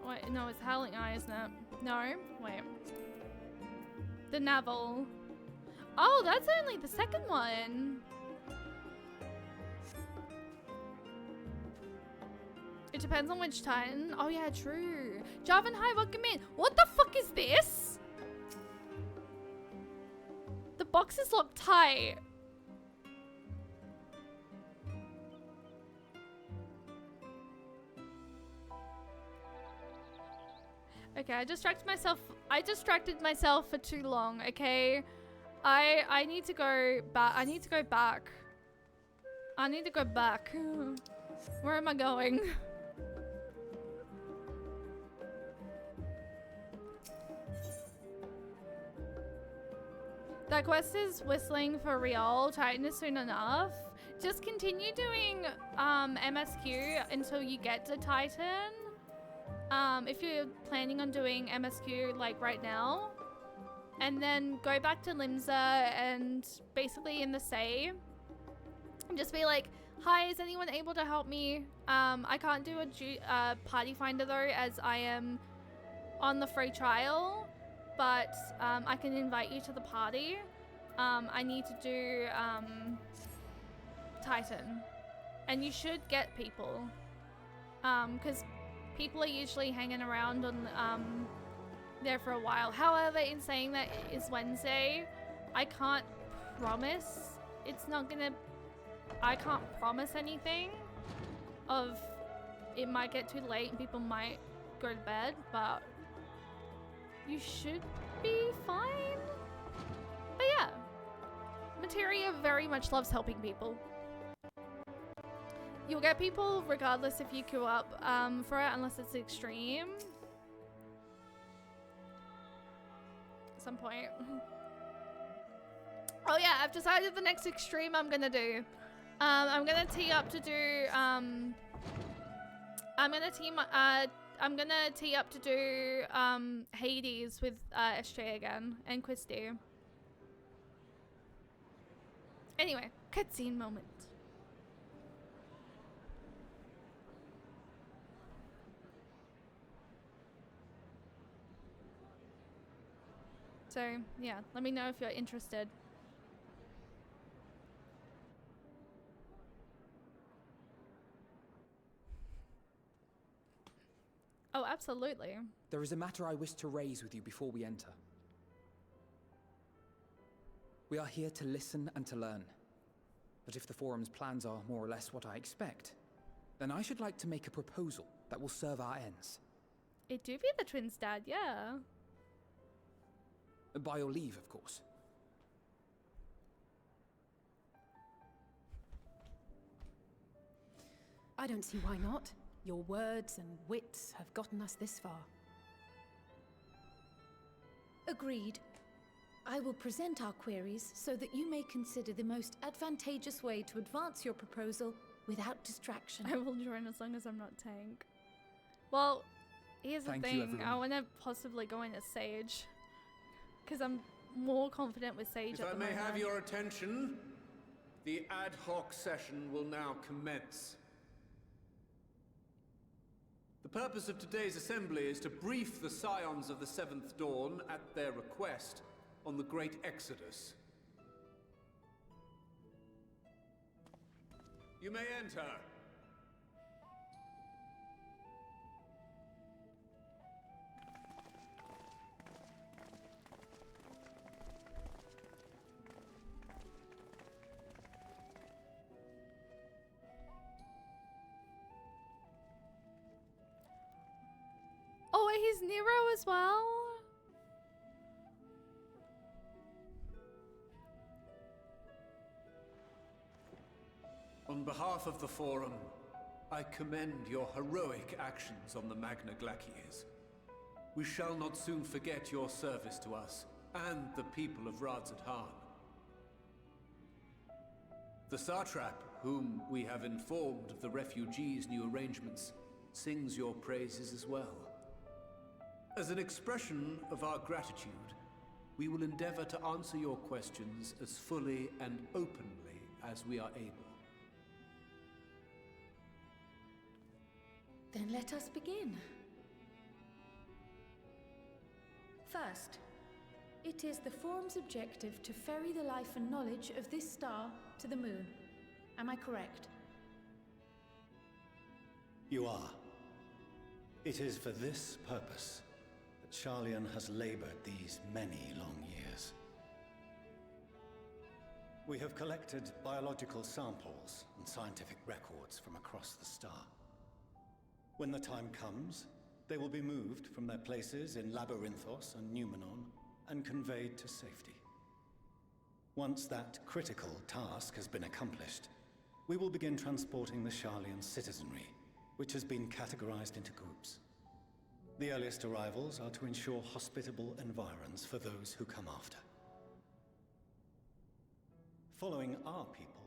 Wait, no, it's Howling Eye, isn't it? No, wait. The Navel. Oh, that's only the second one. It depends on which Titan. Oh yeah, true. Javan, hi, welcome in. What the fuck is this? boxes look tight. Okay, I distracted myself for too long, okay? I need to go back. I need to go back. I need to go back. Where am I going? That quest is whistling for real. Titan is soon enough. Just continue doing MSQ until you get to Titan. If you're planning on doing MSQ like right now. And then go back to Limsa and basically in the save. Just be like, hi, is anyone able to help me? I can't do a party finder though, as I am on the free trial, but I can invite you to the party. I need to do Titan, and you should get people, because people are usually hanging around on there for a while. However, in saying that it is Wednesday, I can't promise it's not gonna. I can't promise anything of it might get too late and people might go to bed, but you should be fine. But yeah, Materia very much loves helping people. You'll get people regardless if you queue up for it, unless it's extreme. At some point. Oh yeah, I've decided the next extreme I'm gonna do. I'm gonna tee up to do I'm gonna tee up to do Hades with SJ again and Quisty. Anyway, cutscene moment. So yeah, let me know if you're interested. Oh, absolutely. There is a matter I wish to raise with you before we enter. We are here to listen and to learn. But if the Forum's plans are more or less what I expect, then I should like to make a proposal that will serve our ends. It do be the twins' dad, yeah. By your leave, of course. I don't see why not. Your words and wits have gotten us this far. Agreed. I will present our queries so that you may consider the most advantageous way to advance your proposal without distraction. I will join as long as I'm not tank. Well, here's the thing. I want to possibly go in as Sage. Because I'm more confident with Sage at the moment. If I may have your attention, the ad hoc session will now commence. The purpose of today's assembly is to brief the Scions of the Seventh Dawn at their request on the Great Exodus. You may enter. Oh, he's Nero as well? On behalf of the Forum, I commend your heroic actions on the Magna Glaciers. We shall not soon forget your service to us and the people of Radzat-Han. The Satrap, whom we have informed of the refugees' new arrangements, sings your praises as well. As an expression of our gratitude, we will endeavor to answer your questions as fully and openly as we are able. Then let us begin. First, it is the Forum's objective to ferry the life and knowledge of this star to the moon. Am I correct? You are. It is for this purpose that Charlian has labored these many long years. We have collected biological samples and scientific records from across the star. When the time comes, they will be moved from their places in Labyrinthos and Numenon and conveyed to safety. Once that critical task has been accomplished, we will begin transporting the Sharlayan citizenry, which has been categorized into groups. The earliest arrivals are to ensure hospitable environs for those who come after. Following our people,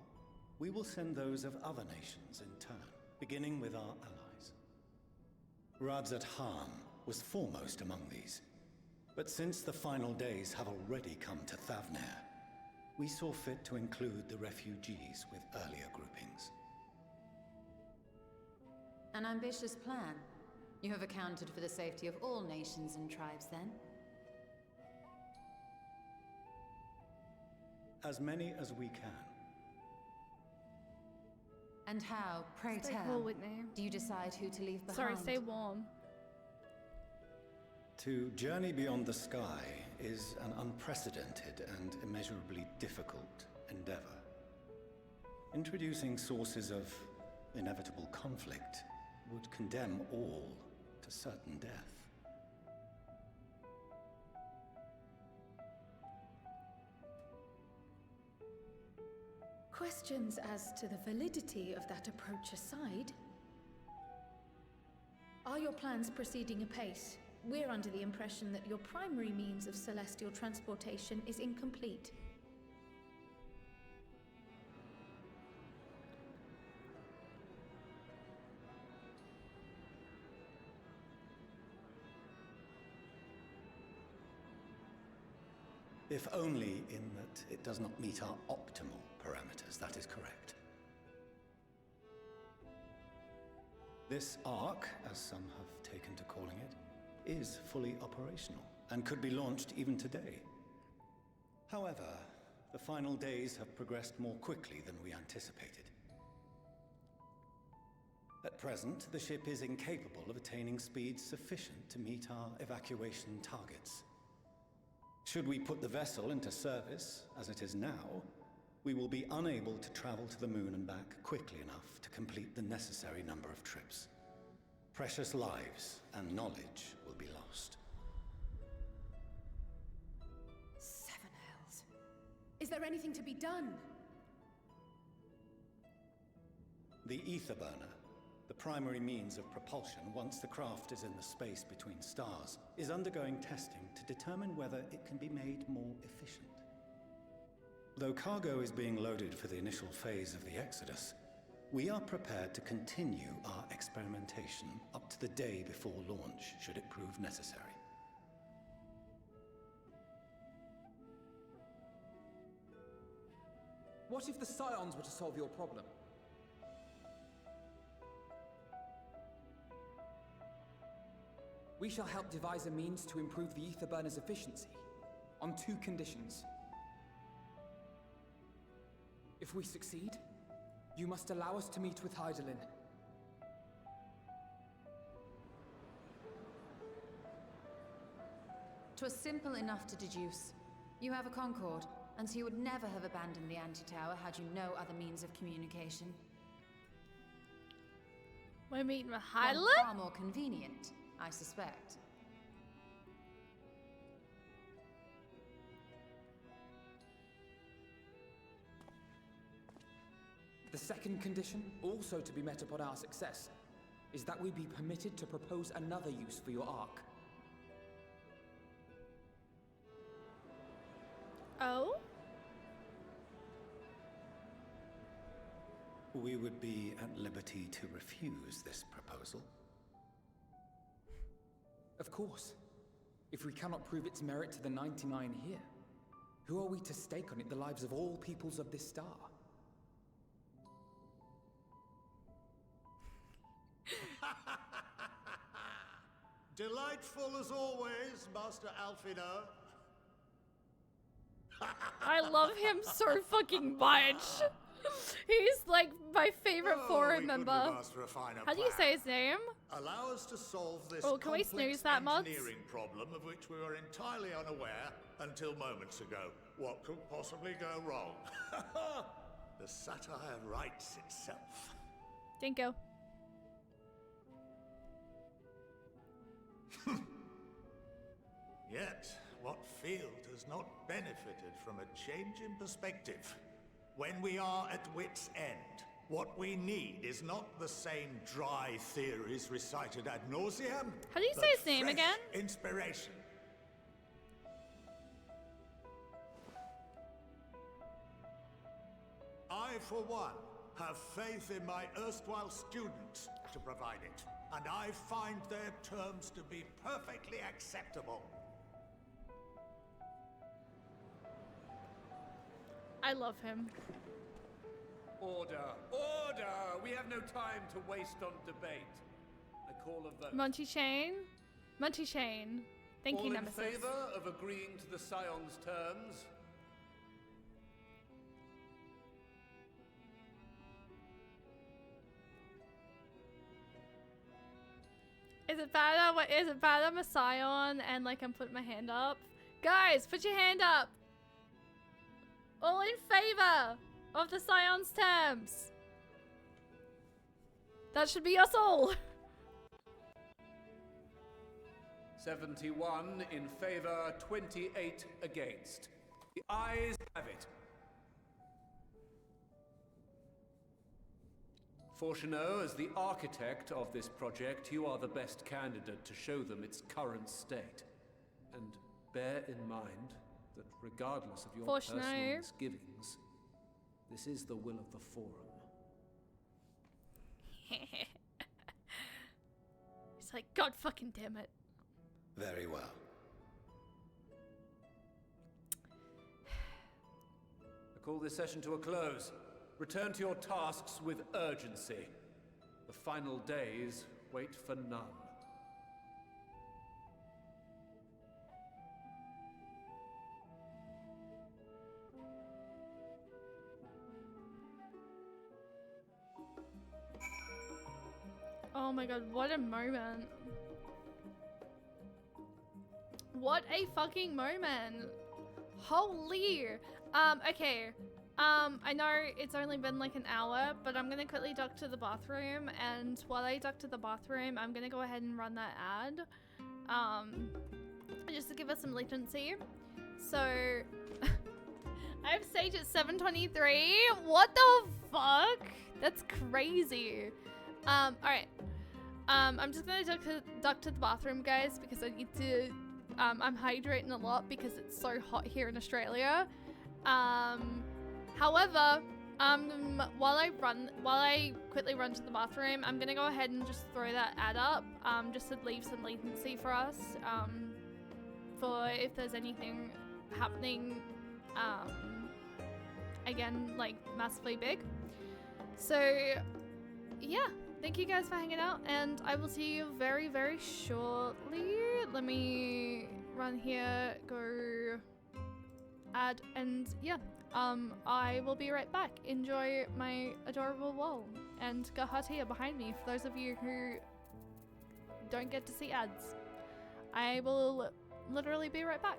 we will send those of other nations in turn, beginning with our allies. Radzat Han was foremost among these, but since the final days have already come to Thavnair, we saw fit to include the refugees with earlier groupings. An ambitious plan. You have accounted for the safety of all nations and tribes, then? As many as we can. And how, pray Stay tell, cool, Whitney. do you decide who to leave behind? Sorry, stay warm. To journey beyond the sky is an unprecedented and immeasurably difficult endeavor. Introducing sources of inevitable conflict would condemn all to certain death. Questions as to the validity of that approach aside, are your plans proceeding apace? We're under the impression that your primary means of celestial transportation is incomplete. If only in that it does not meet our optimal parameters, that is correct. This Ark, as some have taken to calling it, is fully operational and could be launched even today. However, the final days have progressed more quickly than we anticipated. At present, the ship is incapable of attaining speeds sufficient to meet our evacuation targets. Should we put the vessel into service, as it is now, we will be unable to travel to the moon and back quickly enough to complete the necessary number of trips. Precious lives and knowledge will be lost. Seven hells. Is there anything to be done? The ether burner, the primary means of propulsion once the craft is in the space between stars, is undergoing testing to determine whether it can be made more efficient. Though cargo is being loaded for the initial phase of the Exodus, we are prepared to continue our experimentation up to the day before launch, should it prove necessary. What if the Scions were to solve your problem? We shall help devise a means to improve the ether burner's efficiency, on 2 conditions. If we succeed, you must allow us to meet with Hydaelyn. 'Twas simple enough to deduce. You have a Concord, and so you would never have abandoned the anti-tower had you no other means of communication. We're meeting with One Hydaelyn? far more convenient, I suspect. The second condition, also to be met upon our success, is that we be permitted to propose another use for your Ark. Oh? We would be at liberty to refuse this proposal. Of course. If we cannot prove its merit to the 99 here, who are we to stake on it the lives of all peoples of this star? Delightful as always, Master Alfino. I love him so fucking much. He's like my favorite forum member. How do you say his name? Allow us to solve this Oh, can we snooze that, mods? engineering problem of which we were entirely unaware until moments ago. What could possibly go wrong? The satire writes itself. Thank you. Yet, what field has not benefited from a change in perspective? When we are at wit's end, what we need is not the same dry theories recited ad nauseam. How do you say his name again? Inspiration. I, for one, have faith in my erstwhile students to provide it, and I find their terms to be perfectly acceptable. I love him. Order! Order! We have no time to waste on debate. I call a vote. Monty Chain? Monty Chain. Thank All you, in Nemesis. favor of agreeing to the Scion's terms? Is it bad? Is it bad? I'm a Scion and like I'm putting my hand up. Guys, put your hand up. All in favor of the Scion's terms. That should be us all. 71 in favor, 28 against. The ayes have it. Fortuneau, as the architect of this project, you are the best candidate to show them its current state. And bear in mind that regardless of your Fortuneau. personal misgivings, this is the will of the Forum. It's like, God fucking damn it. Very well. I call this session to a close. Return to your tasks with urgency. The final days wait for none. Oh my god, what a moment. What a fucking moment. Holy. Okay. I know it's only been like an hour, but I'm gonna quickly duck to the bathroom, and while I duck to the bathroom, I'm gonna go ahead and run that ad. Just to give us some latency. So I have Sage at 7:23. What the fuck? That's crazy. Alright. I'm just gonna duck to the bathroom, guys, because I need to I'm hydrating a lot because it's so hot here in Australia. However, while I quickly run to the bathroom, I'm gonna go ahead and just throw that ad up, just to leave some latency for us, for if there's anything happening, again, like massively big. So, yeah, thank you guys for hanging out, and I will see you very, very shortly. Let me run here, go ad, and yeah. I will be right back. Enjoy my adorable wall and Gahatia behind me for those of you who don't get to see ads. I will literally be right back.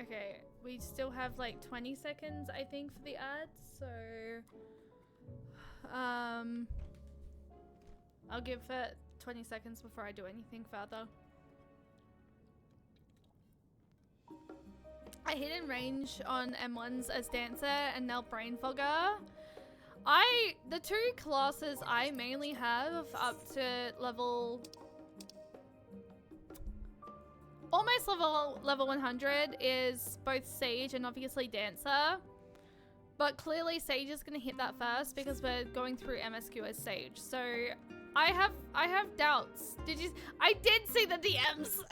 Okay, we still have like 20 seconds, I think, for the ads, so I'll give it 20 seconds before I do anything further. I hit in range on M1s as Dancer and now Brainfogger. The two classes I mainly have up to level... almost level 100 is both Sage and obviously Dancer. But clearly Sage is going to hit that first because we're going through MSQ as Sage. So I have doubts. I did see the DMs.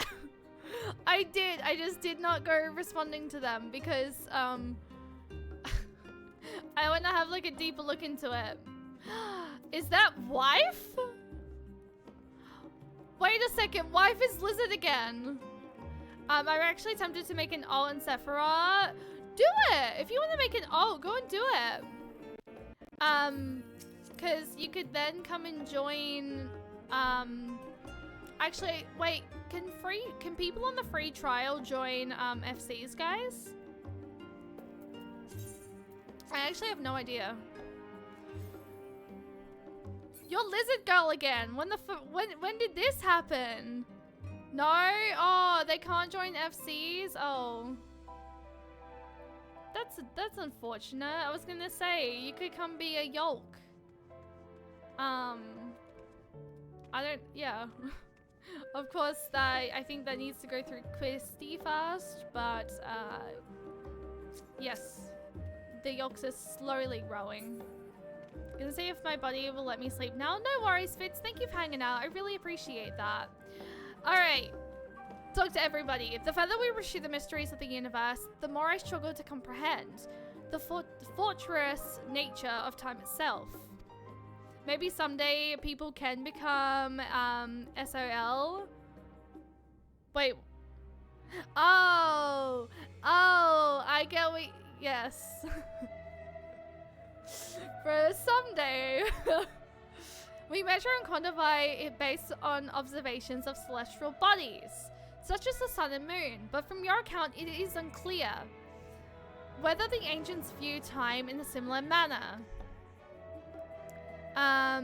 I did. I just did not go responding to them because I want to have like a deeper look into it. Is that wife? Wait a second. Wife is Lizard again. I'm actually tempted to make an ult and Sephira. Do it! If you want to make an ult, go and do it. Because you could then come and join, actually, wait, can people on the free trial join, FCs, guys? I actually have no idea. You're Lizard Girl again. When did this happen? No? Oh, they can't join FCs? Oh. That's unfortunate. I was gonna say, you could come be a Yolk. Yeah. Of course, I think that needs to go through Quisty first, but, yes. The Yolks are slowly growing. Gonna see if my body will let me sleep now. No worries, Fitz. Thank you for hanging out. I really appreciate that. Alright. Talk to everybody. The further we pursue the mysteries of the universe, the more I struggle to comprehend the fortress nature of time itself. Maybe someday people can become SOL. Wait. Oh, I get what. Yes. For someday. We measure and quantify it based on observations of celestial bodies, such as the sun and moon, but from your account it is unclear whether the ancients view time in a similar manner. I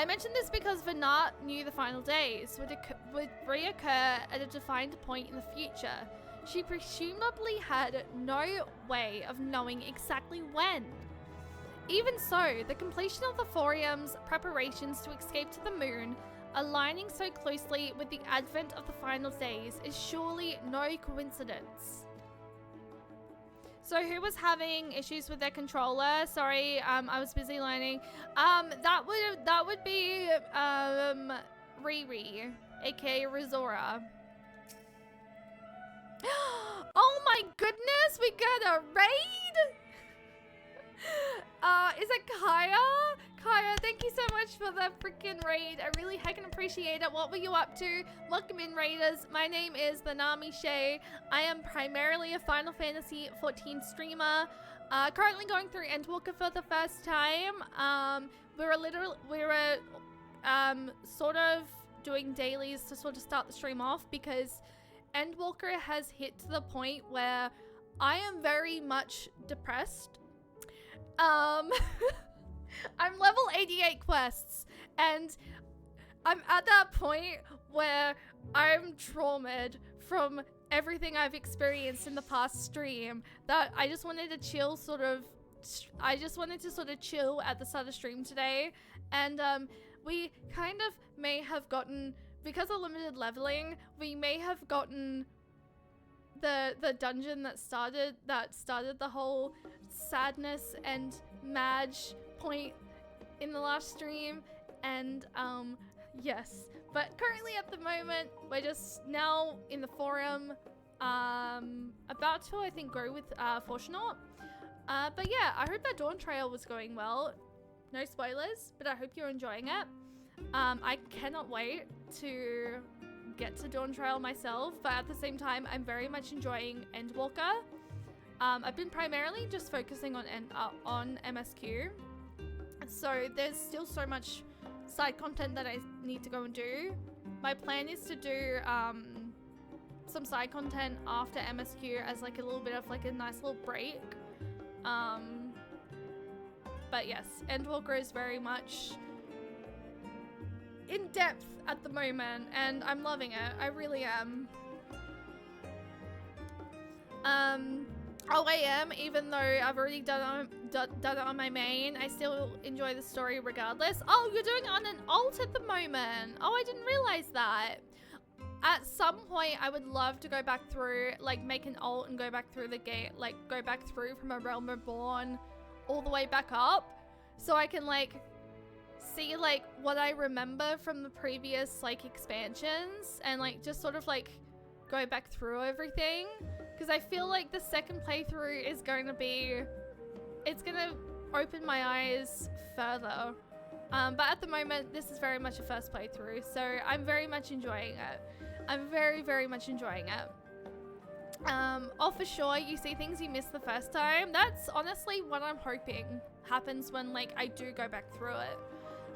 mentioned this because Venat knew the final days would reoccur at a defined point in the future. She presumably had no way of knowing exactly when. Even so, the completion of the Thorium's preparations to escape to the moon, aligning so closely with the advent of the final days, is surely no coincidence. So who was having issues with their controller? Sorry, I was busy learning. That would be Riri, aka Rizora. Oh my goodness, we got a raid! Is it Kaya? Kaya, thank you so much for the freaking raid. I really heckin' appreciate it. What were you up to? Welcome in, raiders. My name is Banami Shay. I am primarily a Final Fantasy XIV streamer. Currently going through Endwalker for the first time. We were sort of doing dailies to sort of start the stream off because Endwalker has hit to the point where I am very much depressed. I'm level 88 quests, and I'm at that point where I'm traumatized from everything I've experienced in the past stream that I just wanted to chill I just wanted to sort of chill at the start of stream today, and we kind of may have gotten, because of limited leveling, we may have gotten the dungeon that started the whole sadness and madge point in the last stream, and yes, but currently at the moment we're just now in the forum, about to, I think, go with Fortunaut. But yeah, I hope that Dawn Trail was going well. No spoilers, but I hope you're enjoying it. I cannot wait to get to Dawn Trail myself, but at the same time I'm very much enjoying Endwalker. I've been primarily just focusing on MSQ, so there's still so much side content that I need to go and do. My plan is to do some side content after MSQ as like a little bit of like a nice little break. But yes, Endwalker is very much in depth at the moment, and I'm loving it. I really am. I am, even though I've already done it on my main, I still enjoy the story regardless. Oh, you're doing it on an alt at the moment. Oh, I didn't realize that. At some point, I would love to go back through, like, make an alt and go back through the game, like, go back through from A Realm Reborn all the way back up, so I can, like, see, like, what I remember from the previous, like, expansions, and, like, just sort of, like, go back through everything, because I feel like the second playthrough is going to be, it's going to open my eyes further. But at the moment, this is very much a first playthrough, so I'm very much enjoying it. I'm very, very much enjoying it. Oh, for sure, you see things you missed the first time. That's honestly what I'm hoping happens when, like, I do go back through it.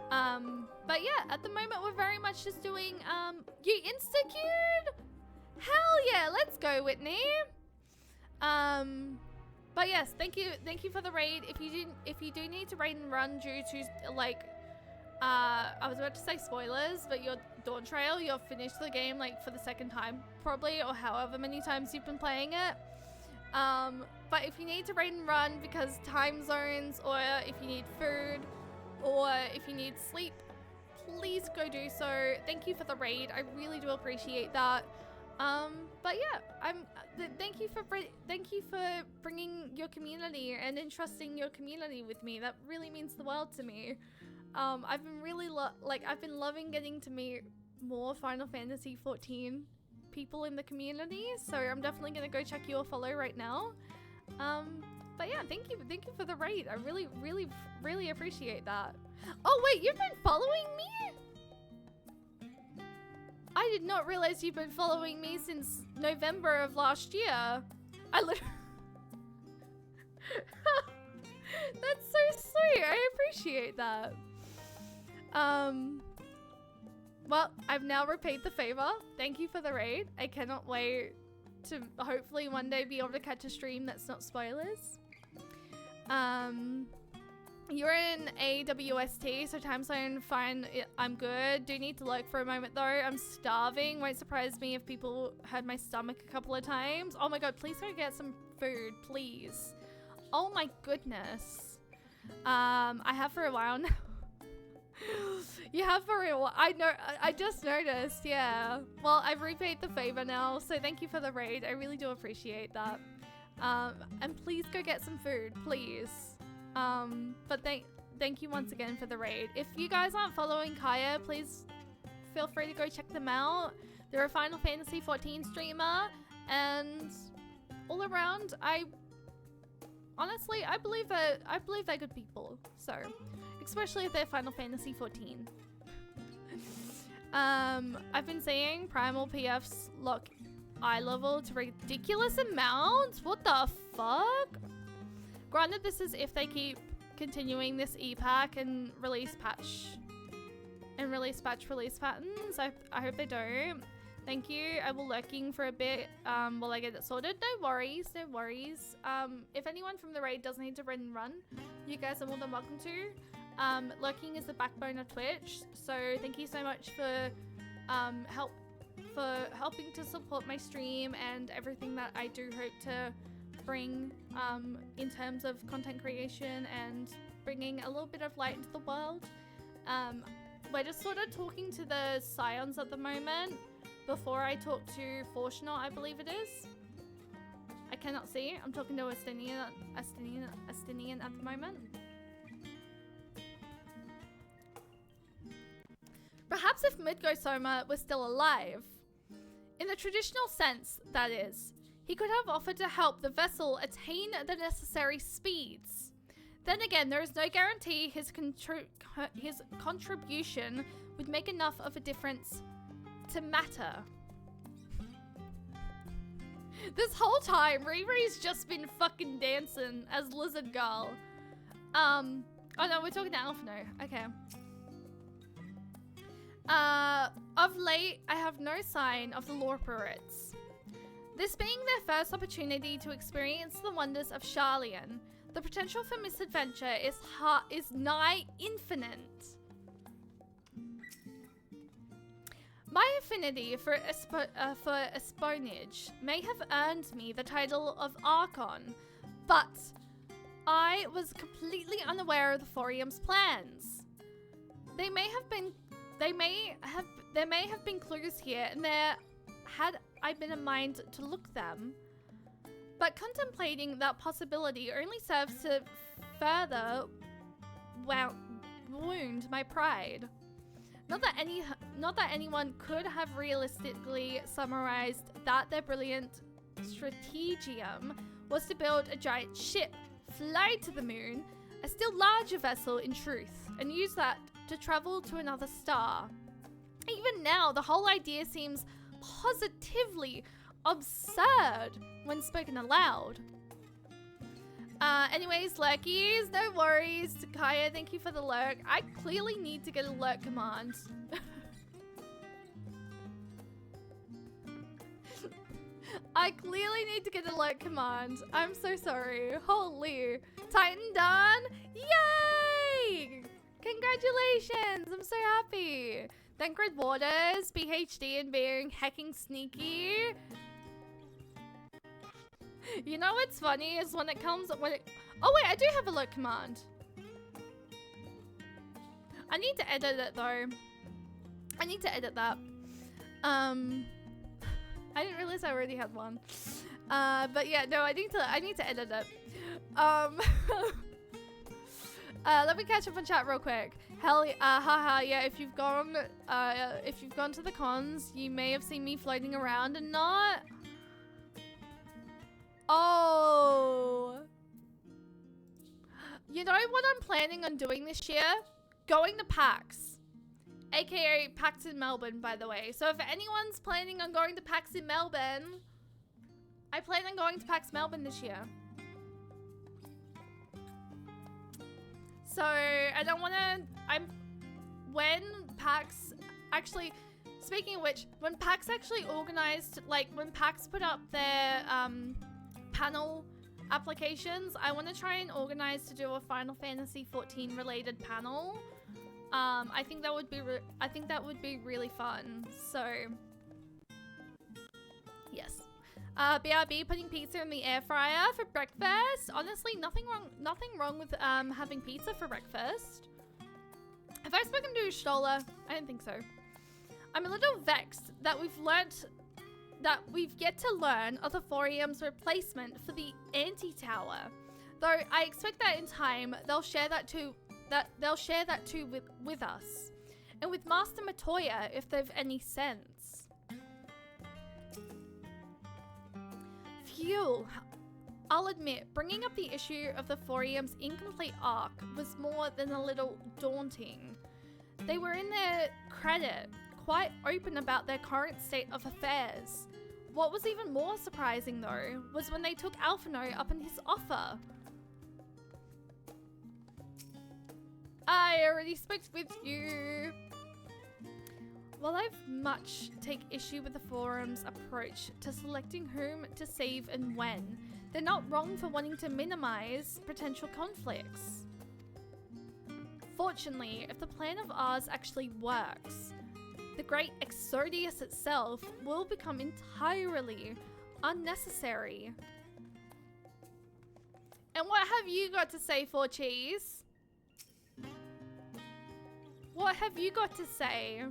But yeah, at the moment, we're very much just doing, you insta-queued? Hell yeah, let's go, Whitney. But yes, thank you for the raid. If you do need to raid and run due to, like, I was about to say spoilers, but your Dawn Trail, you've finished the game, like, for the second time, probably, or however many times you've been playing it. But if you need to raid and run because time zones, or if you need food, or if you need sleep, please go do so. Thank you for the raid. I really do appreciate that. But yeah, thank you for bringing your community and entrusting your community with me. That really means the world to me. I've been really I've been loving getting to meet more Final Fantasy 14 people in the community, so I'm definitely gonna go check your follow right now. But yeah, thank you for the raid. I really, really, really appreciate that. Oh wait, you've been following me? I did not realize you've been following me since November of last year. That's so sweet. I appreciate that. Well, I've now repaid the favor. Thank you for the raid. I cannot wait to hopefully one day be able to catch a stream that's not spoilers. You're in AWST, so time zone, fine, I'm good. Do need to lurk for a moment though. I'm starving. Won't surprise me if people heard my stomach a couple of times. Oh my god, please go get some food, please. Oh my goodness. I have for a while now. You have for a while. I know, I just noticed, yeah. Well, I've repaid the favor now, so thank you for the raid. I really do appreciate that. And please go get some food, please. But thank you once again for the raid. If you guys aren't following Kaya, please feel free to go check them out. They're a Final Fantasy 14 streamer, and all around, I believe they're good people. So, especially if they're Final Fantasy 14. I've been seeing Primal PF's lock eye level to ridiculous amounts. What the fuck? Granted, this is if they keep continuing this e-pack and release patch release patterns. I hope they don't. Thank you. I will lurking for a bit while I get it sorted. No worries, no worries. If anyone from the raid does need to raid and run, you guys are more than welcome to. Lurking is the backbone of Twitch, so thank you so much for helping to support my stream and everything that I do hope to bring in terms of content creation and bringing a little bit of light into the world. We're just sort of talking to the Scions at the moment before I talk to Fortunaut, I believe it is. I cannot see. I'm talking to Astinian at the moment. Perhaps if Midgosoma was still alive, in the traditional sense, that is, he could have offered to help the vessel attain the necessary speeds. Then again, there is no guarantee his contribution would make enough of a difference to matter. This whole time, Riri's just been fucking dancing as Lizard Girl. Oh no, we're talking to Alphino. Okay. Of late, I have no sign of the Lorporites. This being their first opportunity to experience the wonders of Sharlayan, the potential for misadventure is nigh infinite. My affinity for espionage may have earned me the title of Archon, but I was completely unaware of the Thorium's plans. There may have been clues here, and there had I been a mind to look them. But contemplating that possibility only serves to further wound my pride. Not that anyone could have realistically summarized that their brilliant stratagem was to build a giant ship, fly to the moon, a still larger vessel in truth, and use that to travel to another star. Even now, the whole idea seems positively absurd when spoken aloud. Anyways, lurkies, no worries. Kaya, thank you for the lurk. I clearly need to get a lurk command. I clearly need to get a lurk command. I'm so sorry. Holy. Titan done? Yay! Congratulations! I'm so happy. Thank Red Waters, PhD in being hacking sneaky. You know what's funny is when it comes oh wait, I do have a look command. I need to edit it though. I need to edit that. I didn't realize I already had one. But yeah, no, I need to edit it. Let me catch up on chat real quick. Hell, haha, yeah, if you've gone to the cons, you may have seen me floating around and not. Oh. You know what I'm planning on doing this year? Going to PAX. AKA PAX in Melbourne, by the way. So if anyone's planning on going to PAX in Melbourne, I plan on going to PAX Melbourne this year. So, I don't want to... When PAX... Actually, speaking of which, when PAX actually organized... Like, when PAX put up their panel applications, I want to try and organize to do a Final Fantasy 14 related panel. I think that would be really fun. So, yes. BRB putting pizza in the air fryer for breakfast. Honestly, nothing wrong with having pizza for breakfast. Have I spoken to Stola? I don't think so. I'm a little vexed that we've yet to learn of the Thorium's replacement for the anti-tower. Though I expect that in time they'll share that too with us. And with Master Matoya if they've any sense. Phew. I'll admit, bringing up the issue of the Thorium's incomplete arc was more than a little daunting. They were in their credit, quite open about their current state of affairs. What was even more surprising though, was when they took Alphino up on his offer. I already spoke with you. While I've much take issue with the forum's approach to selecting whom to save and when, they're not wrong for wanting to minimize potential conflicts. Fortunately, if the plan of ours actually works, the great Exodius itself will become entirely unnecessary. And what have you got to say, 4Cheese? What have you got to say?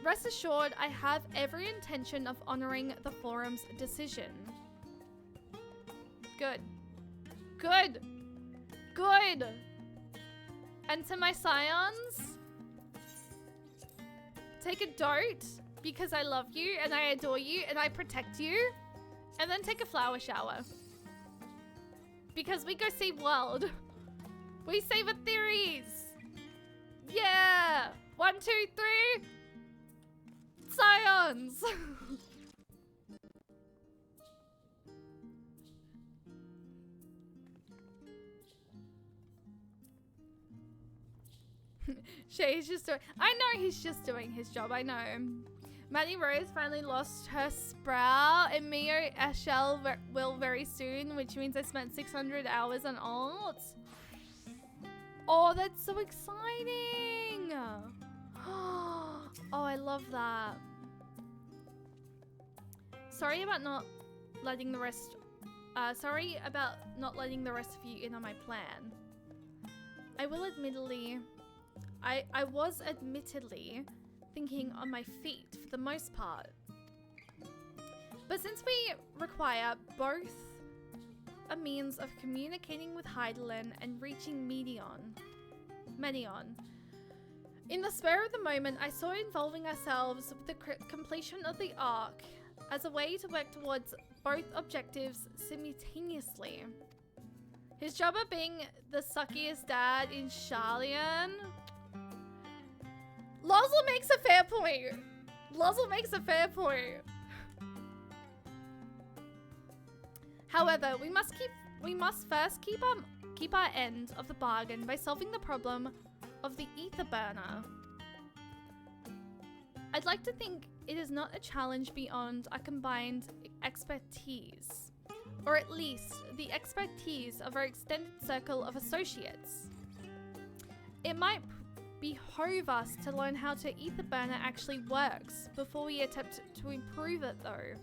Rest assured, I have every intention of honoring the forum's decision. Good. Good. Good. And to my scions, take a dote because I love you and I adore you and I protect you. And then take a flower shower. Because we go save world. We save a theories. Yeah. 1, 2, 3. Scions. Shay's just doing... I know he's just doing his job, I know. Maddie Rose finally lost her sprout, and Mio Ashel will very soon, which means I spent 600 hours on alts. Oh, that's so exciting! Oh, I love that. Sorry about not letting the rest of you in on my plan. I was admittedly thinking on my feet for the most part. But since we require both a means of communicating with Hydaelyn and reaching Medion, in the spur of the moment, I saw involving ourselves with the completion of the Ark as a way to work towards both objectives simultaneously. His job of being the suckiest dad in Sharlayan. Losel makes a fair point. However, we must first keep our end of the bargain by solving the problem of the ether burner. I'd like to think it is not a challenge beyond our combined expertise, or at least the expertise of our extended circle of associates. It might behove us to learn how the ether burner actually works before we attempt to improve it, though.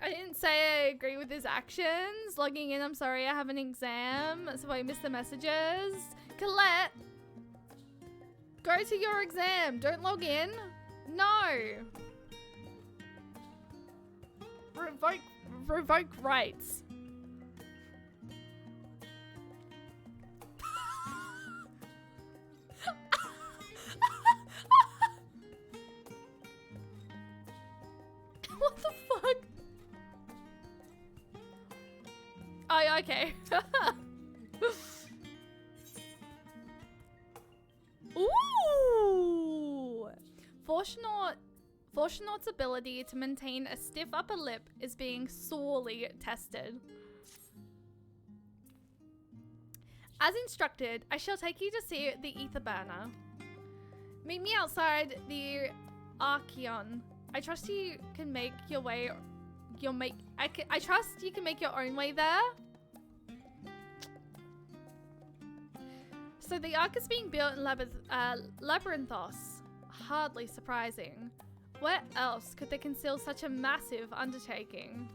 I didn't say I agree with his actions. Logging in, I'm sorry, I have an exam, so I missed the messages. Colette! Go to your exam, don't log in. No! Revoke rights. What the fuck? Oh, yeah, okay. Ooh! Fortunaut's ability to maintain a stiff upper lip is being sorely tested. As instructed, I shall take you to see the ether burner. Meet me outside the Archeon. I trust you can make your way. I trust you can make your own way there. So the Ark is being built in Labyrinthos. Hardly surprising. Where else could they conceal such a massive undertaking?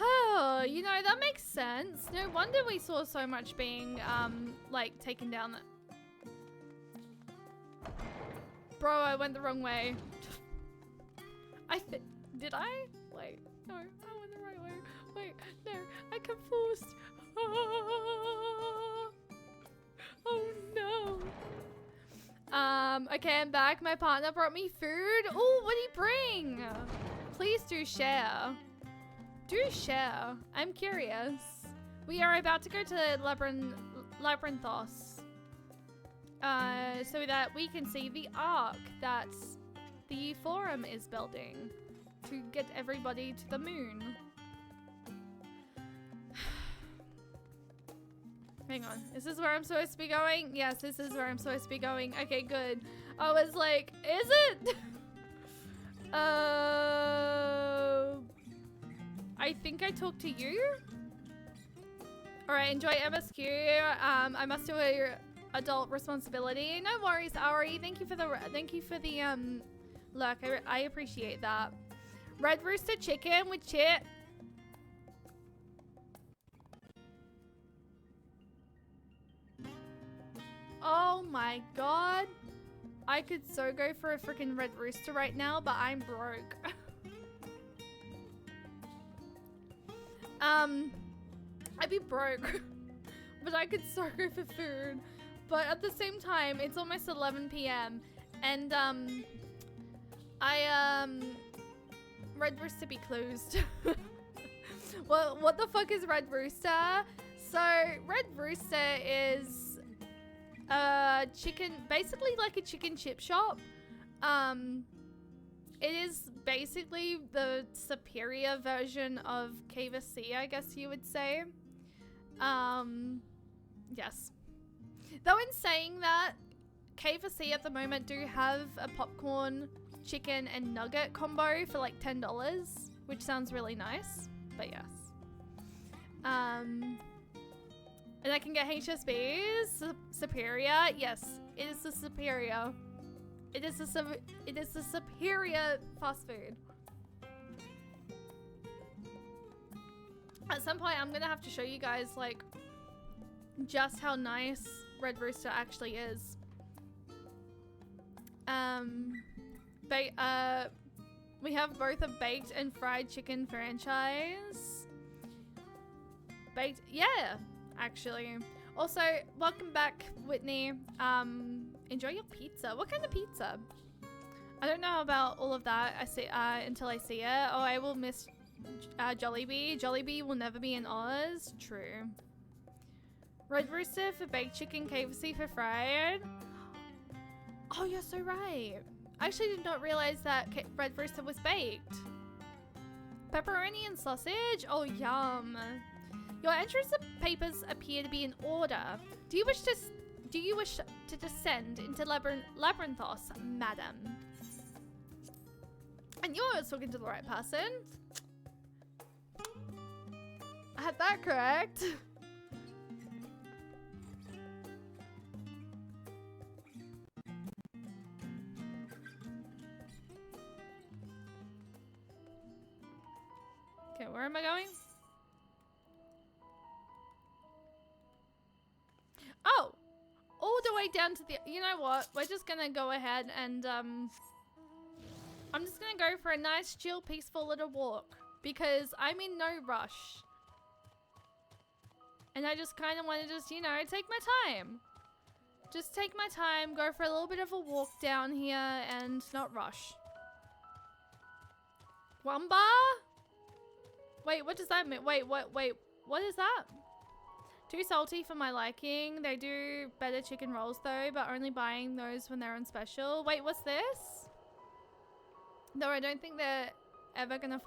Oh, you know, that makes sense. No wonder we saw so much being, like, taken down. Bro, I went the wrong way. Did I? Wait, no, I went the right way. Wait, no, I confused. Oh no. Okay, I'm back. My partner brought me food. Oh, what did he bring? Please do share. Do share. I'm curious. We are about to go to Labyrinthos. So that we can see the Ark that the Forum is building to get everybody to the moon. Hang on, is this where I'm supposed to be going? Yes, this is where I'm supposed to be going. Okay, good. I was like, is it? I think I talked to you. All right, enjoy MSQ. I must do a adult responsibility. No worries, Ari. Thank you for the lurk. I appreciate that. Red Rooster chicken with chit. Oh my god. I could so go for a freaking Red Rooster right now, but I'm broke. I'd be broke, but I could so go for food. But at the same time, it's almost 11 p.m. and Red Rooster be closed. Well, what the fuck is Red Rooster? So Red Rooster is chicken, basically like a chicken chip shop. It is basically the superior version of KFC, I guess you would say. Yes. Though in saying that, KFC at the moment do have a popcorn, chicken, and nugget combo for like $10, which sounds really nice, but yes. And I can get HSBs, superior. Yes, it is the superior. It is the superior fast food. At some point, I'm gonna have to show you guys like just how nice Red Rooster actually is. We have both a baked and fried chicken franchise. Baked, yeah, actually. Also, welcome back, Whitney. Enjoy your pizza. What kind of pizza? I don't know about all of that. I see until I see it. Oh, I will miss Jollibee. Jollibee will never be in Oz. True. Red Rooster for baked chicken, KFC for fried. Oh, you're so right. I actually did not realize that Red Rooster was baked. Pepperoni and sausage? Oh, yum. Your entrance papers appear to be in order. Do you wish to descend into Labyrinthos, madam? And you're talking to the right person. I had that correct. Okay, where am I going? Oh! All the way down to the... You know what? We're just gonna go ahead and, I'm just gonna go for a nice, chill, peaceful little walk. Because I'm in no rush. And I just kind of want to just, you know, take my time. Just take my time, go for a little bit of a walk down here and not rush. Wamba? Wait, what does that mean? Wait, what is that? Too salty for my liking. They do better chicken rolls though, but only buying those when they're on special. Wait, what's this? No, I don't think they're ever gonna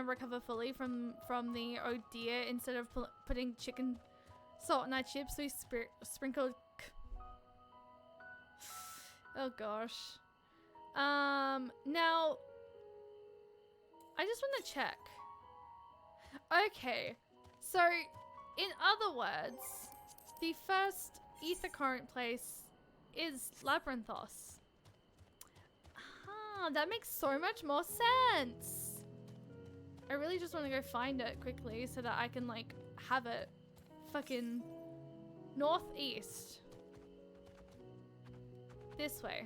recover fully from the oh dear, instead of putting chicken salt in our chips, we sprinkled oh gosh. Now I just want to check. Okay, so in other words, the first ether current place is Labyrinthos. Ah, that makes so much more sense. I really just want to go find it quickly so that I can like have it fucking northeast. This way.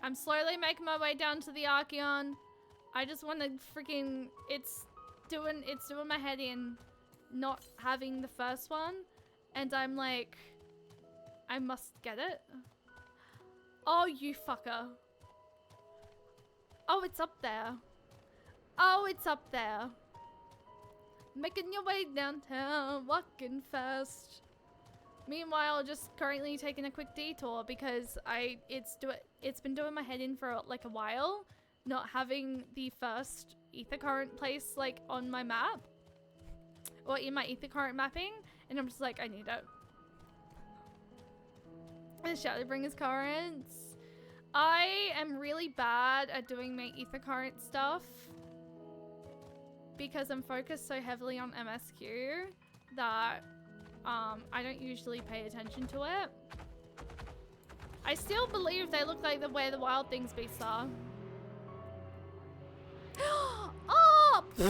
I'm slowly making my way down to the Archeon. I just want to freaking... It's doing my head in not having the first one. And I'm like... I must get it. Oh, you fucker. Oh, it's up there. Oh, it's up there. Making your way downtown, walking fast. Meanwhile, just currently taking a quick detour because it's been doing my head in for like a while, not having the first ether current place like on my map or in my ether current mapping, and I'm just like, I need it. And Shadowbringer's currents. I am really bad at doing my ether current stuff because I'm focused so heavily on MSQ that I don't usually pay attention to it. I still believe they look like where the wild things beasts are. Oh! Who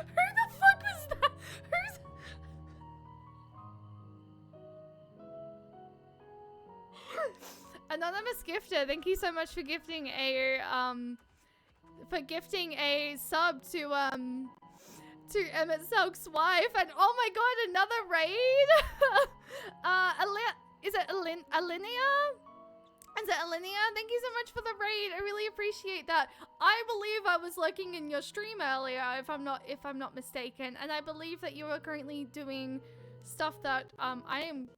the fuck was that? Who's... Anonymous gifter, thank you so much for gifting a sub to Emmett Selk's wife, and oh my god, another raid. it Alinea? Is it Alinea? Thank you so much for the raid. I really appreciate that. I believe I was lurking in your stream earlier, if I'm not mistaken, and I believe that you are currently doing stuff that I'm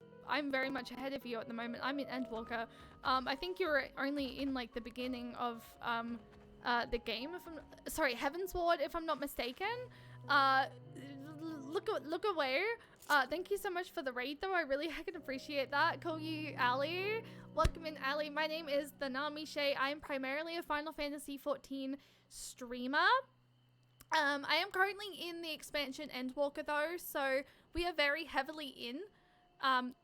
very much ahead of you at the moment. I'm in Endwalker. I think you're only in like the beginning of the game. Sorry, Heavensward, if I'm not mistaken. Look away. Thank you so much for the raid, though. I really can appreciate that. Call you Ali. Welcome in, Ali. My name is the Namishe. I am primarily a Final Fantasy XIV streamer. I am currently in the expansion Endwalker, though, so we are very heavily in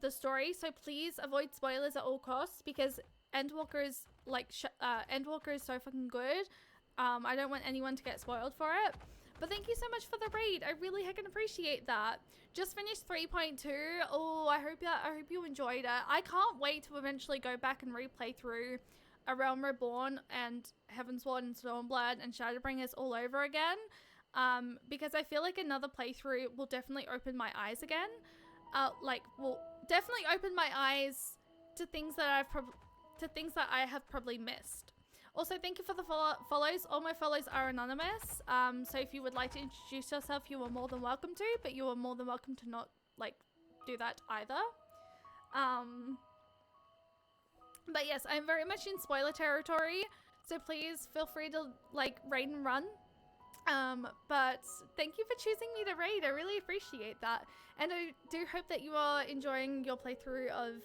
the story. So please avoid spoilers at all costs, because Endwalker is like Endwalker is so fucking good. I don't want anyone to get spoiled for it. But thank you so much for the raid. I really heckin' appreciate that. Just finished 3.2. Oh, I hope you enjoyed it. I can't wait to eventually go back and replay through A Realm Reborn and Heavensward and Stormblood and Shadowbringers all over again. Because I feel like another playthrough will definitely open my eyes again. Will definitely open my eyes to things that I have probably missed. Also, thank you for the follows. All my follows are anonymous. So if you would like to introduce yourself, you are more than welcome to, but you are more than welcome to not, like, do that either. But yes, I'm very much in spoiler territory, so please feel free to, like, raid and run. But thank you for choosing me to raid. I really appreciate that. And I do hope that you are enjoying your playthrough of,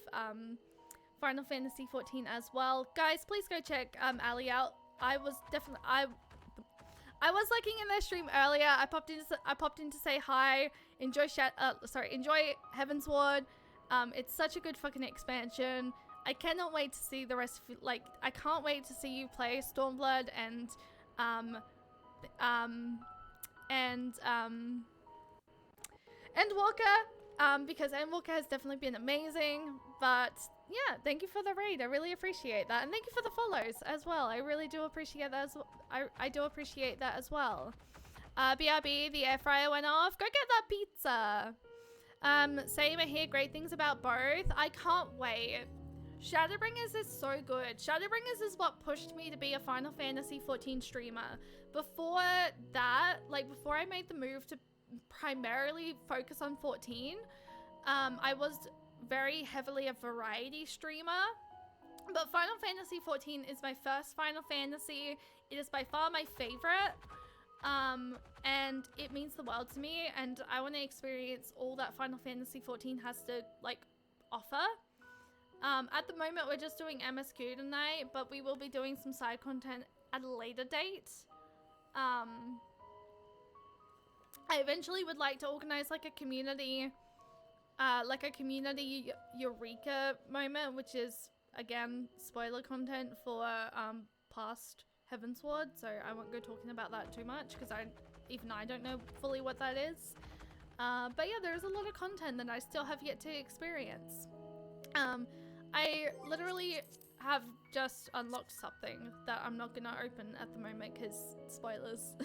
Final Fantasy XIV as well. Guys, please go check Ali out. I was lurking in their stream earlier. I popped in to say hi. Enjoy Heavensward. It's such a good fucking expansion. I cannot wait to see the rest of it. I can't wait to see you play Stormblood and Endwalker. Because Endwalker has definitely been amazing. But yeah, thank you for the raid. I really appreciate that, and thank you for the follows as well. I really do appreciate that. I do appreciate that as well. BRB, the air fryer went off. Go get that pizza. Same. I hear great things about both. I can't wait. Shadowbringers is so good. Shadowbringers is what pushed me to be a Final Fantasy XIV streamer. Before that, before I made the move to primarily focus on 14, I was very heavily a variety streamer, but Final Fantasy XIV is my first Final Fantasy. It is by far my favorite, and it means the world to me, and I want to experience all that Final Fantasy XIV has to, like, offer. At the moment, we're just doing MSQ tonight, but we will be doing some side content at a later date. I eventually would like to organize, like, a community Eureka moment, which is, again, spoiler content for past Heavensward, so I won't go talking about that too much, because even I don't know fully what that is. But yeah, there's a lot of content that I still have yet to experience. I literally have just unlocked something that I'm not gonna open at the moment, because spoilers.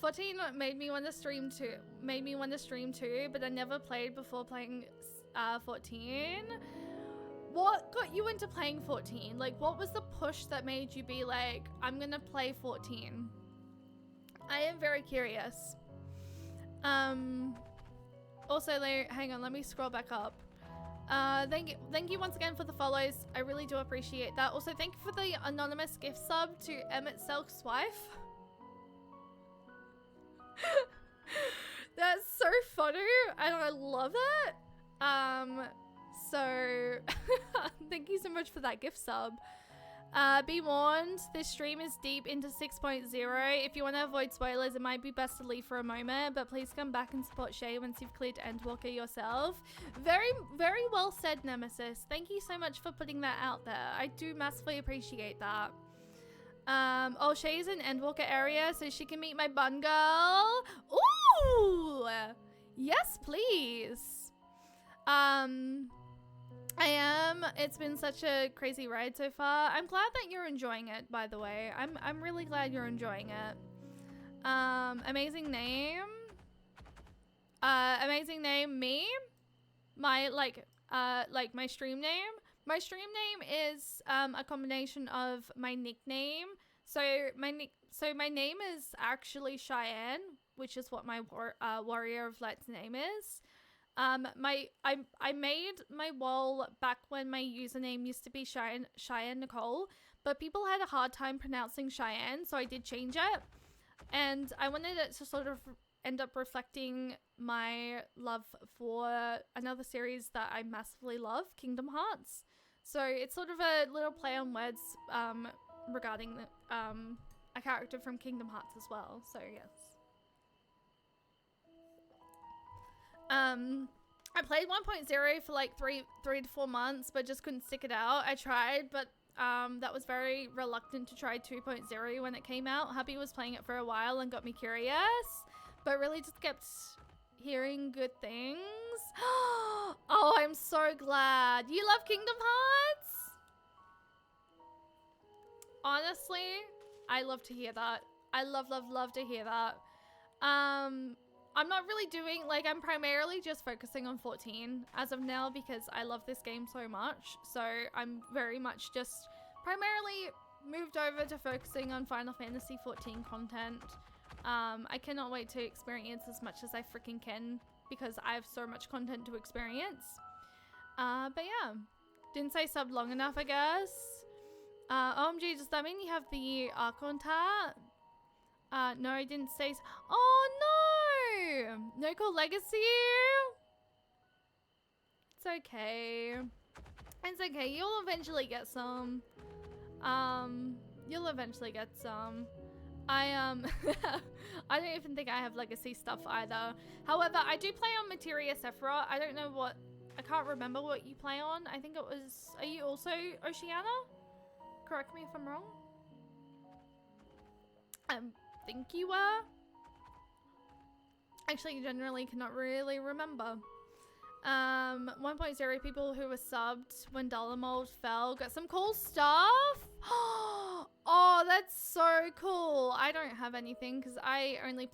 14 made me want to stream too, but I never played before playing 14. What got you into playing 14? Like, what was the push that made you be like, I'm gonna play 14? I am very curious. Also, hang on, let me scroll back up. Thank you once again for the follows. I really do appreciate that. Also, thank you for the anonymous gift sub to Emmett Selk's wife. That's so funny, and I love it. So thank you so much for that gift sub. Be warned, this stream is deep into 6.0. If you want to avoid spoilers, it might be best to leave for a moment, but please come back and support Shay once you've cleared Endwalker yourself. Very, very well said, Nemesis. Thank you so much for putting that out there. I do massively appreciate that. Oh, Shay's in Endwalker area, so she can meet my bun girl. Ooh! Yes, please. I am. It's been such a crazy ride so far. I'm glad that you're enjoying it, by the way. I'm really glad you're enjoying it. Amazing name. Amazing name, me. my my stream name. My stream name is a combination of my nickname. So my name is actually Cheyenne, which is what my Warrior of Light's name is. I made my wall back when my username used to be Cheyenne Nicole, but people had a hard time pronouncing Cheyenne, so I did change it. And I wanted it to sort of end up reflecting my love for another series that I massively love, Kingdom Hearts. So it's sort of a little play on words regarding a character from Kingdom Hearts as well. So yes. I played 1.0 for like three to 4 months, but just couldn't stick it out. I tried, but that was very reluctant to try 2.0 when it came out. Hubby was playing it for a while and got me curious, but really just kept hearing good things. Oh, I'm so glad. You love Kingdom Hearts? Honestly, I love to hear that. I love to hear that. I'm not really doing, like, I'm primarily just focusing on 14 as of now because I love this game so much. So I'm very much just primarily moved over to focusing on Final Fantasy 14 content. I cannot wait to experience as much as I freaking can because I have so much content to experience. But yeah, didn't say sub long enough, I guess. OMG, does that mean you have the Archon tat? No, I didn't say. Oh no! No Call Legacy? It's okay. It's okay. You'll eventually get some. You'll eventually get some. I don't even think I have Legacy stuff either. However, I do play on Materia Sephiroth. I don't know what. I can't remember what you play on. I think it was. Are you also Oceana? Correct me if I'm wrong. Think you were? Actually, generally cannot really remember. 1.0 people who were subbed when Dalamold fell got some cool stuff. Oh, that's so cool. I don't have anything because I only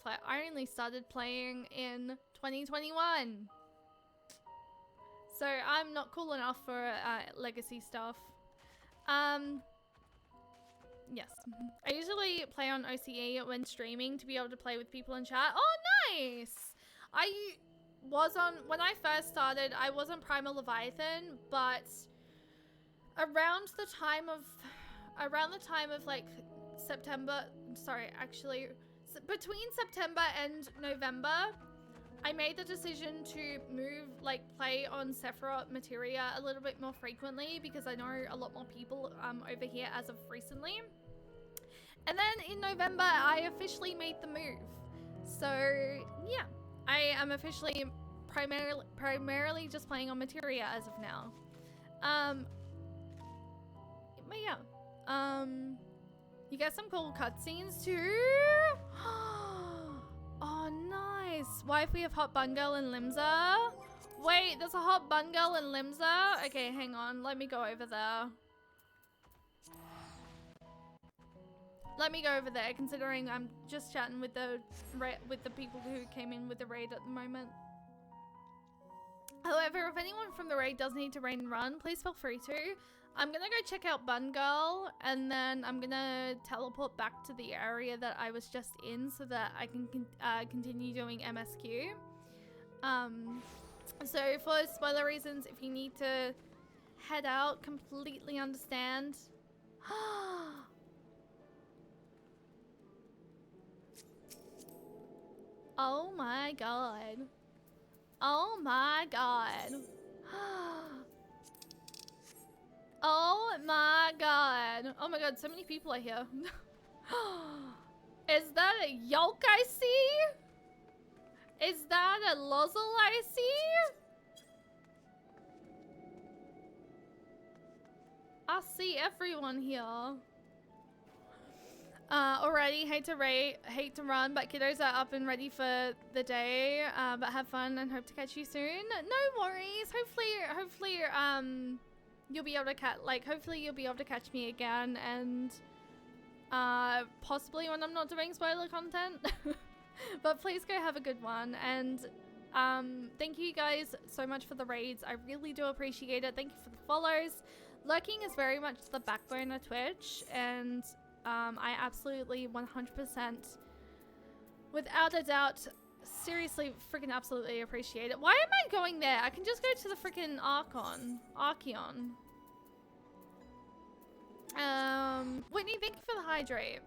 started playing in 2021. So I'm not cool enough for legacy stuff. Yes. I usually play on OCE when streaming to be able to play with people in chat. Oh, nice! When I first started, I was on Primal Leviathan, but around the time of like September, between September and November, I made the decision to play on Sephiroth Materia a little bit more frequently because I know a lot more people over here as of recently. And then in November, I officially made the move. So yeah, I am officially primarily just playing on Materia as of now. But yeah, you get some cool cutscenes too. Oh, nice. Why if we have Hot Bun Girl in Limsa? Wait, there's a Hot Bun Girl in Limsa? Okay, hang on. Let me go over there. Considering I'm just chatting with the people who came in with the raid at the moment. However, if anyone from the raid does need to raid and run, please feel free to. I'm gonna go check out Bun Girl, and then I'm gonna teleport back to the area that I was just in so that I can continue doing MSQ. So for spoiler reasons, if you need to head out, completely understand. Oh my god. Oh my god. Oh my god. Oh my god, so many people are here. Is that a Yolk I see? Is that a Lozel I see? I see everyone here. Already hate to run, but kiddos are up and ready for the day. But have fun and hope to catch you soon. No worries. Hopefully, you'll be able to hopefully you'll be able to catch me again, and possibly when I'm not doing spoiler content. But please go have a good one, and Thank you guys so much for the raids. I really do appreciate it. Thank you for the follows. Lurking is very much the backbone of Twitch, and I absolutely 100%, without a doubt, seriously, freaking absolutely appreciate it. Why am I going there? I can just go to the freaking Archeon. Whitney, thank you for the hydrate.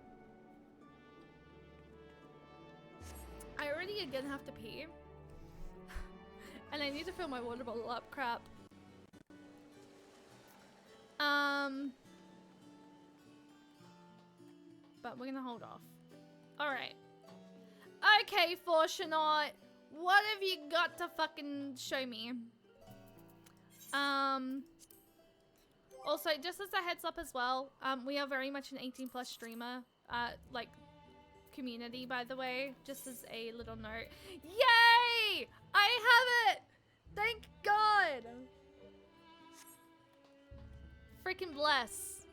I already again have to pee. And I need to fill my water bottle up. Crap. But we're gonna hold off. Alright. Okay, Fortunaut. What have you got to fucking show me? Also, just as a heads up as well, we are very much an 18+ streamer, like, community, by the way, just as a little note. Yay! I have it! Thank God! Freaking bless.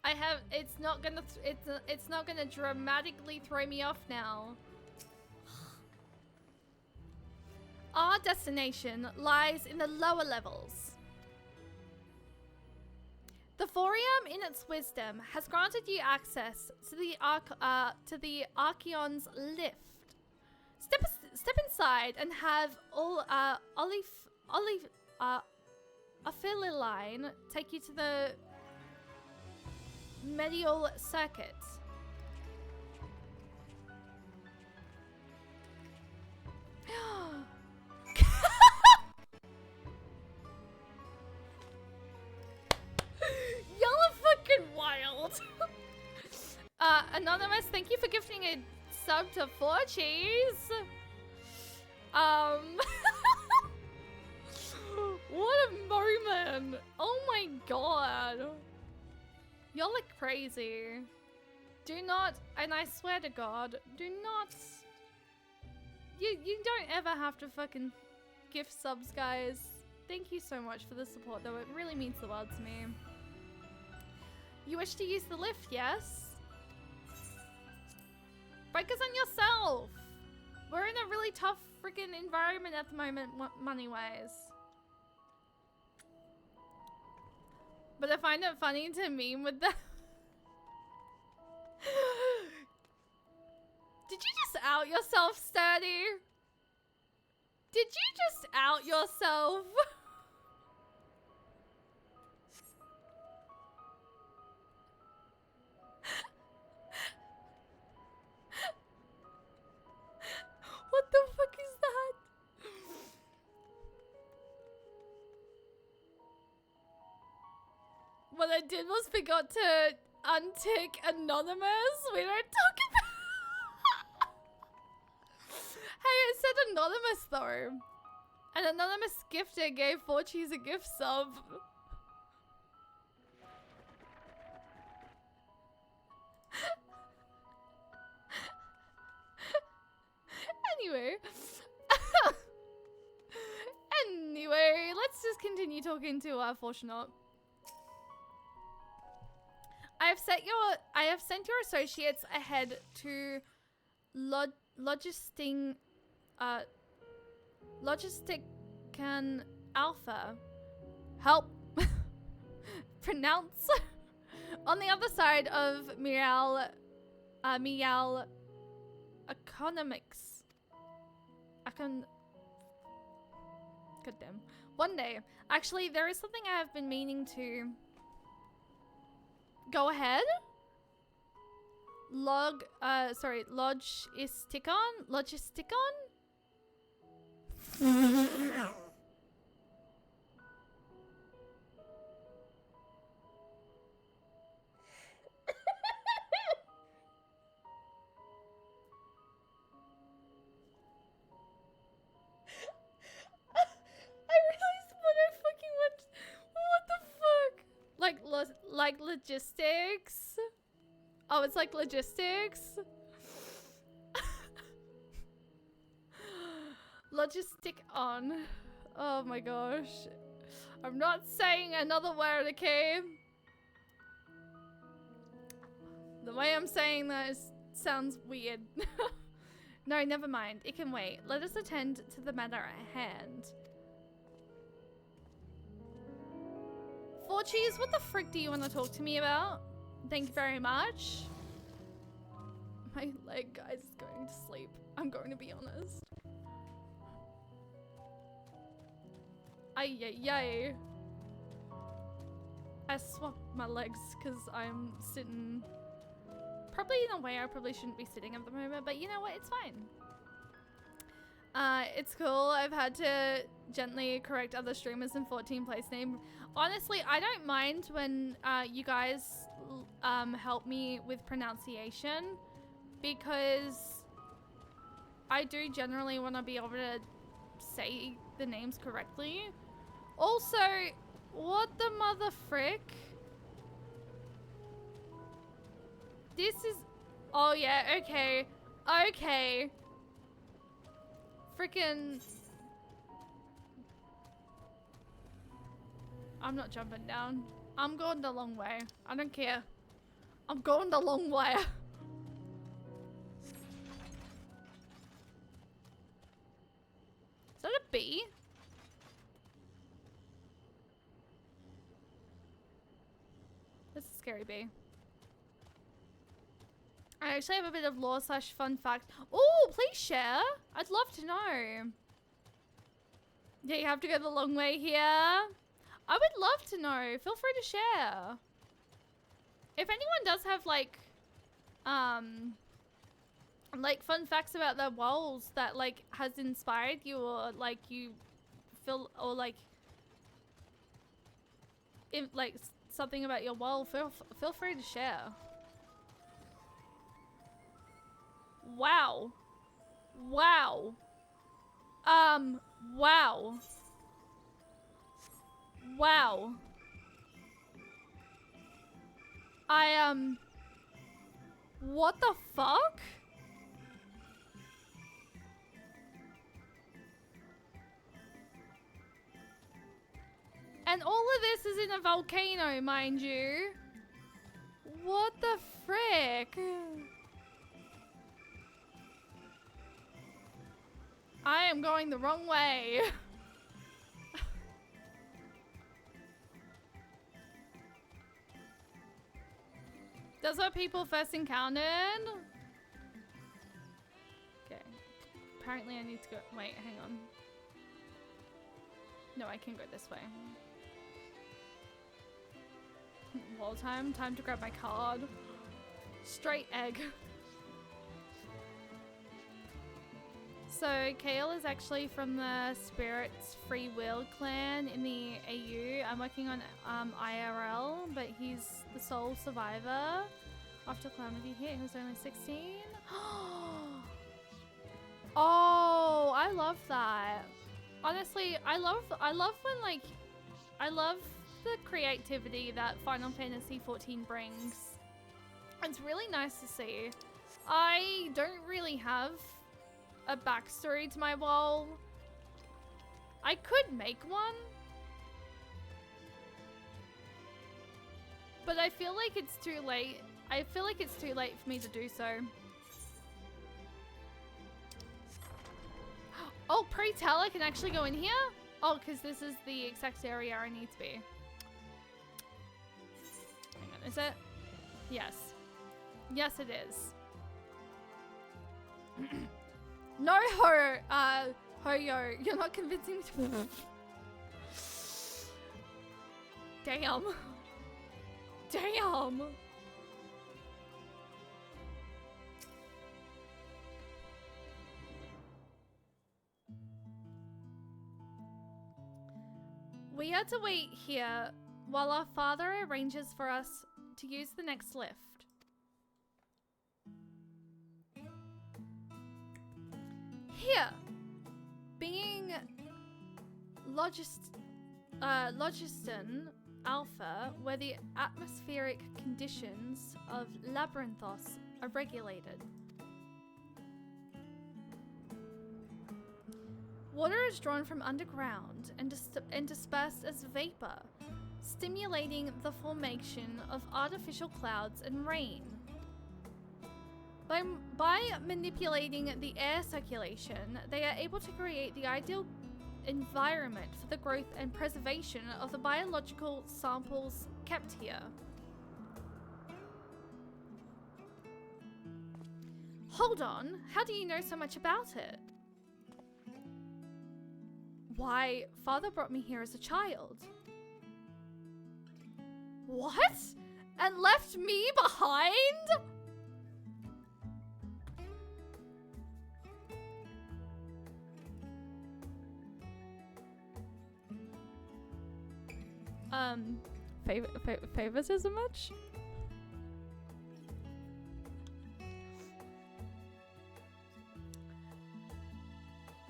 I have, it's not gonna dramatically throw me off now. Our destination lies in the lower levels. The Thorium, in its wisdom, has granted you access to the Archeon's lift. Step inside and have Ophiline take you to the medial circuit. Y'all are fucking wild. Anonymous, thank you for gifting a sub to 4Cheese. What a moment. Oh my God. Y'all are crazy. Do not, and I swear to God, do not. You don't ever have to fucking gift subs, guys. Thank you so much for the support, though. It really means the world to me. You wish to use the lift, yes? Focus on yourself. We're in a really tough freaking environment at the moment, money-wise. But I find it funny to meme with the... Did you just out yourself, Sturdy? Did you just out yourself? What the fuck is that? What I did was forgot to untick Anonymous. We don't talk about... Hey, it said Anonymous though. An anonymous gifter gave 4Cheese a gift sub. Anyway. Anyway, let's just continue talking to Fortunate. I have sent your associates ahead to Logistican Alpha. Help pronounce on the other side of Mial Economics. Goddamn. One day. Actually, there is something I have been meaning to go ahead. Logisticon? Like logistics? Oh, it's like logistics? Logistic on. Oh my gosh. I'm not saying another word, okay? The way I'm saying that sounds weird. No, never mind. It can wait. Let us attend to the matter at hand. Forcheese, what the frick do you want to talk to me about? Thank you very much. My leg, guys, is going to sleep. I'm going to be honest. Ay, ay, ay. I swapped my legs because I'm sitting probably in a way I probably shouldn't be sitting at the moment, but you know what? It's fine. It's cool. I've had to gently correct other streamers in 14 place name. Honestly, I don't mind when you guys help me with pronunciation, because I do generally want to be able to say the names correctly. Also, what the mother frick? This is... Oh yeah, okay. Okay. Frickin'... I'm not jumping down. I'm going the long way. I don't care. I'm going the long way. Is that a bee? That's a scary bee. I actually have a bit of lore / fun fact. Oh, please share. I'd love to know. Yeah, you have to go the long way here. I would love to know. Feel free to share. If anyone does have like fun facts about their walls that like has inspired you, or like you feel, or like if like something about your wall, feel free to share. Wow. Wow. Wow. Wow. What the fuck? And all of this is in a volcano, mind you. What the frick? I am going the wrong way. That's what people first encountered. Okay. Apparently I need to go. Wait, hang on. No, I can go this way. Wall time. Time to grab my card. Straight egg. So, Kale is actually from the Spirit's Free Will clan in the AU. I'm working on IRL, but he's the sole survivor after Calamity hit. He was only 16. Oh, I love that. Honestly, I love when like, I love the creativity that Final Fantasy XIV brings. It's really nice to see. I don't really have a backstory to my wall. I could make one, but I feel like it's too late. I feel like it's too late for me to do so. Oh, pray tell, I can actually go in here? Oh, because this is the exact area I need to be. Hang on, is it? Yes. Yes, it is. No, Ho-Yo, you're not convincing me to... Damn. Damn. We had to wait here while our father arranges for us to use the next lift. Here, being Logiston Alpha, where the atmospheric conditions of Labyrinthos are regulated. Water is drawn from underground and dispersed as vapor, stimulating the formation of artificial clouds and rain. By manipulating the air circulation, they are able to create the ideal environment for the growth and preservation of the biological samples kept here. Hold on, how do you know so much about it? Why, Father brought me here as a child. What? And left me behind? Favoritism much?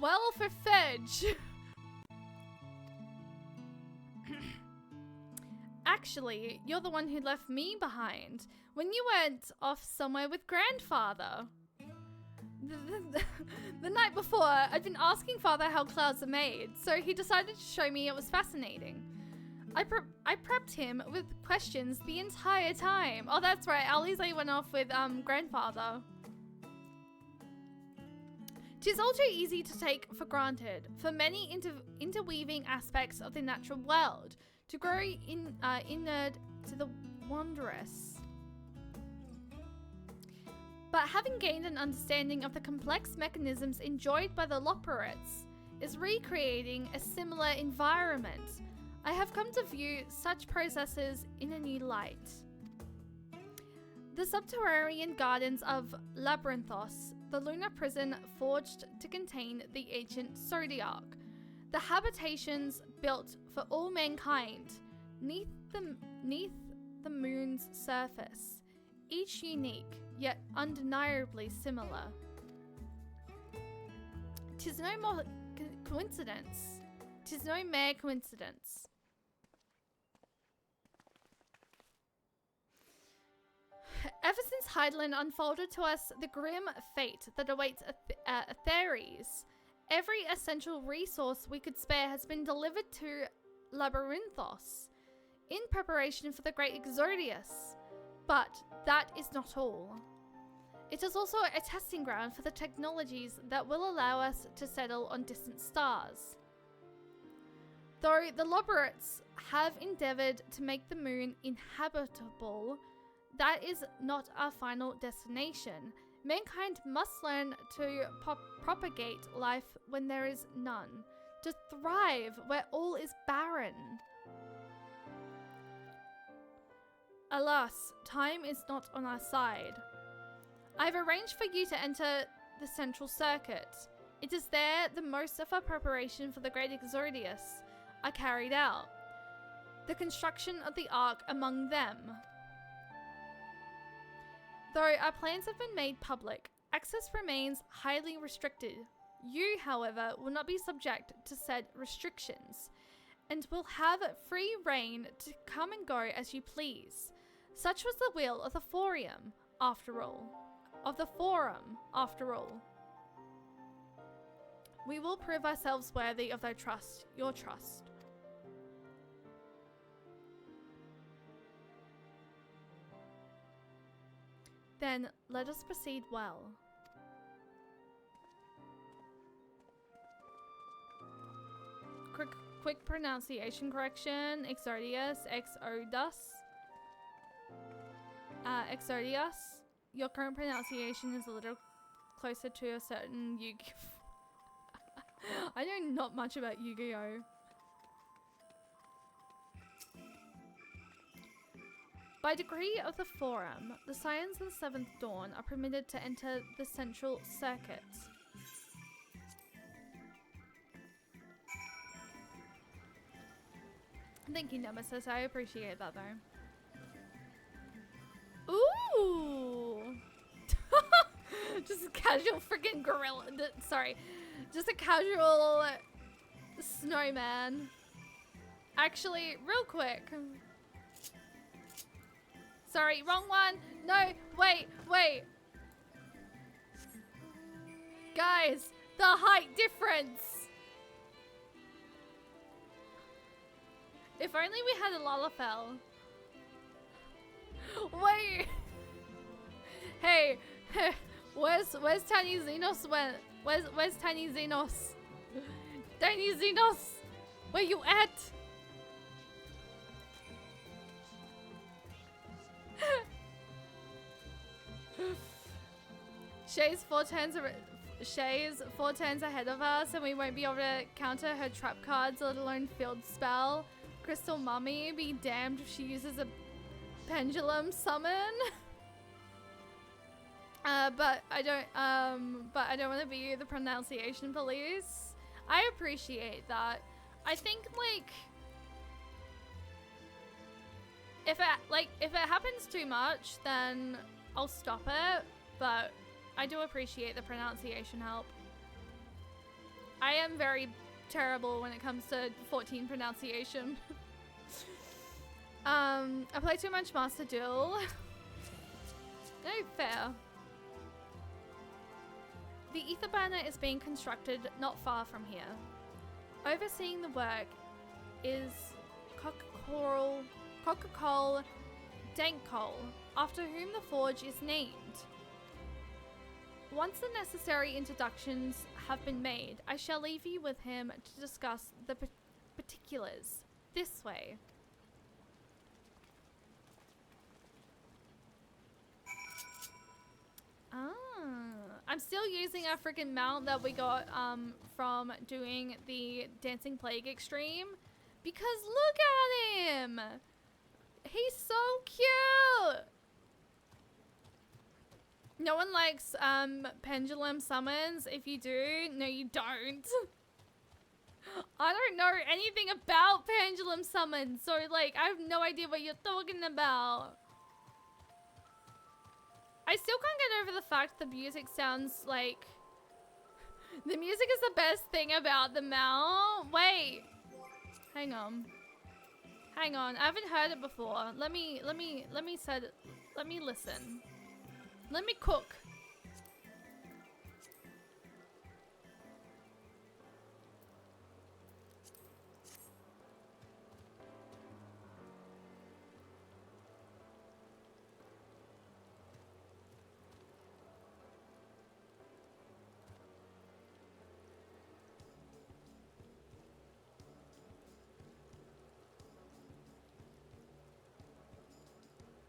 Well, for Fudge. Actually, you're the one who left me behind when you went off somewhere with Grandfather. The night before, I'd been asking Father how clouds are made, so he decided to show me. It was fascinating. I prepped him with questions the entire time. Oh, that's right. Alize went off with Grandfather. Tis all too easy to take for granted for many interweaving aspects of the natural world to grow inward to the wondrous. But having gained an understanding of the complex mechanisms enjoyed by the Loporrits is recreating a similar environment. I have come to view such processes in a new light. The subterranean gardens of Labyrinthos, the lunar prison forged to contain the ancient Zodiac, the habitations built for all mankind, neath the moon's surface, each unique, yet undeniably similar. 'Tis no more coincidence. 'Tis no mere coincidence. Ever since Hydaelyn unfolded to us the grim fate that awaits Atheres, every essential resource we could spare has been delivered to Labyrinthos in preparation for the great Exodius. But that is not all. It is also a testing ground for the technologies that will allow us to settle on distant stars. Though the Loporrits have endeavored to make the moon inhabitable, that is not our final destination. Mankind must learn to propagate life when there is none, to thrive where all is barren. Alas, time is not on our side. I've arranged for you to enter the central circuit. It is there the most of our preparation for the great Exodius are carried out. The construction of the Ark among them. Though our plans have been made public, access remains highly restricted. You, however, will not be subject to said restrictions, and will have free reign to come and go as you please. Such was the will of the Forum, after all. We will prove ourselves worthy of their trust, your trust. Then let us proceed well. Quick pronunciation correction. Exodius. Exodius. Your current pronunciation is a little closer to a certain I know not much about Yu-Gi-Oh! By decree of the Forum, the Scions of the Seventh Dawn are permitted to enter the central circuit. Thank you, Nemesis. I appreciate that, though. Ooh! Just a casual freaking gorilla. Sorry. Just a casual snowman. Actually, real quick. Sorry, wrong one. No, wait. Guys, the height difference. If only we had a Lalafell. Wait. Hey, Where's Tiny Xenos went? Where's Tiny Xenos? Tiny Xenos! Where you at? Shay's 4 turns ahead of us, and we won't be able to counter her trap cards, let alone field spell. Crystal Mummy, be damned if she uses a pendulum summon. But I don't want to be the pronunciation police. I appreciate that. I think like if it happens too much, then I'll stop it. But I do appreciate the pronunciation help. I am very terrible when it comes to 14 pronunciation. I play too much Master Duel. No, fair. The ether banner is being constructed not far from here. Overseeing the work is Coca-Cola Dankcole, after whom the forge is named. Once the necessary introductions have been made, I shall leave you with him to discuss the particulars. This way. I'm still using a freaking mount that we got from doing the Dancing Plague extreme, because look at him! He's so cute! No one likes pendulum summons. If you do, no you don't. I don't know anything about pendulum summons, so like I have no idea what you're talking about. I still can't get over the fact the music sounds like... The music is the best thing about the mount. Wait. Hang on. Hang on. I haven't heard it before. Let me listen. Let me cook.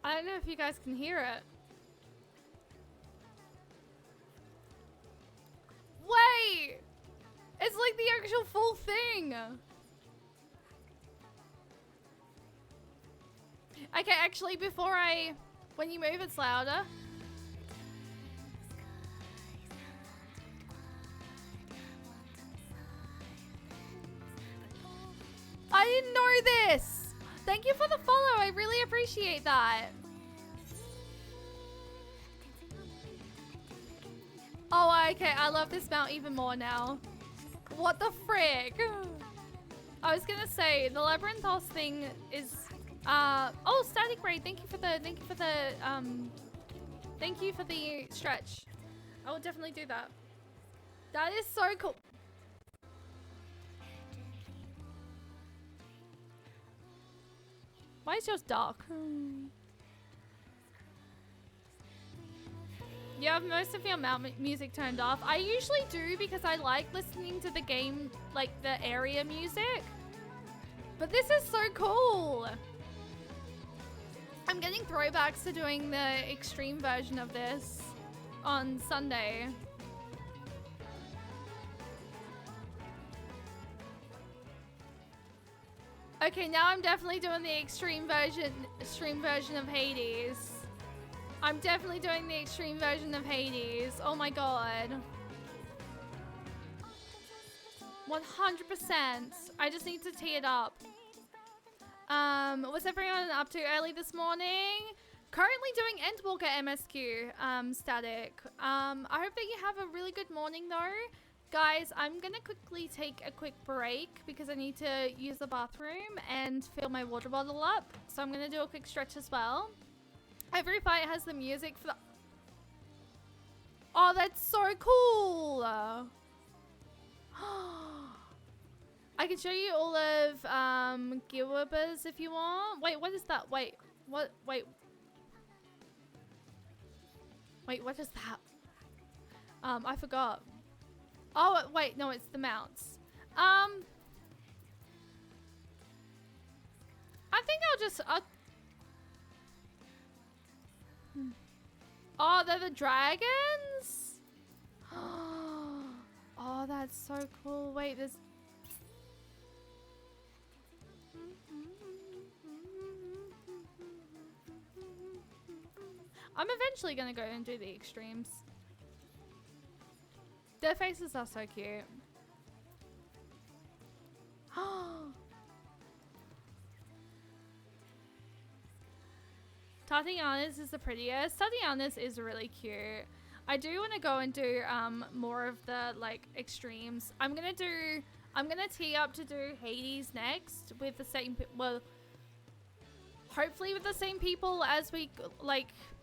I don't know if you guys can hear it. Wait! It's like the actual full thing! Okay, actually, when you move, it's louder. I didn't know this! Thank you for the follow, I really appreciate that. Oh, okay, I love this mount even more now. What the frick? I was gonna say, the Labyrinthos thing is, oh, Static Ray, thank you for the stretch. I will definitely do that. That is so cool. Why is yours dark? You have most of your mount music turned off. I usually do because I like listening to the game, like the area music. But this is so cool. I'm getting throwbacks to doing the extreme version of this on Sunday. Okay, now I'm definitely doing the extreme version of Hades. I'm definitely doing the extreme version of Hades. Oh my god. 100%. I just need to tee it up. What's everyone up to early this morning? Currently doing Endwalker MSQ, Static. I hope that you have a really good morning though. Guys, I'm gonna quickly take a quick break because I need to use the bathroom and fill my water bottle up. So I'm gonna do a quick stretch as well. Every fight has the music for the... Oh, that's so cool! I can show you all of Gilwebers if you want. Wait, what is that? Wait, what? Wait, what is that? I forgot. Oh, wait, no, it's the mounts. I think oh, they're the dragons? Oh, that's so cool. Wait, there's... I'm eventually gonna go and do the extremes. Their faces are so cute. Tatiana's is the prettiest. Tatiana's is really cute. I do want to go and do more of the like extremes. I'm gonna tee up to do Hades next with the same hopefully with the same people as we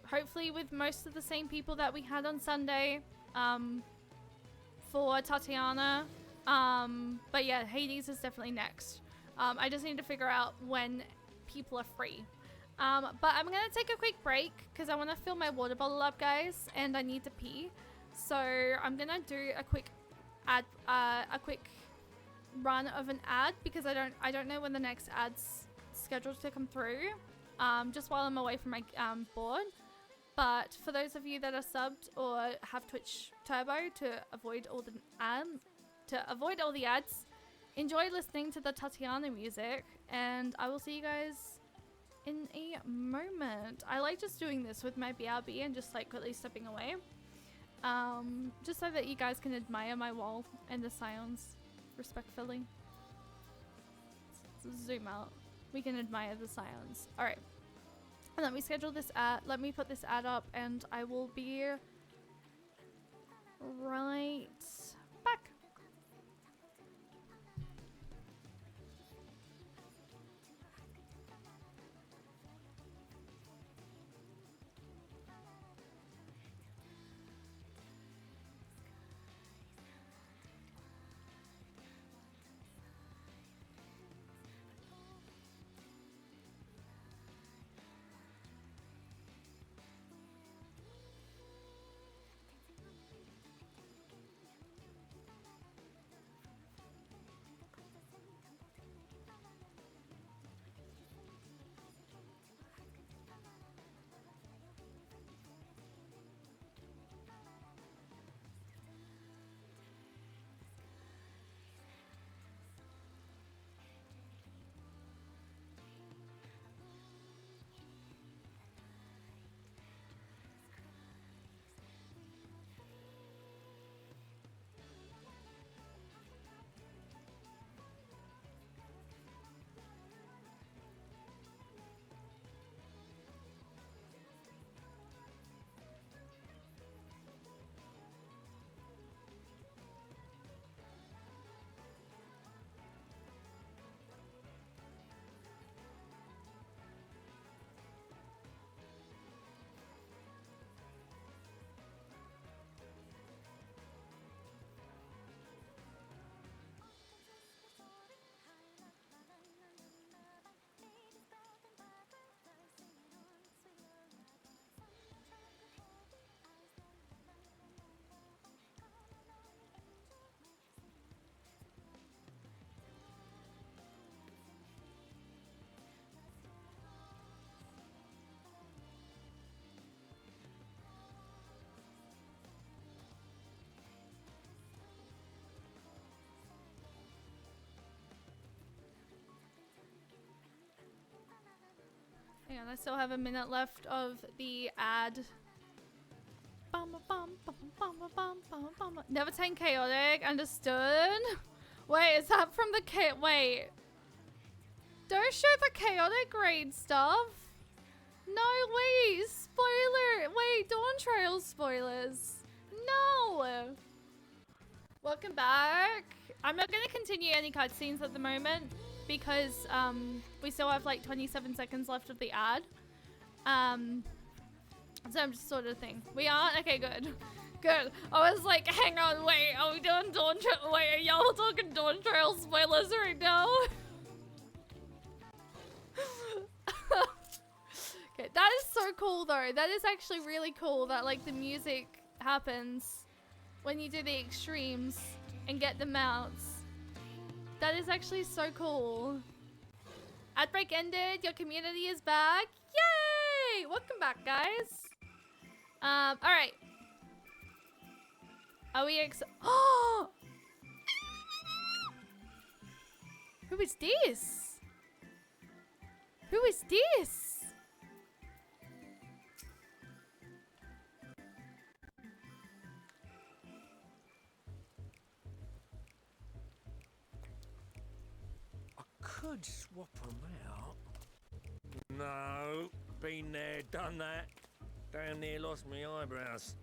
hopefully with most of the same people that we had on Sunday for Tatiana. But yeah, Hades is definitely next. I just need to figure out when people are free. But I'm gonna take a quick break because I want to fill my water bottle up, guys, and I need to pee. So I'm gonna do a quick run of an ad because I don't know when the next ad's scheduled to come through. Just while I'm away from my board. But for those of you that are subbed or have Twitch Turbo to avoid all the ads, enjoy listening to the Tatiana music, and I will see you guys in a moment. I like just doing this with my BRB and just like quickly stepping away, just so that you guys can admire my wall and the scions respectfully. Let's zoom out. We can admire the scions. All right. And let me schedule this ad. Let me put this ad up, and I will be right back. Hang on, I still have a minute left of the ad. Never turn chaotic, understood? Wait, is that from the wait. Don't show the chaotic raid stuff. No, wait, spoiler. Wait, Dawn Trail spoilers. No. Welcome back. I'm not going to continue any cutscenes at the moment because we still have like 27 seconds left of the ad. So I'm just sort of thing. We are? Okay, good. Good. I was like, hang on, wait, are we doing Dawn Trail? Wait, are y'all talking Dawn Trail spoilers right now? Okay, that is so cool though. That is actually really cool that like the music happens when you do the extremes and get the mounts. That is actually so cool. Outbreak ended, your community is back. Yay! Welcome back, guys. Alright. Are we oh! Who is this? Who is this? Could swap them out. No, been there, done that. Damn near lost my eyebrows.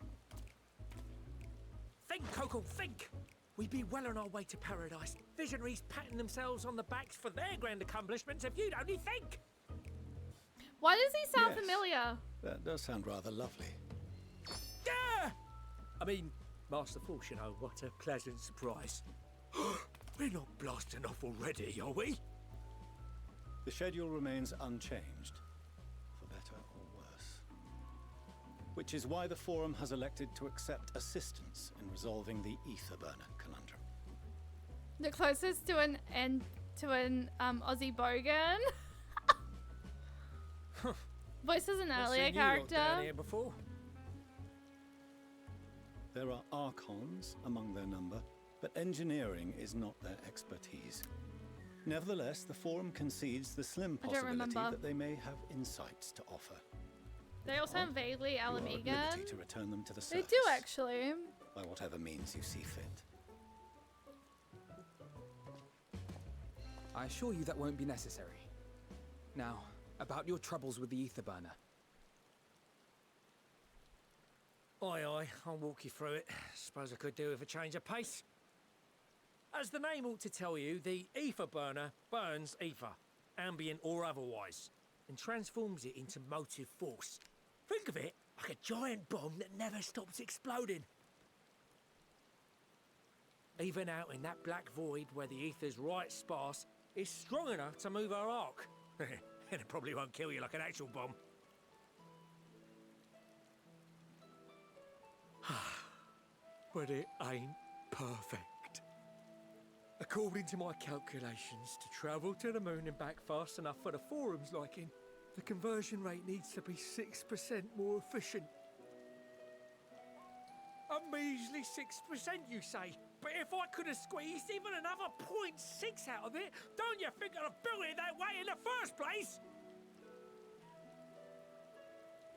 Think, Coco, think! We'd be well on our way to paradise. Visionaries patting themselves on the backs for their grand accomplishments if you'd only think! Why does he sound Yes. familiar? That does sound rather lovely. Yeah! I mean, Master Force, you know, what a pleasant surprise. We're not blasting off already, are we? The schedule remains unchanged, for better or worse. Which is why the Forum has elected to accept assistance in resolving the Ether Burner conundrum. The closest to an Aussie Bogan. Voices an earlier character. Down here before. There are Archons among their number, but engineering is not their expertise. Nevertheless, the Forum concedes the slim I don't possibility remember. that they may have insights to offer. They all sound vaguely You are at Alamegan. liberty to return them to the They surface. do actually. By whatever means you see fit. I assure you that won't be necessary. Now, about your troubles with the Ether Burner. Aye, aye, I'll walk you through it. Suppose I could do with a change of pace. As the name ought to tell you, the ether burner burns ether, ambient or otherwise, and transforms it into motive force. Think of it like a giant bomb that never stops exploding. Even out in that black void where the ether's right sparse, it's strong enough to move our arc. And it probably won't kill you like an actual bomb. But it ain't perfect. According to my calculations, to travel to the moon and back fast enough for the Forum's liking, the conversion rate needs to be 6% more efficient. A measly 6%, you say? But if I could have squeezed even another 0.6 out of it, don't you think I'd have built it that way in the first place?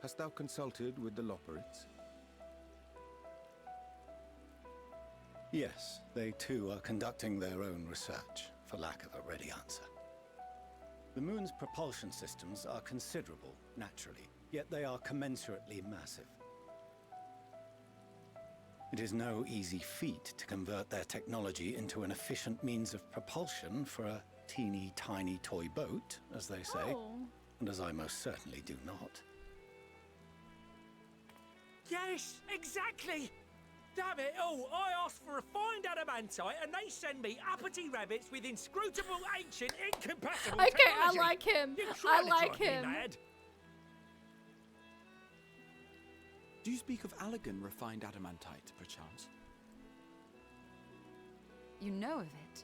Hast thou consulted with the Loporits? Yes, they too are conducting their own research, for lack of a ready answer. The moon's propulsion systems are considerable, naturally, yet they are commensurately massive. It is no easy feat to convert their technology into an efficient means of propulsion for a teeny tiny toy boat, as they say, and as I most certainly do not. Yes, exactly! Damn it all, I asked for refined adamantite and they send me uppity rabbits with inscrutable, ancient, incompatible Okay, technology. I like him. You're I trying to like drive me him. mad. Do you speak of Allegan refined adamantite, perchance? You know of it?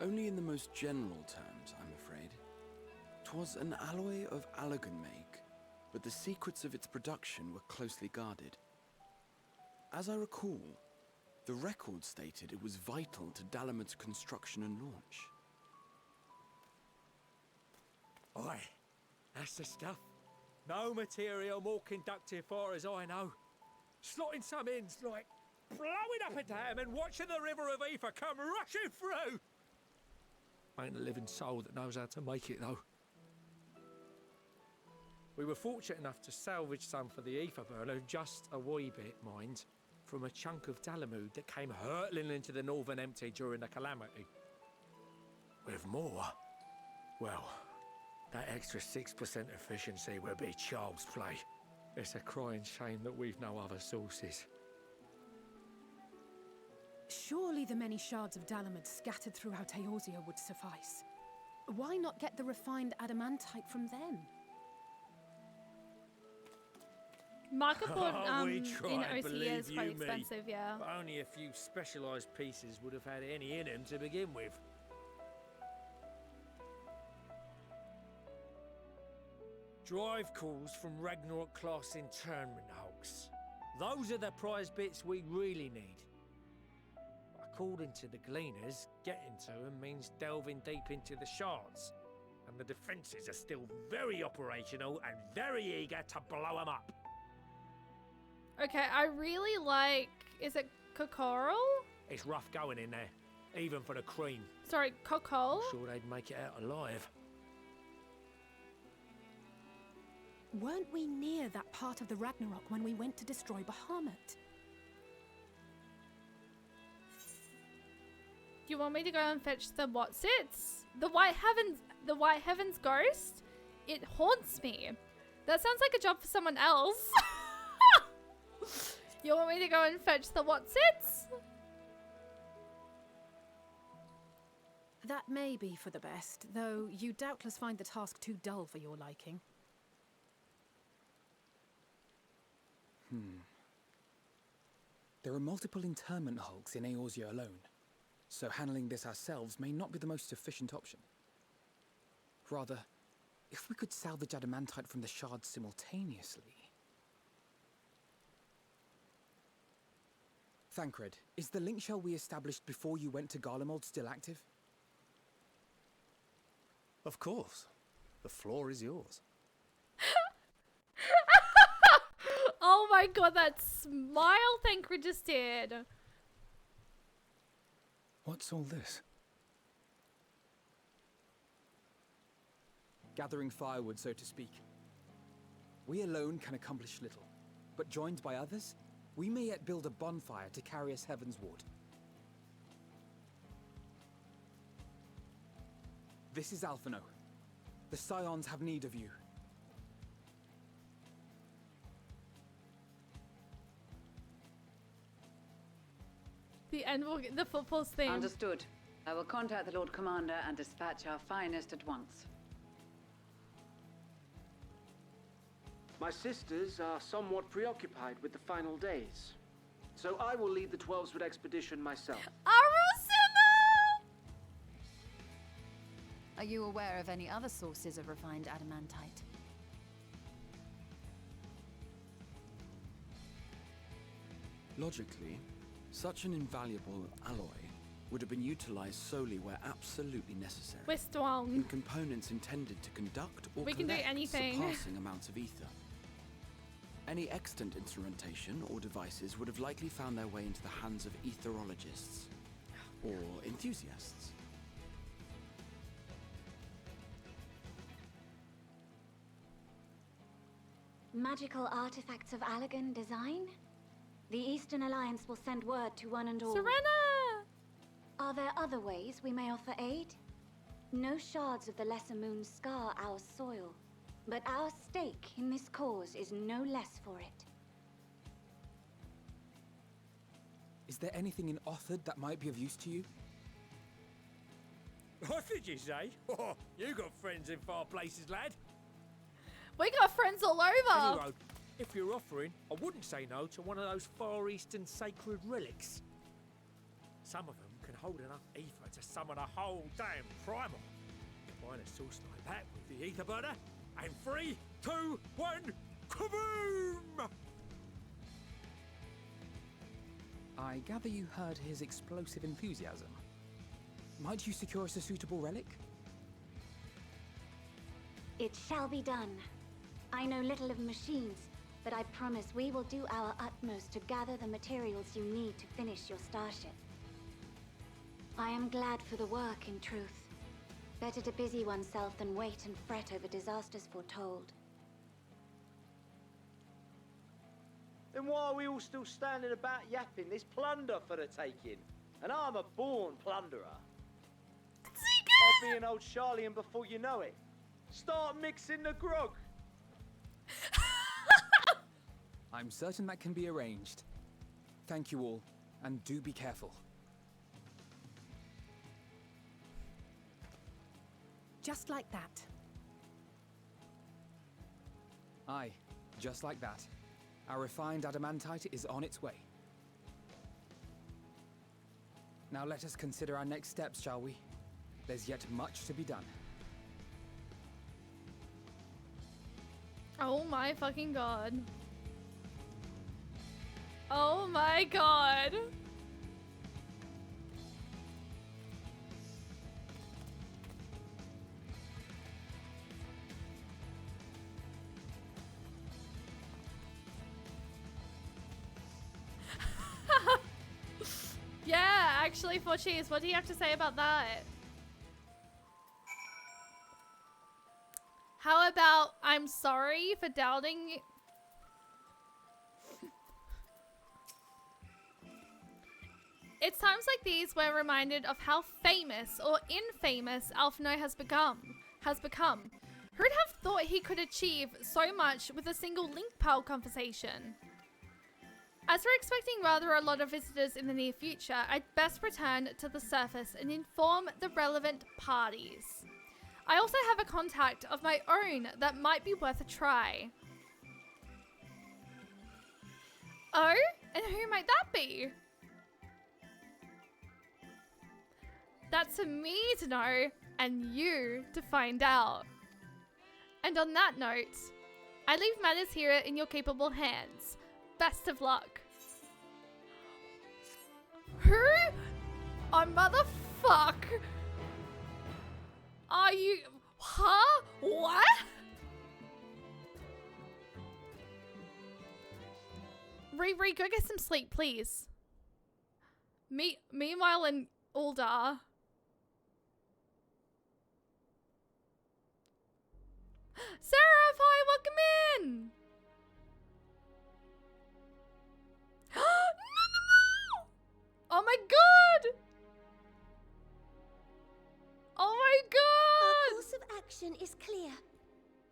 Only in the most general terms, I'm afraid. 'Twas an alloy of Allegan make, but the secrets of its production were closely guarded. As I recall, the record stated it was vital to Dalamud's construction and launch. Aye, that's the stuff. No material more conductive far as I know. Slotting some ends like blowing up a dam and watching the river of ether come rushing through. Ain't a living soul that knows how to make it though. We were fortunate enough to salvage some for the ether burner, just a wee bit, mind, from a chunk of Dalamud that came hurtling into the Northern Empty during the calamity. With more, well, that extra 6% efficiency would be child's play. It's a crying shame that we've no other sources. Surely the many shards of Dalamud scattered throughout Eorzea would suffice. Why not get the refined adamantite from them? Market board We in tried, OCE believe is quite you me. expensive, yeah. But only a few specialised pieces would have had any in them to begin with. Drive calls from Ragnarok class internment hulks. Those are the prize bits we really need. According to the gleaners, getting to them means delving deep into the shards. And the defences are still very operational and very eager to blow them up. Okay, I really like... Is it Kokoro? It's rough going in there, even for the cream. Sorry, Kokol? I'm sure they'd make it out alive. Weren't we near that part of the Ragnarok when we went to destroy Bahamut? Do you want me to go and fetch the what's-its? The White Heavens ghost? It haunts me. That sounds like a job for someone else. You want me to go and fetch the what's-its? That may be for the best, though you doubtless find the task too dull for your liking. There are multiple internment hulks in Eorzea alone, so handling this ourselves may not be the most efficient option. Rather, if we could salvage adamantite from the shards simultaneously... Thancred, is the link shell we established before you went to Garlemald still active? Of course. The floor is yours. Oh my god, that smile Thancred just did. What's all this? Gathering firewood, so to speak. We alone can accomplish little, but joined by others, we may yet build a bonfire to carry us heavensward. This is Alphino. The Scions have need of you. The Endwalker, the football's theme. Understood. I will contact the Lord Commander and dispatch our finest at once. My sisters are somewhat preoccupied with the final days, so I will lead the 12-Sword expedition myself. Arusina! Are you aware of any other sources of refined adamantite? Logically, such an invaluable alloy would have been utilized solely where absolutely necessary. We're strong. In components intended to conduct or We can do collect anything. surpassing amounts of ether. Any extant instrumentation or devices would have likely found their way into the hands of etherologists or enthusiasts. Magical artifacts of Allagan design? The Eastern Alliance will send word to one and all. Serena! Are there other ways we may offer aid? No shards of the Lesser Moon scar our soil, but our stake in this cause is no less for it. Is there anything in Othard that might be of use to you? What did you say? Oh, you got friends in far places, lad. We got friends all over. Anyway, if you're offering, I wouldn't say no to one of those Far Eastern sacred relics. Some of them can hold enough ether to summon a whole damn primal. Combine a source like that with the ether burner, and 3, 2, 1, kaboom! I gather you heard his explosive enthusiasm. Might you secure us a suitable relic? It shall be done. I know little of machines, but I promise we will do our utmost to gather the materials you need to finish your starship. I am glad for the work, in truth. Better to busy oneself than wait and fret over disasters foretold. Then why are we all still standing about yapping? There's plunder for the taking, and I'm a born plunderer. I'll be an old Charlian before you know it. Start mixing the grog. I'm certain that can be arranged. Thank you all, and do be careful. Just like that. Aye, just like that. Our refined adamantite is on its way. Now let us consider our next steps, shall we? There's yet much to be done. Oh my fucking god. Oh my god. Yeah, actually, for cheese, what do you have to say about that? How about I'm sorry for doubting? It's times like these we're reminded of how famous or infamous Alphino has become. Who'd have thought he could achieve so much with a single link pal conversation? As we're expecting rather a lot of visitors in the near future, I'd best return to the surface and inform the relevant parties. I also have a contact of my own that might be worth a try. Oh? And who might that be? That's for me to know and you to find out. And on that note, I leave matters here in your capable hands. Best of luck. Who? Oh, motherfuck. Are you... Huh? What? Riri, go get some sleep, please. Meanwhile in Uldar... Seraph, hi, welcome in! No! Oh my god! Oh my god! Our course of action is clear.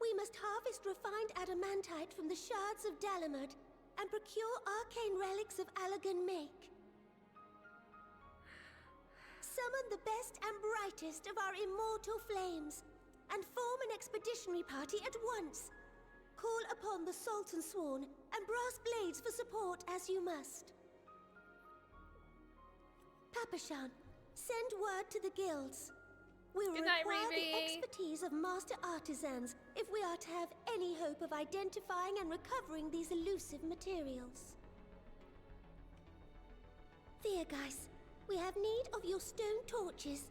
We must harvest refined adamantite from the shards of Dalamud and procure arcane relics of Allagan make. Summon the best and brightest of our immortal flames and form an expeditionary party at once. Call upon the Sultan Sworn and Brass Blades for support as you must. Papashan, send word to the guilds. We will require the expertise of master artisans if we are to have any hope of identifying and recovering these elusive materials. Thiergeist, we have need of your stone torches.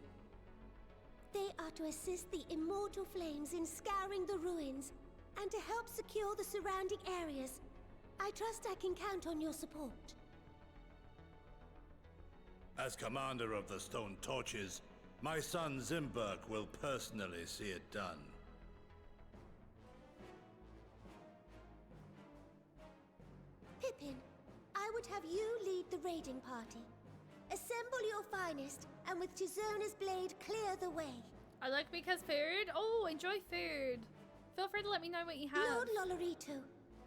They are to assist the immortal flames in scouring the ruins and to help secure the surrounding areas. I trust I can count on your support. As commander of the Stone Torches, my son Zimberg will personally see it done. Pippin, I would have you lead the raiding party. Assemble your finest, and with Chizona's blade, clear the way. I like because food. Oh, enjoy food. Feel free to let me know what you have. Lord Lolorito,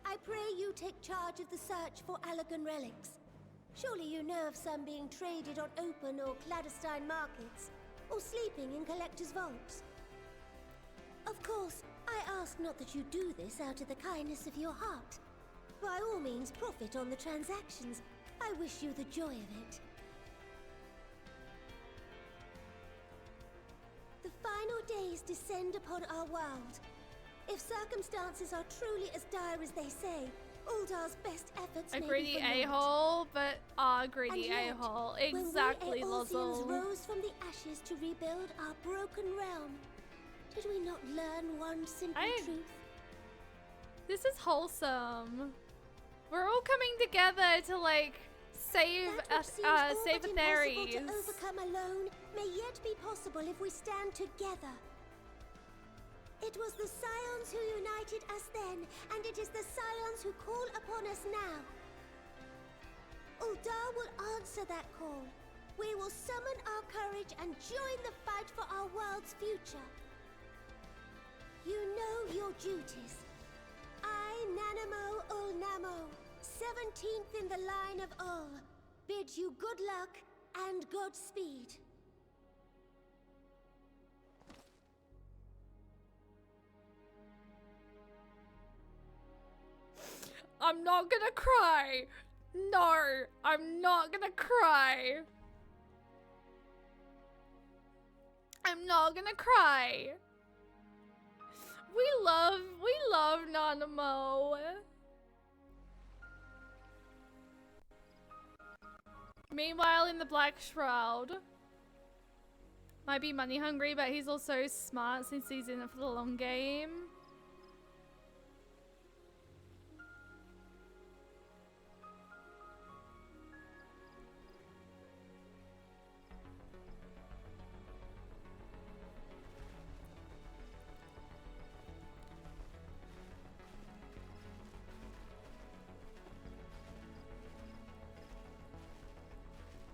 I pray you take charge of the search for Allagan relics. Surely you know of some being traded on open or clandestine markets, or sleeping in collectors' vaults. Of course, I ask not that you do this out of the kindness of your heart. By all means, profit on the transactions. I wish you the joy of it. The final days descend upon our world. If circumstances are truly as dire as they say, Uldar's best efforts a may greedy be for naught. a-hole, but greedy a-hole. Exactly, when we Eorzeans Lozzle. rose from the ashes to rebuild our broken realm, did we not learn one simple truth? This is wholesome. We're all coming together to like save save Impossible Atheres. to overcome alone may yet be possible if we stand together. It was the Scions who united us then, and it is the Scions who call upon us now. Uldar will answer that call. We will summon our courage and join the fight for our world's future. You know your duties. I, Nanamo Ulnamo, 17th in the line of Ul, bid you good luck and Godspeed. I'm not gonna cry. No, I'm not gonna cry. I'm not gonna cry. We love Nanamo. Meanwhile, in the Black Shroud, might be money hungry, but he's also smart since he's in it for the long game.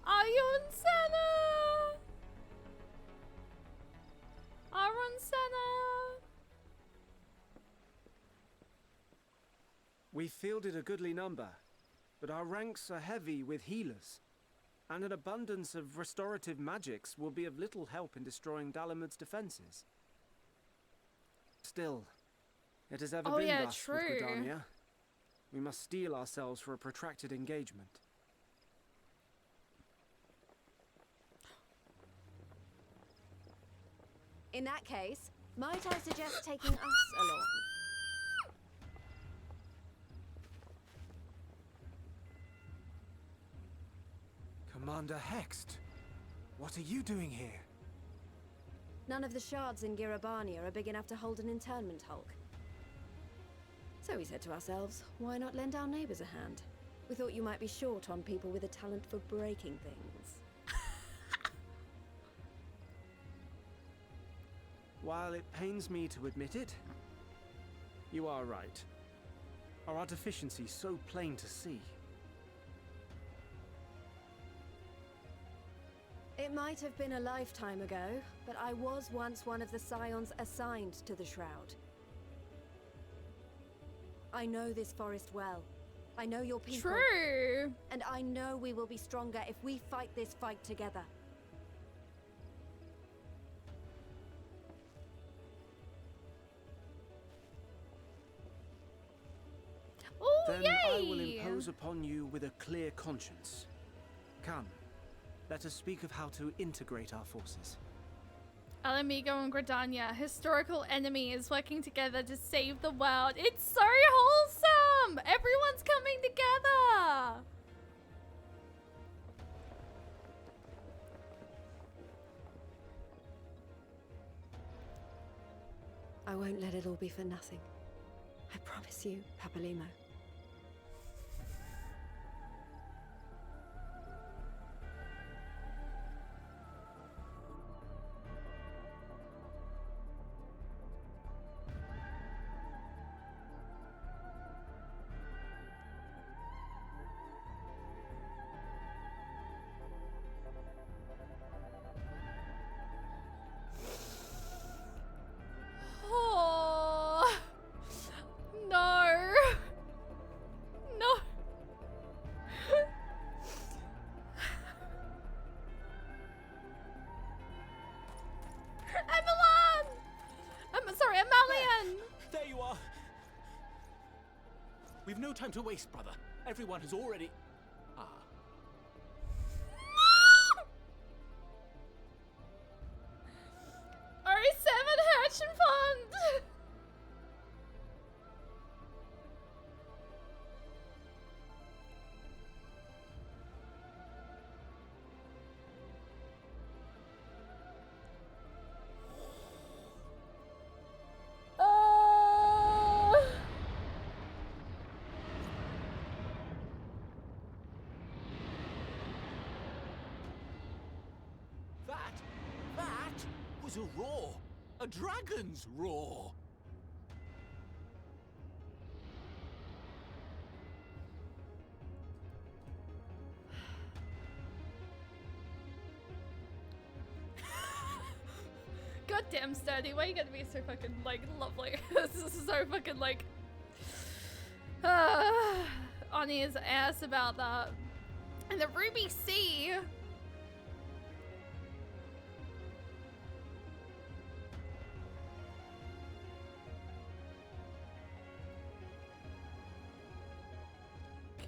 Ayun sana! Arun sana! We fielded a goodly number, but our ranks are heavy with healers, and an abundance of restorative magics will be of little help in destroying Dalamud's defenses. Still, it has ever been thus with Gridania. We must steel ourselves for a protracted engagement. In that case, might I suggest taking us along? Commander Hext, what are you doing here? None of the shards in Girabania are big enough to hold an internment hulk. So we said to ourselves, why not lend our neighbors a hand? We thought you might be short on people with a talent for breaking things. While it pains me to admit it, you are right. Our deficiency so plain to see. It might have been a lifetime ago, but I was once one of the scions assigned to the Shroud. I know this forest well. I know your people. True. And I know we will be stronger if we fight this fight together. Oh, then yay! I will impose upon you with a clear conscience. Come, let us speak of how to integrate our forces. Alamigo and Gridania, historical enemies working together to save the world. It's so wholesome! Everyone's coming together! I won't let it all be for nothing. I promise you, Papalimo. Oh, no. No. Emelan! I'm sorry, Amalian! There you are! We've no time to waste, brother. Everyone has already... Ah. R7 Hatch and Fund! That was a roar. A dragon's roar. Goddamn Sturdy, why are you gonna be so fucking, like, lovely? This is so fucking, like... on his ass about that. And the Ruby Sea!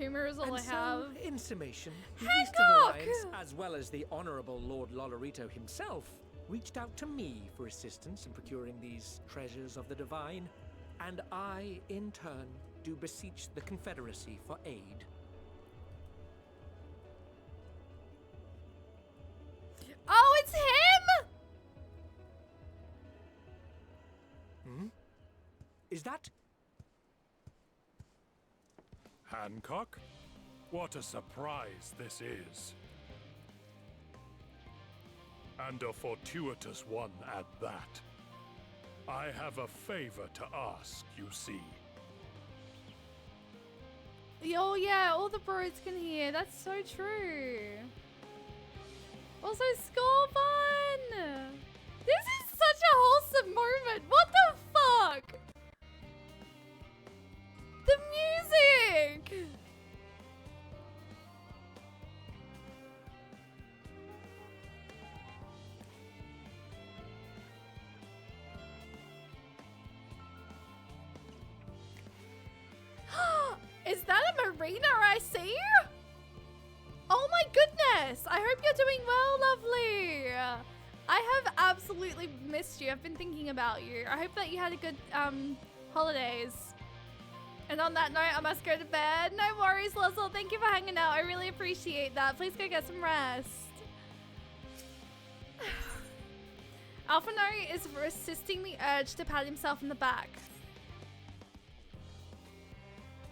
Humor is all And I so, have. in summation, the Hancock! Eastern Alliance, as well as the Honourable Lord Lolorito himself, reached out to me for assistance in procuring these treasures of the divine, and I, in turn, do beseech the Confederacy for aid. Oh, it's him! Hmm? Is that... Hancock? What a surprise this is. And a fortuitous one at that. I have a favor to ask, you see. Oh yeah, all the bros can hear. That's so true. Also, score fun! This is such a wholesome moment. What the fuck? The music! Is that a marina I see? Oh my goodness! I hope you're doing well, lovely! I have absolutely missed you. I've been thinking about you. I hope that you had a good holidays. And on that note, I must go to bed. No worries, Luzzle. Thank you for hanging out. I really appreciate that. Please go get some rest. Alphano is resisting the urge to pat himself in the back.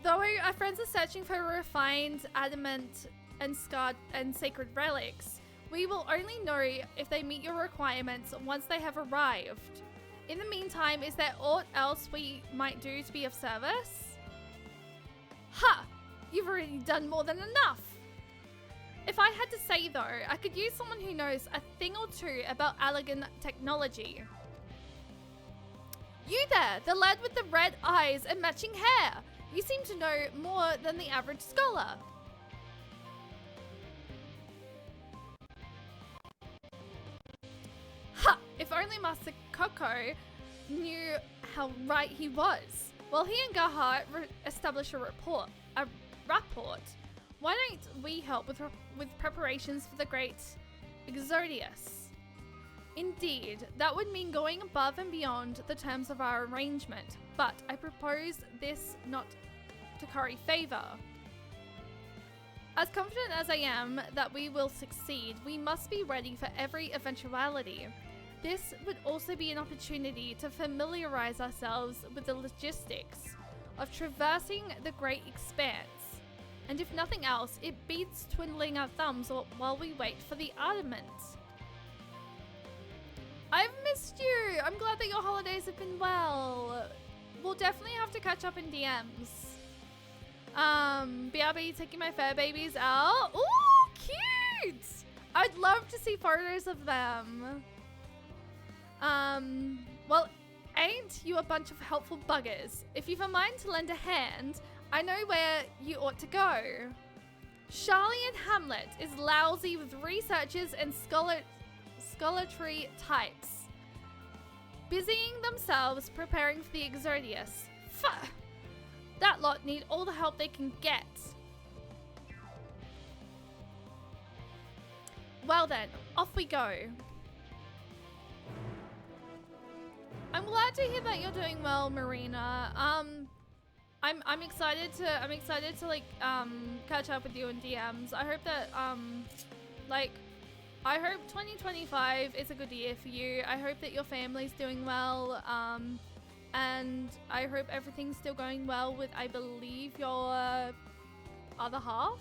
Though our friends are searching for refined adamant and scarred and sacred relics, we will only know if they meet your requirements once they have arrived. In the meantime, is there aught else we might do to be of service? Ha! You've already done more than enough! If I had to say though, I could use someone who knows a thing or two about Allagan technology. You there, the lad with the red eyes and matching hair! You seem to know more than the average scholar. Ha! If only Master Coco knew how right he was. Well, he and Gaha establish a rapport. Why don't we help with preparations for the great Exodius? Indeed, that would mean going above and beyond the terms of our arrangement, but I propose this not to curry favor. As confident as I am that we will succeed, we must be ready for every eventuality. This would also be an opportunity to familiarize ourselves with the logistics of traversing the great expanse. And if nothing else, it beats twiddling our thumbs while we wait for the adamant. I've missed you! I'm glad that your holidays have been well. We'll definitely have to catch up in DMs. BRB taking my fur babies out. Ooh, cute! I'd love to see photos of them. Well, ain't you a bunch of helpful buggers? If you've a mind to lend a hand, I know where you ought to go. Charlie and Hamlet is lousy with researchers and scholarly types, busying themselves preparing for the Exodius. Fuh! That lot need all the help they can get. Well then, off we go. I'm glad to hear that you're doing well, Marina. I'm excited to like catch up with you in DMs. I hope that I hope 2025 is a good year for you. I hope that your family's doing well. And I hope everything's still going well with, I believe, your other half.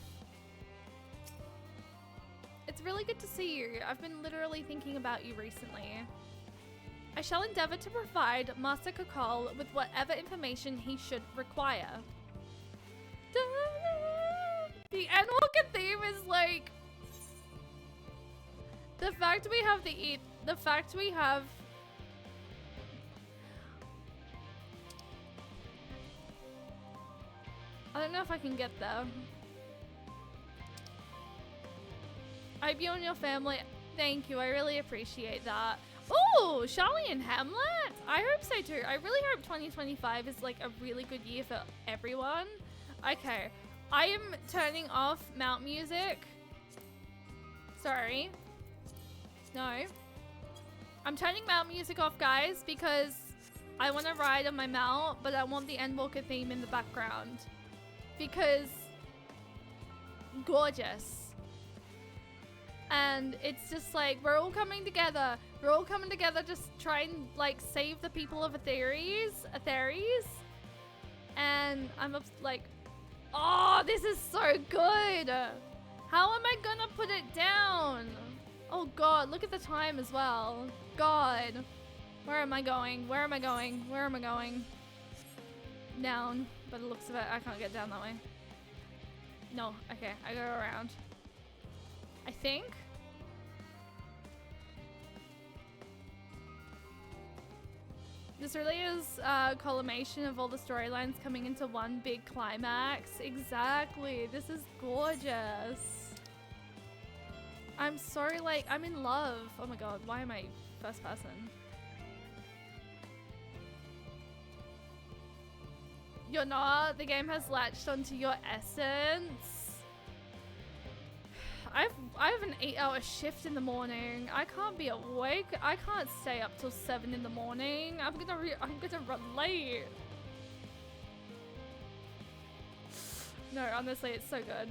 It's really good to see you. I've been literally thinking about you recently. I shall endeavor to provide Master Kakal with whatever information he should require. The Endwalker theme is like... The fact we have I don't know if I can get there. I hope you and your family... Thank you, I really appreciate that. Oh, Charlie and Hamlet? I hope so too. I really hope 2025 is like a really good year for everyone. Okay, I am turning off mount music. Sorry. No. I'm turning mount music off, guys, because I want to ride on my mount, but I want the Endwalker theme in the background. Because gorgeous. And it's just like, we're all coming together. We're all coming together to try and like save the people of Atheres. And I'm like, oh, this is so good. How am I gonna put it down? Oh God, look at the time as well. God. Where am I going? Where am I going? Where am I going? Down. By the looks of it, I can't get down that way. No, okay, I go around. I think. This really is a culmination of all the storylines coming into one big climax. Exactly. This is gorgeous. I'm sorry, like, I'm in love. Oh my God, why am I first person? You're not. The game has latched onto your essence. I have an 8-hour shift in the morning. I can't be awake. I can't stay up till 7 in the morning. I'm gonna run late. No, honestly, it's so good.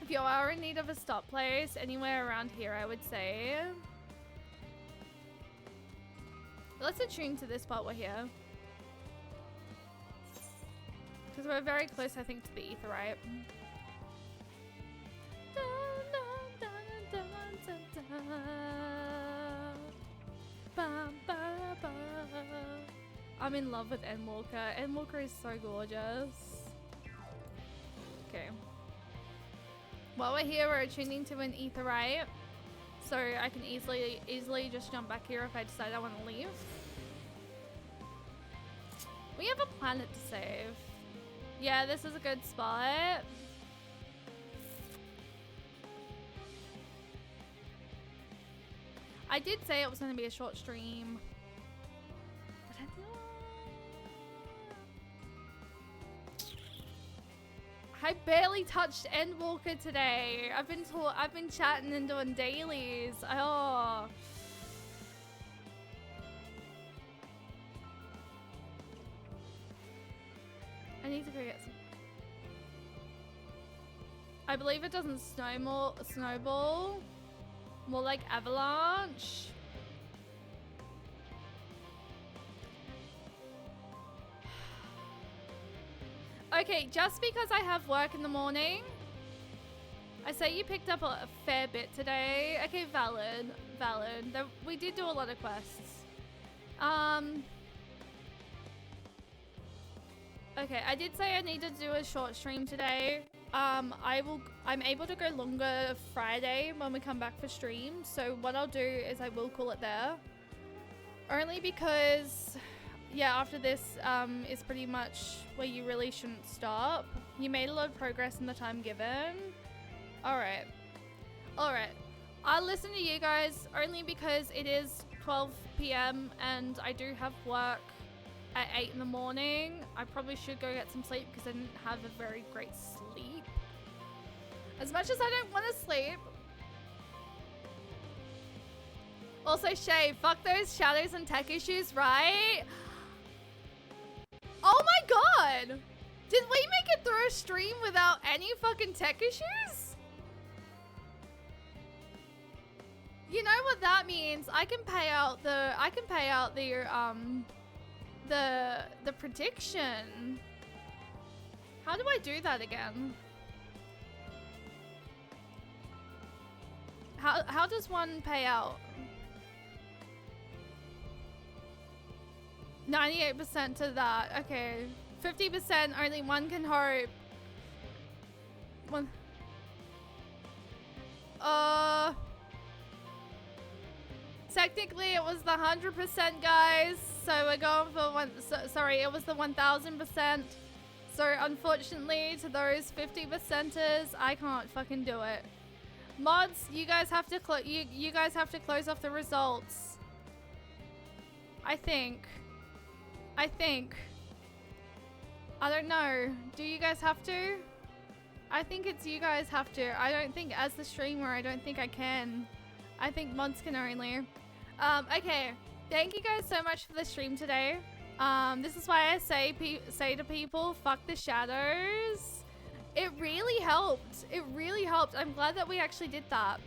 If you are in need of a stop place anywhere around here, I would say. Let's attune to this part we're here. Because we're very close, I think, to the Aetheryte. I'm in love with Endwalker. Endwalker is so gorgeous. Okay. While we're here, we're attuning to an Aetheryte. So I can easily just jump back here if I decide I want to leave. We have a planet to save. Yeah, this is a good spot. I did say it was going to be a short stream. But I barely touched Endwalker today. I've been chatting and doing dailies. Oh. I need to go get some. I believe it doesn't snowball. More like avalanche. Okay, just because I have work in the morning. I say you picked up a fair bit today. Okay, valid. We did do a lot of quests. Okay, I did say I needed to do a short stream today. I'm able to go longer Friday when we come back for stream. So what I'll do is I will call it there. Only because, yeah, after this is pretty much where you really shouldn't stop. You made a lot of progress in the time given. Alright. I'll listen to you guys only because it is 12 PM and I do have work at 8 in the morning. I probably should go get some sleep because I didn't have a very great sleep. As much as I don't want to sleep. Also, Shay, fuck those shadows and tech issues, right? Oh my God! Did we make it through a stream without any fucking tech issues? You know what that means? I can pay out the prediction. How do I do that again? How does one pay out? 98% to that. Okay. 50% only one can hope. Technically it was the 100%, guys. So we're going for sorry, it was the 1000%. So unfortunately to those 50%ers, I can't fucking do it. Mods, you guys have to you guys have to close off the results. I think. I don't know. Do you guys have to? I think it's you guys have to. I don't think as the streamer, I don't think I can. I think mods can only. Okay. Thank you guys so much for the stream today. This is why I say to people, fuck the shadows. It really helped. It really helped. I'm glad that we actually did that.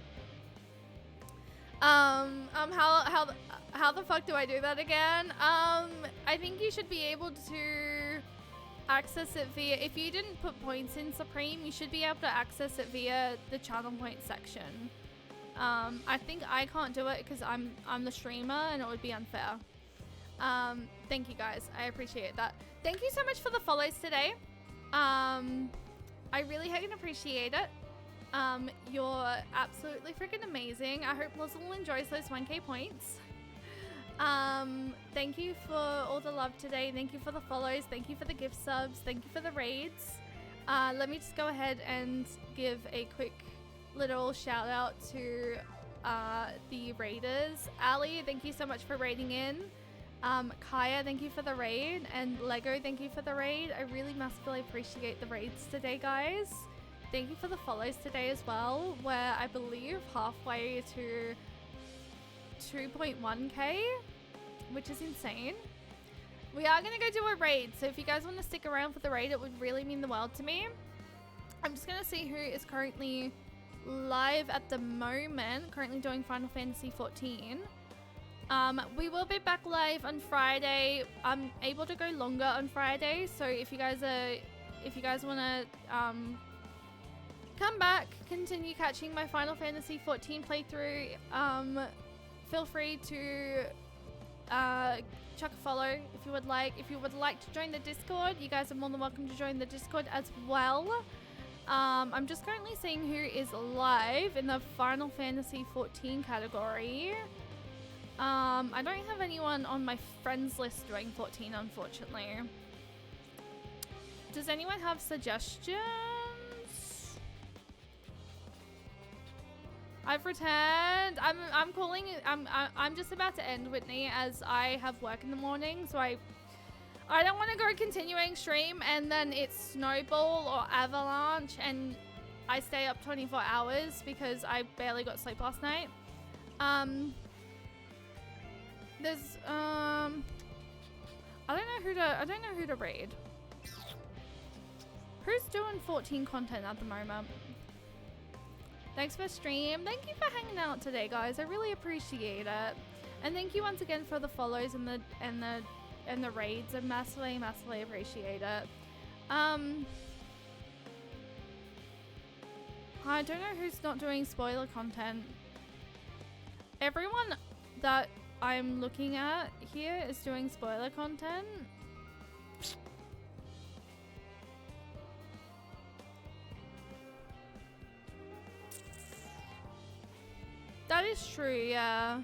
How the fuck do I do that again? I think you should be able to access it via, if you didn't put points in Supreme, you should be able to access it via the channel point section. I think I can't do it because I'm the streamer and it would be unfair. Thank you guys, I appreciate that. Thank you so much for the follows today. I really heckin' appreciate it. You're absolutely freaking amazing. I hope Lizzle enjoys those 1k points. Thank you for all the love today. Thank you for the follows. Thank you for the gift subs. Thank you for the raids. Let me just go ahead and give a quick little shout out to the raiders. Ali, thank you so much for raiding in. Kaya, thank you for the raid. And Lego, thank you for the raid. I really massively appreciate the raids today, guys. Thank you for the follows today as well. We're, I believe, halfway to 2.1k, which is insane. We are going to go do a raid, so if you guys want to stick around for the raid, it would really mean the world to me. I'm just going to see who is currently live at the moment, currently doing Final Fantasy 14. We will be back live on Friday. I'm able to go longer on Friday, so if you guys want to come back, continue catching my Final Fantasy 14 playthrough, feel free to chuck a follow if you would like. If you would like to join the Discord, you guys are more than welcome to join the Discord as well. I'm just currently seeing who is live in the Final Fantasy 14 category. I don't have anyone on my friends list doing 14, unfortunately. Does anyone have suggestions? I've returned. I'm just about to end, Whitney, as I have work in the morning, so I don't want to go continuing stream and then it's snowball or avalanche and I stay up 24 hours because I barely got sleep last night. There's I don't know who to raid. Who's doing 14 content at the moment? Thanks for stream. Thank you for hanging out today, guys. I really appreciate it. And thank you once again for the follows and the raids. I massively appreciate it. I don't know who's not doing spoiler content. Everyone that I'm looking at here is doing spoiler content. That is true, yeah.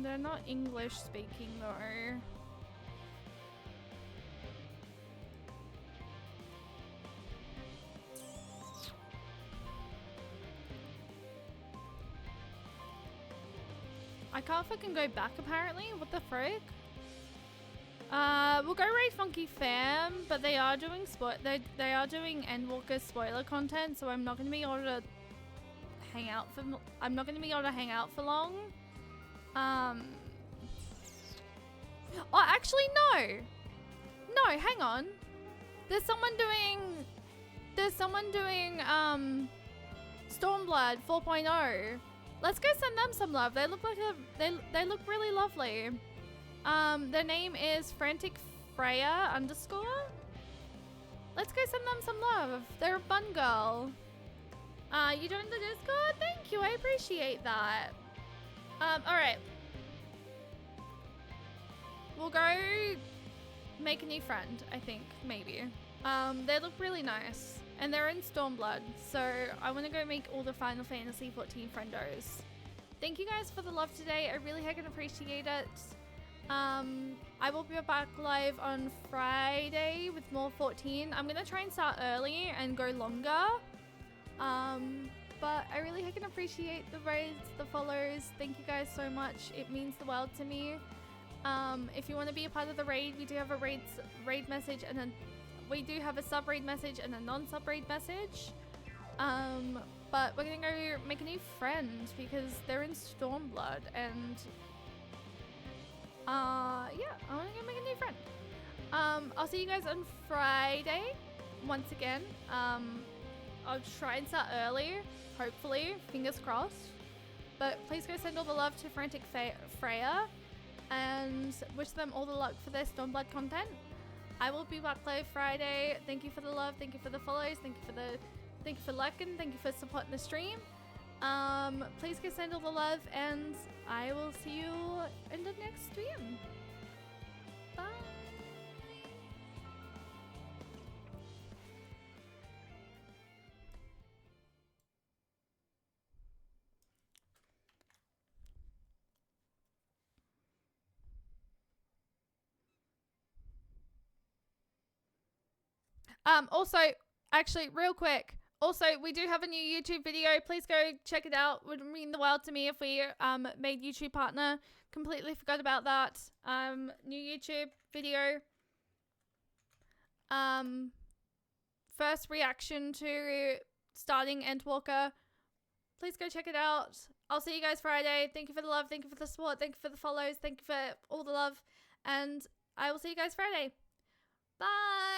They're not English speaking though. I can't fucking go back apparently. What the frick? We'll go raid Funky Fam, but they are doing they are doing Endwalker spoiler content, so I'm not gonna be able to hang out for long. Oh, actually no. No, hang on. There's someone doing Stormblood 4.0. Let's go send them some love. They look like they look really lovely. Their name is Frantic Freya _. Let's go send them some love. They're a fun girl. You joined the Discord? Thank you, I appreciate that. Alright. We'll go make a new friend, I think, maybe. They look really nice. And they're in Stormblood, so I want to go make all the Final Fantasy 14 friendos. Thank you guys for the love today. I really heckin' appreciate it. I will be back live on Friday with more 14. I'm gonna try and start early and go longer. but I really can appreciate the raids, the follows. Thank you guys so much. It means the world to me. If you want to be a part of the raid, we do have a raid message, and then we do have a sub raid message and a non-sub raid message. But we're gonna go make a new friend because they're in Stormblood, and yeah, I want to go make a new friend. I'll see you guys on Friday once again. I'll try and start early, hopefully, fingers crossed. But please go send all the love to Frantic Freya and wish them all the luck for their Stormblood content. I will be back live Friday. Thank you for the love, thank you for the follows, thank you for liking, thank you for supporting the stream. Please go send all the love, and I will see you in the next stream. Bye. Also, actually, real quick, also, we do have a new YouTube video. Please go check it out. It would mean the world to me if we made YouTube partner. Completely forgot about that. New YouTube video. First reaction to starting Endwalker. Please go check it out. I'll see you guys Friday. Thank you for the love. Thank you for the support. Thank you for the follows. Thank you for all the love. And I will see you guys Friday. Bye.